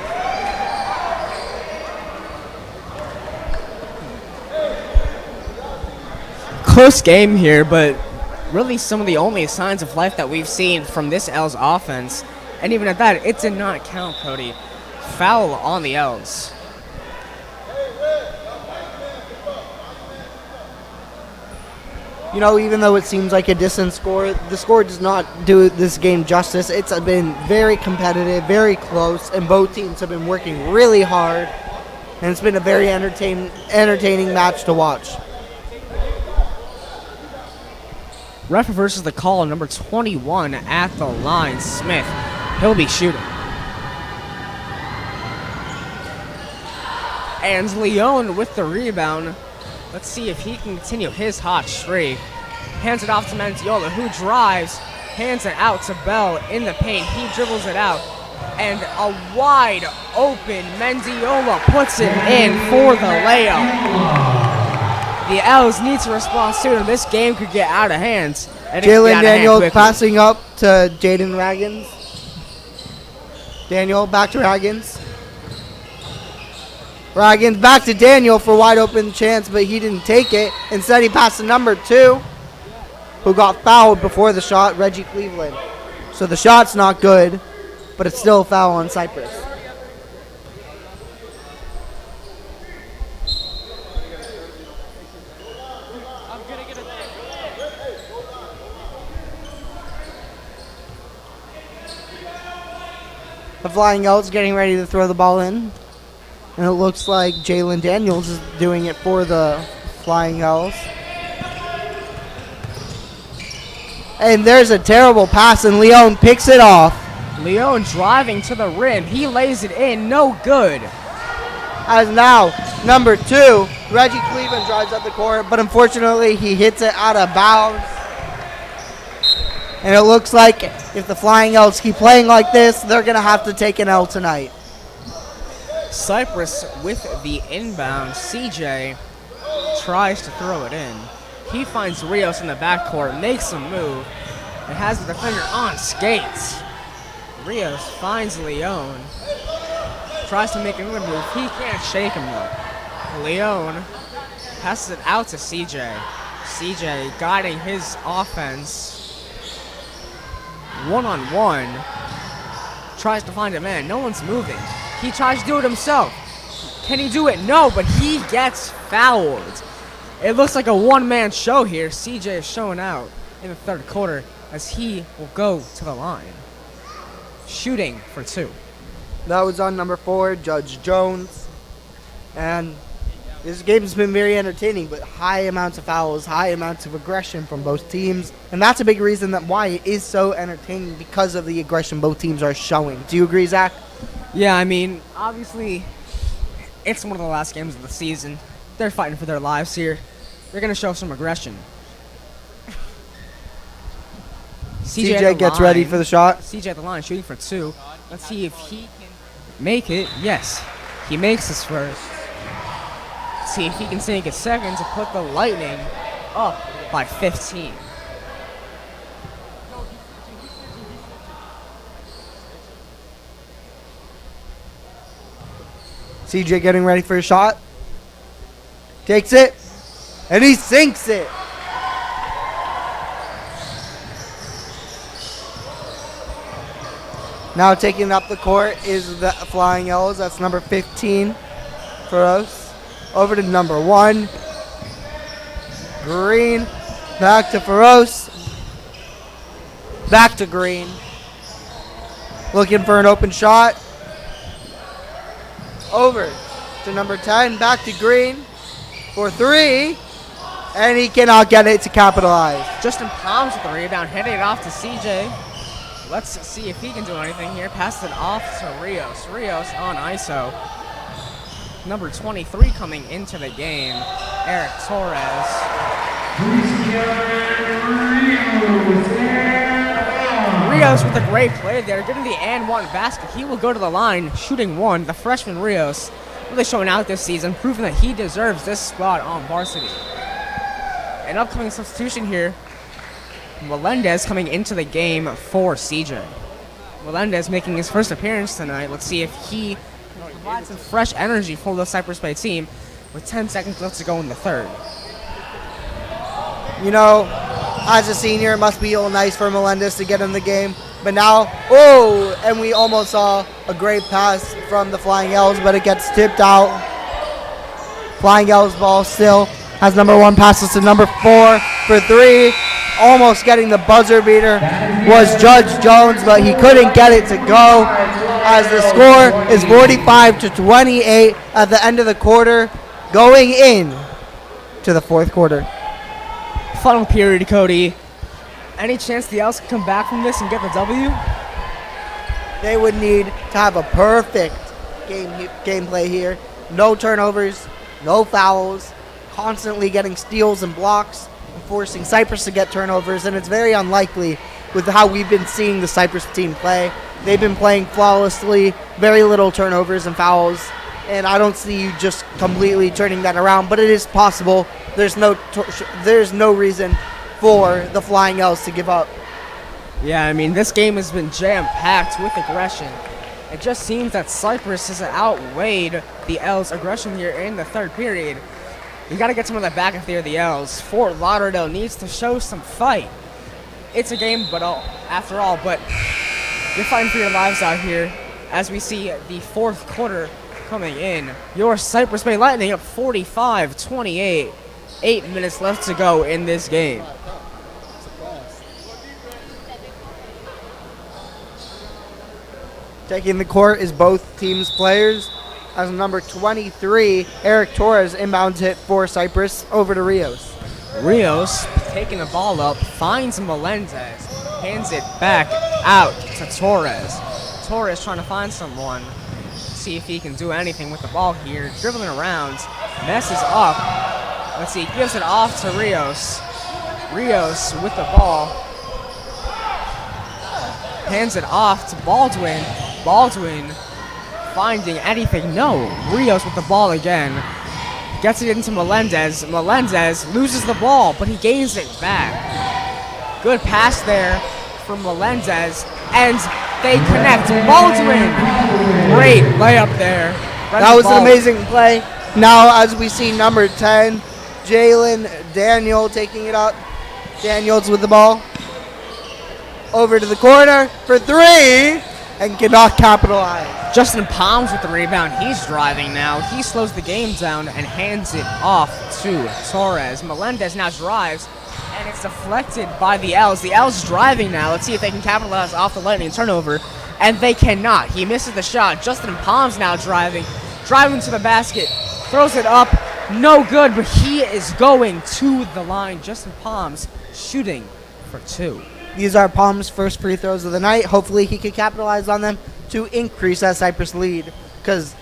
Close game here, but really some of the only signs of life that we've seen from this L's offense. And even at that, it did not count, Cody. Foul on the L's.
You know, even though it seems like a distant score, the score does not do this game justice. It's been very competitive, very close, and both teams have been working really hard. And it's been a very entertaining match to watch.
Ref reverses the call on number 21 at the line, Smith. He'll be shooting. And Leone with the rebound. Let's see if he can continue his hot streak. Hands it off to Mendiola, who drives, hands it out to Bell in the paint. He dribbles it out, and a wide open Mendiola puts it in for the layup. The L's need to respond sooner. This game could get out of hand.
Jalen Daniels passing up to Jaden Raggins. Daniel back to Raggins. Raggins back to Daniel for wide open chance, but he didn't take it. Instead, he passed to number 2, who got fouled before the shot, Reggie Cleveland. So the shot's not good, but it's still a foul on Cypress. The Flying Elks getting ready to throw the ball in. And it looks like Jalen Daniels is doing it for the Flying Elves. And there's a terrible pass, and Leone picks it off.
Leone driving to the rim. He lays it in. No good.
As now, number 2, Reggie Cleveland drives up the court, but unfortunately he hits it out of bounds. And it looks like if the Flying Elks keep playing like this, they're going to have to take an L tonight.
Cypress with the inbound. CJ tries to throw it in. He finds Rios in the backcourt, makes a move, and has the defender on skates. Rios finds Leone. Tries to make another move. He can't shake him though. Leone passes it out to CJ. CJ guiding his offense. One-on-one. Tries to find a man. No one's moving. He tries to do it himself. Can he do it? No, but he gets fouled. It looks like a one-man show here. CJ is showing out in the third quarter as he will go to the line. Shooting for 2.
That was on number 4, Judge Jones. And this game has been very entertaining, but high amounts of fouls, high amounts of aggression from both teams. And that's a big reason why it is so entertaining, because of the aggression both teams are showing. Do you agree, Zach?
Yeah, I mean, obviously, it's one of the last games of the season. They're fighting for their lives here. They're going to show some aggression.
CJ gets ready for the shot.
CJ at the line, shooting for 2. Let's see if he can make it. Yes, he makes his first. Let's see if he can sink his second to put the Lightning up by 15.
CJ getting ready for a shot. Takes it. And he sinks it. Now taking up the court is the Flying Elves. That's number 15 for us. Over to number 1. Green. Back to Feroz. Back to Green. Looking for an open shot. Over to number 10. Back to Green for 3. And he cannot get it to capitalize.
Justin Palms with the rebound, heading it off to CJ. Let's see if he can do anything here. Pass it off to Rios. Rios on ISO. Number 23 coming into the game, Eric Torres. Rios with a great play there, getting the and 1 basket. He will go to the line, shooting 1. The freshman Rios really showing out this season, proving that he deserves this spot on varsity. An upcoming substitution here. Melendez coming into the game for CJ. Melendez making his first appearance tonight. Let's see if he can provide some fresh energy for the Cypress Bay team with 10 seconds left to go in the third.
You know, as a senior, it must be all nice for Melendez to get in the game. But now, oh, and we almost saw a great pass from the Flying Elves, but it gets tipped out. Flying Elves ball still has number 1 passes to number 4. for three. Almost getting the buzzer beater was Judge Jones, but he couldn't get it to go. As the score is 45-28 at the end of the quarter, going in to the fourth quarter.
Final period, Cody. Any chance the Owls can come back from this and get the W?
They would need to have a perfect gameplay here. No turnovers, no fouls, constantly getting steals and blocks, and forcing Cypress to get turnovers, and it's very unlikely with how we've been seeing the Cypress team play. They've been playing flawlessly, very little turnovers and fouls, and I don't see you just completely turning that around, but it is possible. There's no reason for the Flying Owls to give up.
Yeah, I mean, this game has been jam-packed with aggression. It just seems that Cypress has outweighed the L's aggression here in the third period. You got to get some of that back if they're the L's. Fort Lauderdale needs to show some fight. It's a game, but after all, but you're fighting for your lives out here as we see the fourth quarter coming in. Your Cypress Bay Lightning up 45-28. 8 minutes left to go in this game.
Taking the court is both teams' players. As number 23, Eric Torres inbounds it for Cypress over to Rios.
Rios taking the ball up, finds Melendez, hands it back out to Torres. Torres trying to find someone, see if he can do anything with the ball here. Dribbling around, messes up. Let's see, gives it off to Rios. Rios with the ball. Hands it off to Baldwin. Baldwin finding anything. No. Rios with the ball again. Gets it into Melendez. Melendez loses the ball, but he gains it back. Good pass there from Melendez. And they connect. Baldwin. Great layup there.
That was an amazing play. Now, as we see number 10, Jalen Daniel taking it up. Daniels with the ball. Over to the corner for three. And cannot capitalize.
Justin Palms with the rebound. He's driving now. He slows the game down and hands it off to Torres. Melendez now drives, and it's deflected by the L's. The L's driving now. Let's see if they can capitalize off the Lightning turnover. And they cannot. He misses the shot. Justin Palms now driving. Driving to the basket. Throws it up. No good, but he is going to the line. Justin Palms shooting for two.
These are Palm's first free throws of the night. Hopefully he can capitalize on them to increase that Cypress lead, because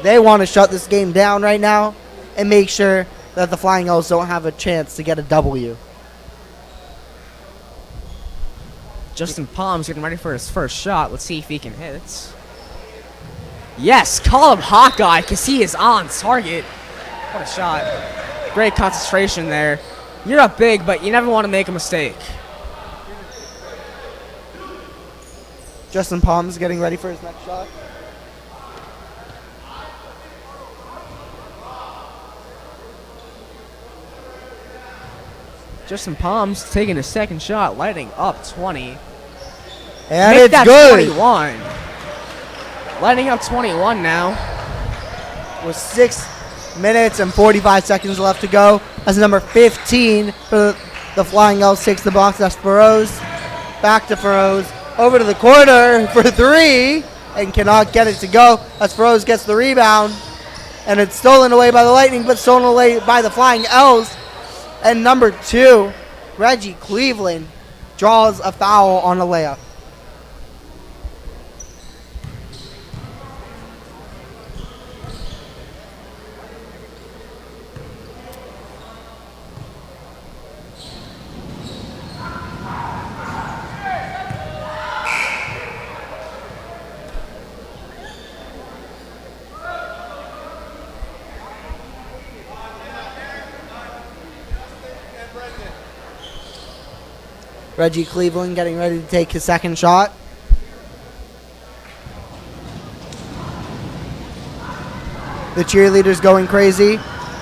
they want to shut this game down right now and make sure that the Flying Owls don't have a chance to get a W.
Justin Palms getting ready for his first shot. Let's see if he can hit. Yes, call him Hawkeye because he is on target. What a shot. Great concentration there. You're up big, but you never want to make a mistake.
Justin Palms getting ready for his next shot.
Justin Palms taking his second shot, lighting up 20.
And
Make
it's
that
good.
21. Lighting up 21 now.
With 6 minutes and 45 seconds left to go. As number 15 for the Flying Owls takes the box. That's Feroz. Back to Feroz. Over to the corner for three. And cannot get it to go. As Feroz gets the rebound. And it's stolen away by the Lightning, but stolen away by the Flying Owls. And number 2, Reggie Cleveland, draws a foul on a layup. Reggie Cleveland getting ready to take his second shot. The cheerleaders going crazy,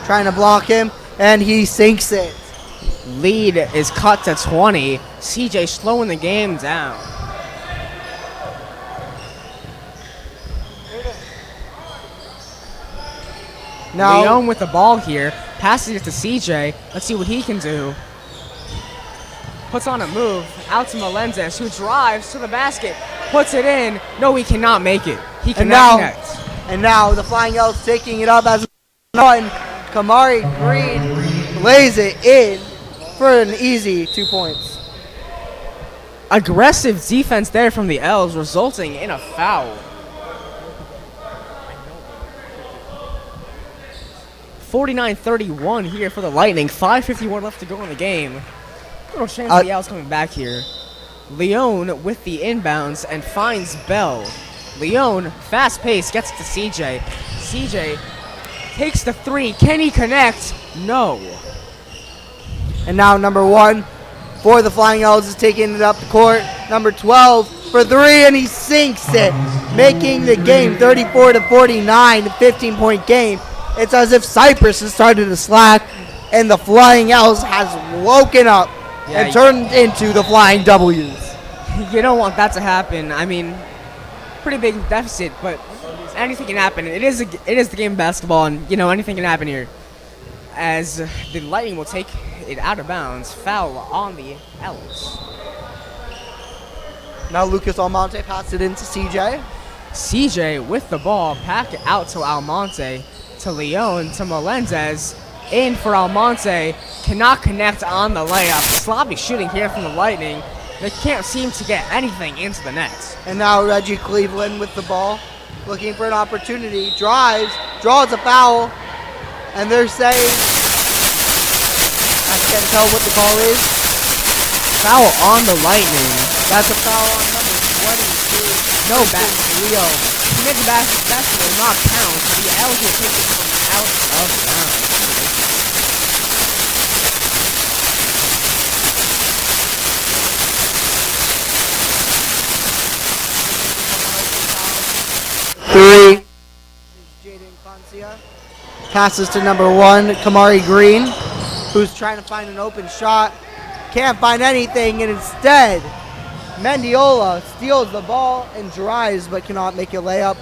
trying to block him, and he sinks it.
Lead is cut to 20. CJ slowing the game down.
Now,
Leon with the ball here, passes it to CJ. Let's see what he can do. puts on a move out to Melendez, who drives to the basket, puts it in. No, he cannot make it. He cannot connect.
And now the Flying L's taking it up as one. Kamari Green lays it in for an easy 2 points.
Aggressive defense there from the L's, resulting in a foul. 49-31 here for the Lightning. 5:51 left to go in the game. Little chance of the L's coming back here. Leone with the inbounds and finds Bell. Leone, fast pace, gets to CJ. CJ takes the three. Can he connect? No.
And now number 1 for the Flying L's is taking it up the court. Number 12 for 3, and he sinks it, making the game 34-49, 15-point game. It's as if Cypress has started to slack, and the Flying L's has woken up and turned into the Flying W's.
You don't want that to happen. I mean, pretty big deficit, but anything can happen. It is the game of basketball, and anything can happen here. As the Lightning will take it out of bounds, foul on the L's.
Now Lucas Almonte passes it into CJ.
CJ with the ball, pack it out to Almonte, to Leone, to Melendez, in for Almonte, cannot connect on the layup. Sloppy shooting here from the Lightning. They can't seem to get anything into the net.
And now Reggie Cleveland with the ball, looking for an opportunity, drives, draws a foul, and they're saying, I can't tell what the call is.
Foul on the Lightning.
That's a foul on number 22.
No back, Leo. He made the basket will not count. The L's will take it from out of bounds.
Three. Jaden Foncia passes to number 1, Kamari Green, who's trying to find an open shot. Can't find anything, and instead, Mendiola steals the ball and drives, but cannot make a layup.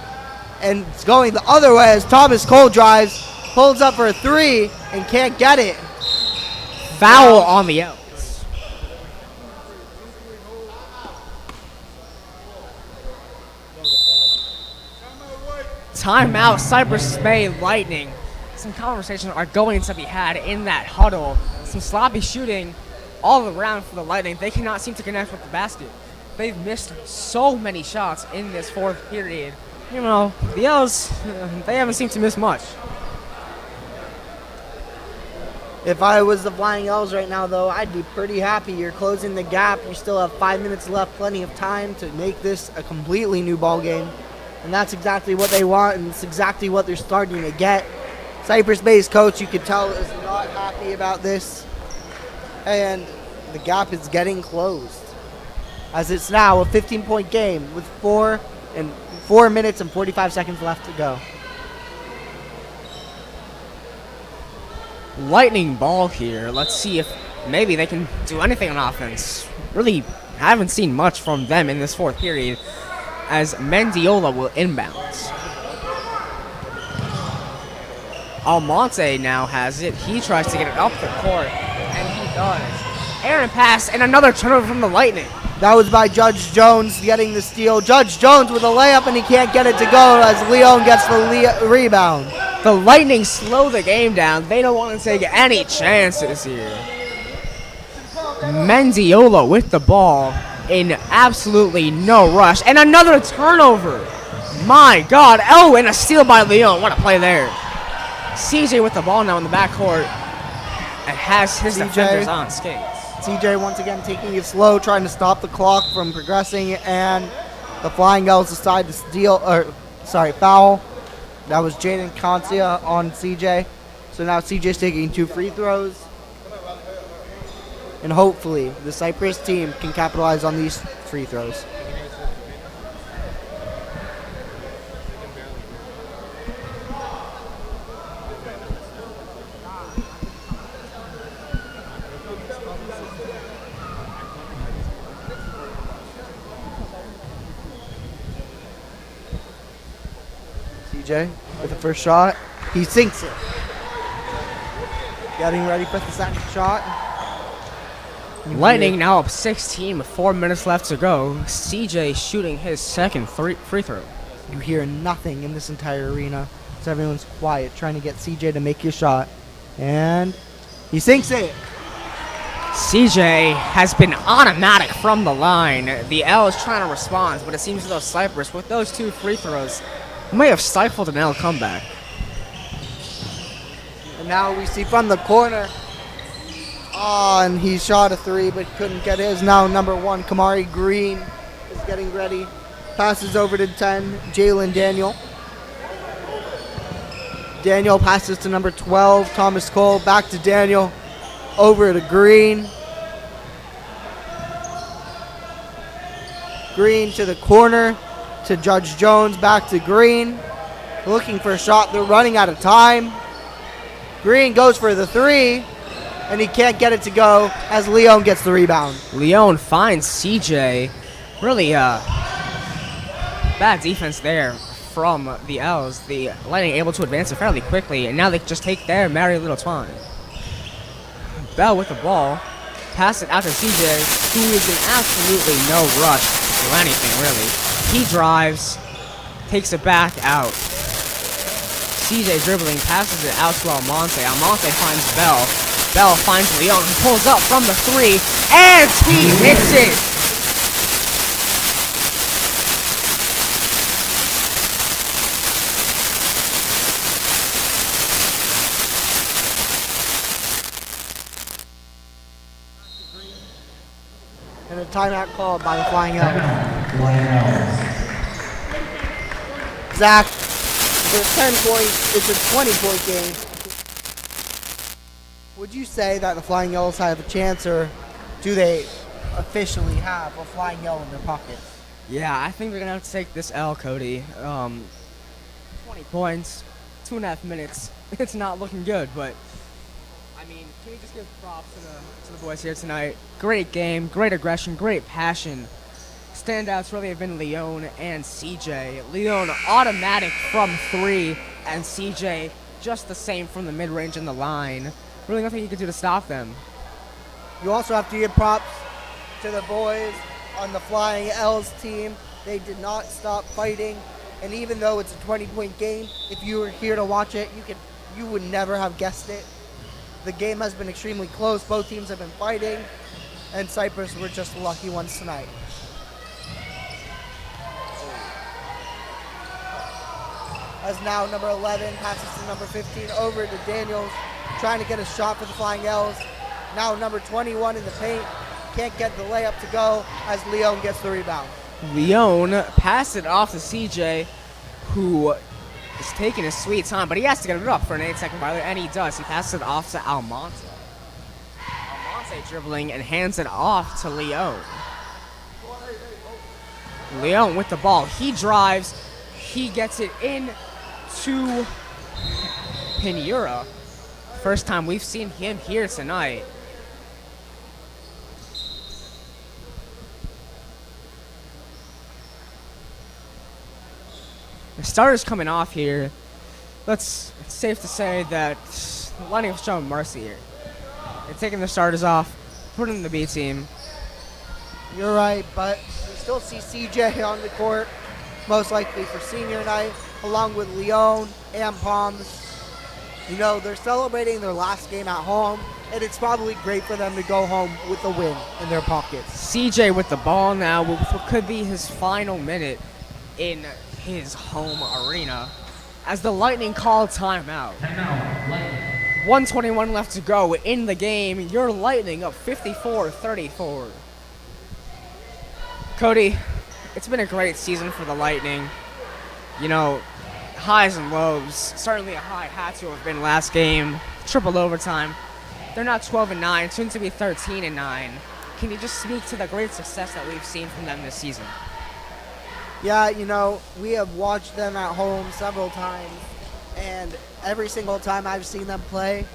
And it's going the other way as Thomas Cole drives, pulls up for a 3, and can't get it.
Foul on the L's. Timeout, Cypress Bay Lightning. Some conversations are going to be had in that huddle. Some sloppy shooting all around for the Lightning. They cannot seem to connect with the basket. They've missed so many shots in this fourth period. The L's, they haven't seemed to miss much.
If I was the Flying L's right now, though, I'd be pretty happy. You're closing the gap. You still have 5 minutes left, plenty of time to make this a completely new ball game. And that's exactly what they want, and it's exactly what they're starting to get. Cypress Bay's coach, you could tell, is not happy about this. And the gap is getting closed, as it's now a 15-point game with 4 minutes and 45 seconds left to go.
Lightning ball here. Let's see if maybe they can do anything on offense. Really haven't seen much from them in this fourth period, as Mendiola will inbounds. Almonte now has it. He tries to get it up the court, and he does. Aaron pass, and another turnover from the Lightning.
That was by Judge Jones getting the steal. Judge Jones with a layup, and he can't get it to go as Leone gets the rebound.
The Lightning slow the game down. They don't want to take any chances here. Mendiola with the ball in absolutely no rush. And another turnover. My God. Oh, and a steal by Leone. What a play there. CJ with the ball now in the backcourt. And has his defenders on skates.
CJ once again taking it slow, trying to stop the clock from progressing. And the Flying L's decide to foul. That was Jaden Concia on CJ. So now CJ's taking 2 free throws. And hopefully the Cypress team can capitalize on these free throws. CJ with the first shot. He sinks it. Getting ready for the second shot.
Lightning now up 16 with 4 minutes left to go. CJ shooting his second free throw.
You hear nothing in this entire arena. So everyone's quiet, trying to get CJ to make your shot. And he sinks it.
CJ has been automatic from the line. The L is trying to respond, but it seems as though Cypress, with those 2 free throws, may have stifled an L comeback.
And now we see from the corner. Oh, and he shot a 3, but couldn't get his. Now number 1, Kamari Green, is getting ready. Passes over to 10, Jalen Daniel. Daniel passes to number 12, Thomas Cole. Back to Daniel. Over to Green. Green to the corner to Judge Jones. Back to Green. Looking for a shot. They're running out of time. Green goes for the 3, and he can't get it to go as Leon gets the rebound.
Leon finds CJ. Really bad defense there from the L's. The Lightning able to advance it fairly quickly, and now they just take their merry little time. Bell with the ball. Pass it out to CJ, who is in absolutely no rush to do anything, really. He drives, takes it back out. CJ dribbling, passes it out to Almonte. Almonte finds Bell. Bell finds Leon, who pulls up from the 3, and he hits it!
And a timeout called by the Flying Elves. Zach, for 10 points, it's a 20-point game. Would you say that the Flying Yellows have a chance, or do they officially have a Flying Yellow in their pockets?
Yeah, I think we're going to have to take this L, Cody. 20 points, 2.5 minutes. It's not looking good, but I mean, can we just give props to the boys here tonight? Great game, great aggression, great passion. Standouts really have been Leon and CJ. Leon automatic from 3, and CJ just the same from the mid-range and the line. Really nothing you can do to stop them.
You also have to give props to the boys on the Flying L's team. They did not stop fighting, and even though it's a 20-point game, if you were here to watch it, you would never have guessed it. The game has been extremely close. Both teams have been fighting, and Cypress were just the lucky ones tonight. As now number 11 passes to number 15 over to Daniels, trying to get a shot for the Flying L's. Now number 21 in the paint, can't get the layup to go as Leon gets the rebound.
Leon passed it off to CJ, who is taking his sweet time, but he has to get it up for an 8-second violation, and he does. He passes it off to Almonte. Almonte dribbling and hands it off to Leon. Leon with the ball. He drives. He gets it in to Pinura. First time we've seen him here tonight. The starters coming off here. It's safe to say that Lightning have shown mercy here. They're taking the starters off, putting in the B team.
You're right, but we still see CJ on the court, most likely for senior night, along with Leon and Palms. You know, they're celebrating their last game at home, and it's probably great for them to go home with a win in their pockets.
CJ with the ball now, what could be his final minute in his home arena, as the Lightning call timeout. 1:21 left to go in the game. Your Lightning up 54-34. Cody, it's been a great season for the Lightning. You know, highs and lows. Certainly a high had to have been last game. Triple overtime. They're now 12-9, soon to be 13-9. Can you just speak to the great success that we've seen from them this season?
Yeah, you know, we have watched them at home several times, and every single time I've seen them play,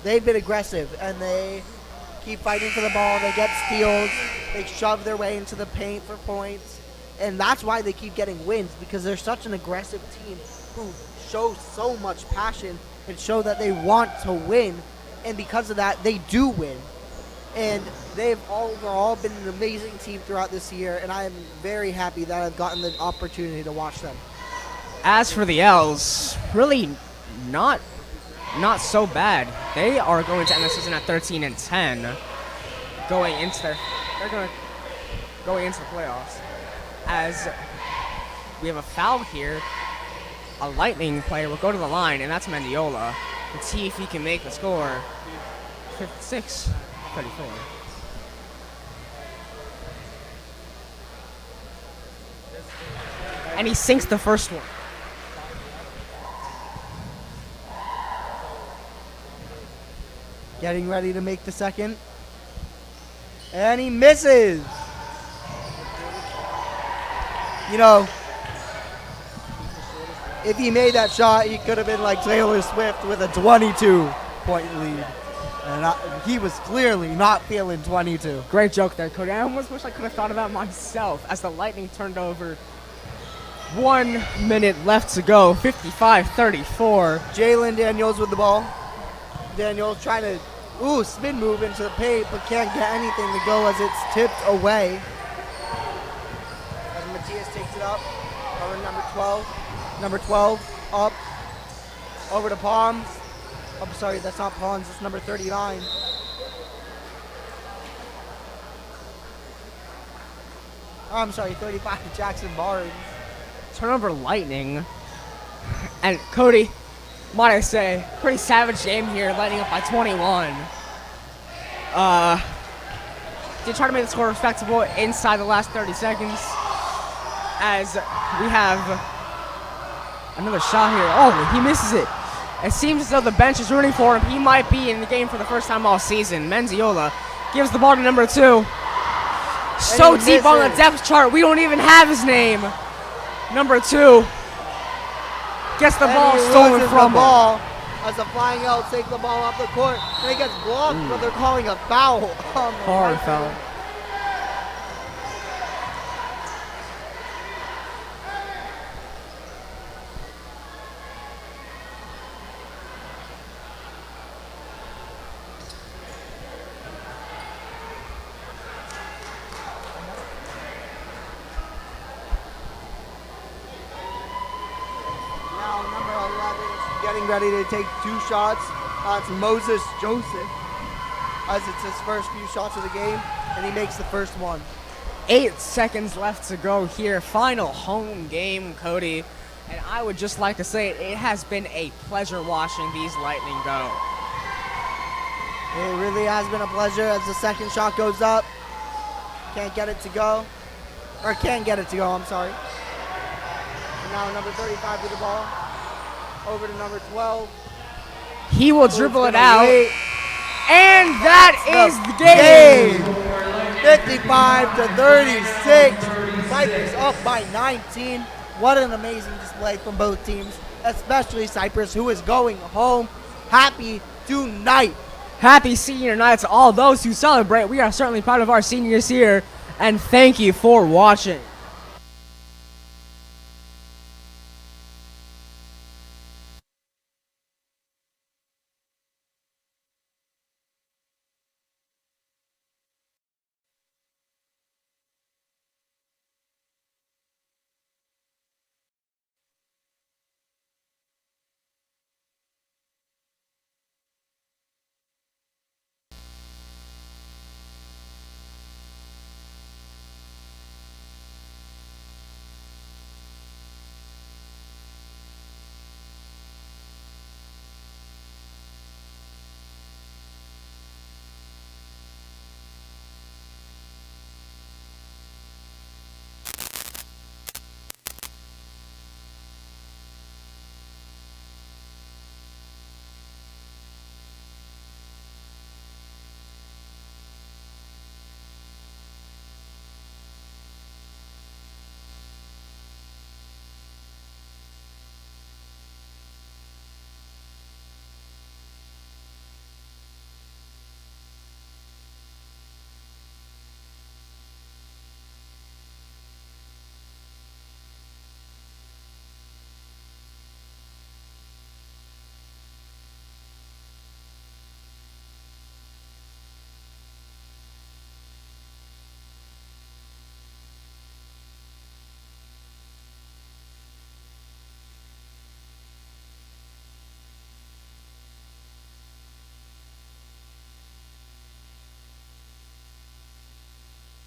they've been aggressive, and they keep fighting for the ball. They get steals. They shove their way into the paint for points, and that's why they keep getting wins, because they're such an aggressive team who show so much passion and show that they want to win, and because of that, they do win. and they've overall been an amazing team throughout this year, and I am very happy that I've gotten the opportunity to watch them.
As for the L's, really not so bad. They are going to end the season at 13-10, going into the playoffs. As we have a foul here, a Lightning player will go to the line, and that's Mendiola. Let's see if he can make the score. 56-34. And he sinks the first one.
Getting ready to make the second. And he misses. You know, if he made that shot, he could have been like Taylor Swift with a 22-point lead. And he was clearly not feeling 22.
Great joke there, Cody. I almost wish I could have thought of that myself as the Lightning turned over. 1 minute left to go, 55-34.
Jalen Daniels with the ball. Daniels trying to, spin move into the paint, but can't get anything to go as it's tipped away. As Matthias takes it up, over number 12. Number 12, up, over to Palms. I'm sorry, that's not Palms, it's number 39. I'm sorry, 35, Jackson Barnes.
Turnover Lightning. And Cody, might I say, pretty savage game here, Lightning up by 21. Did try to make the score respectable inside the last 30 seconds. As we have another shot here. Oh, he misses it. It seems as though the bench is rooting for him. He might be in the game for the first time all season. Mendiola gives the ball to number 2. So deep on the depth chart, we don't even have his name. Number 2 gets the ball stolen from him.
As the flying Elks take the ball off the court, and he gets blocked, but they're calling a foul.
Hard foul.
Ready to take 2 shots. It's Moses Joseph, as it's his first few shots of the game, and he makes the first one.
8 seconds left to go here. Final home game, Cody. And I would just like to say it has been a pleasure watching these Lightning go.
It really has been a pleasure as the second shot goes up. Can't get it to go. Or can't get it to go, I'm sorry. And now number 35 with the ball. Over to number 12.
He will dribble it out. And that is the game.
55-36. Cypress up by 19. What an amazing display from both teams, especially Cypress, who is going home happy tonight.
Happy senior night to all those who celebrate. We are certainly proud of our seniors here. And thank you for watching.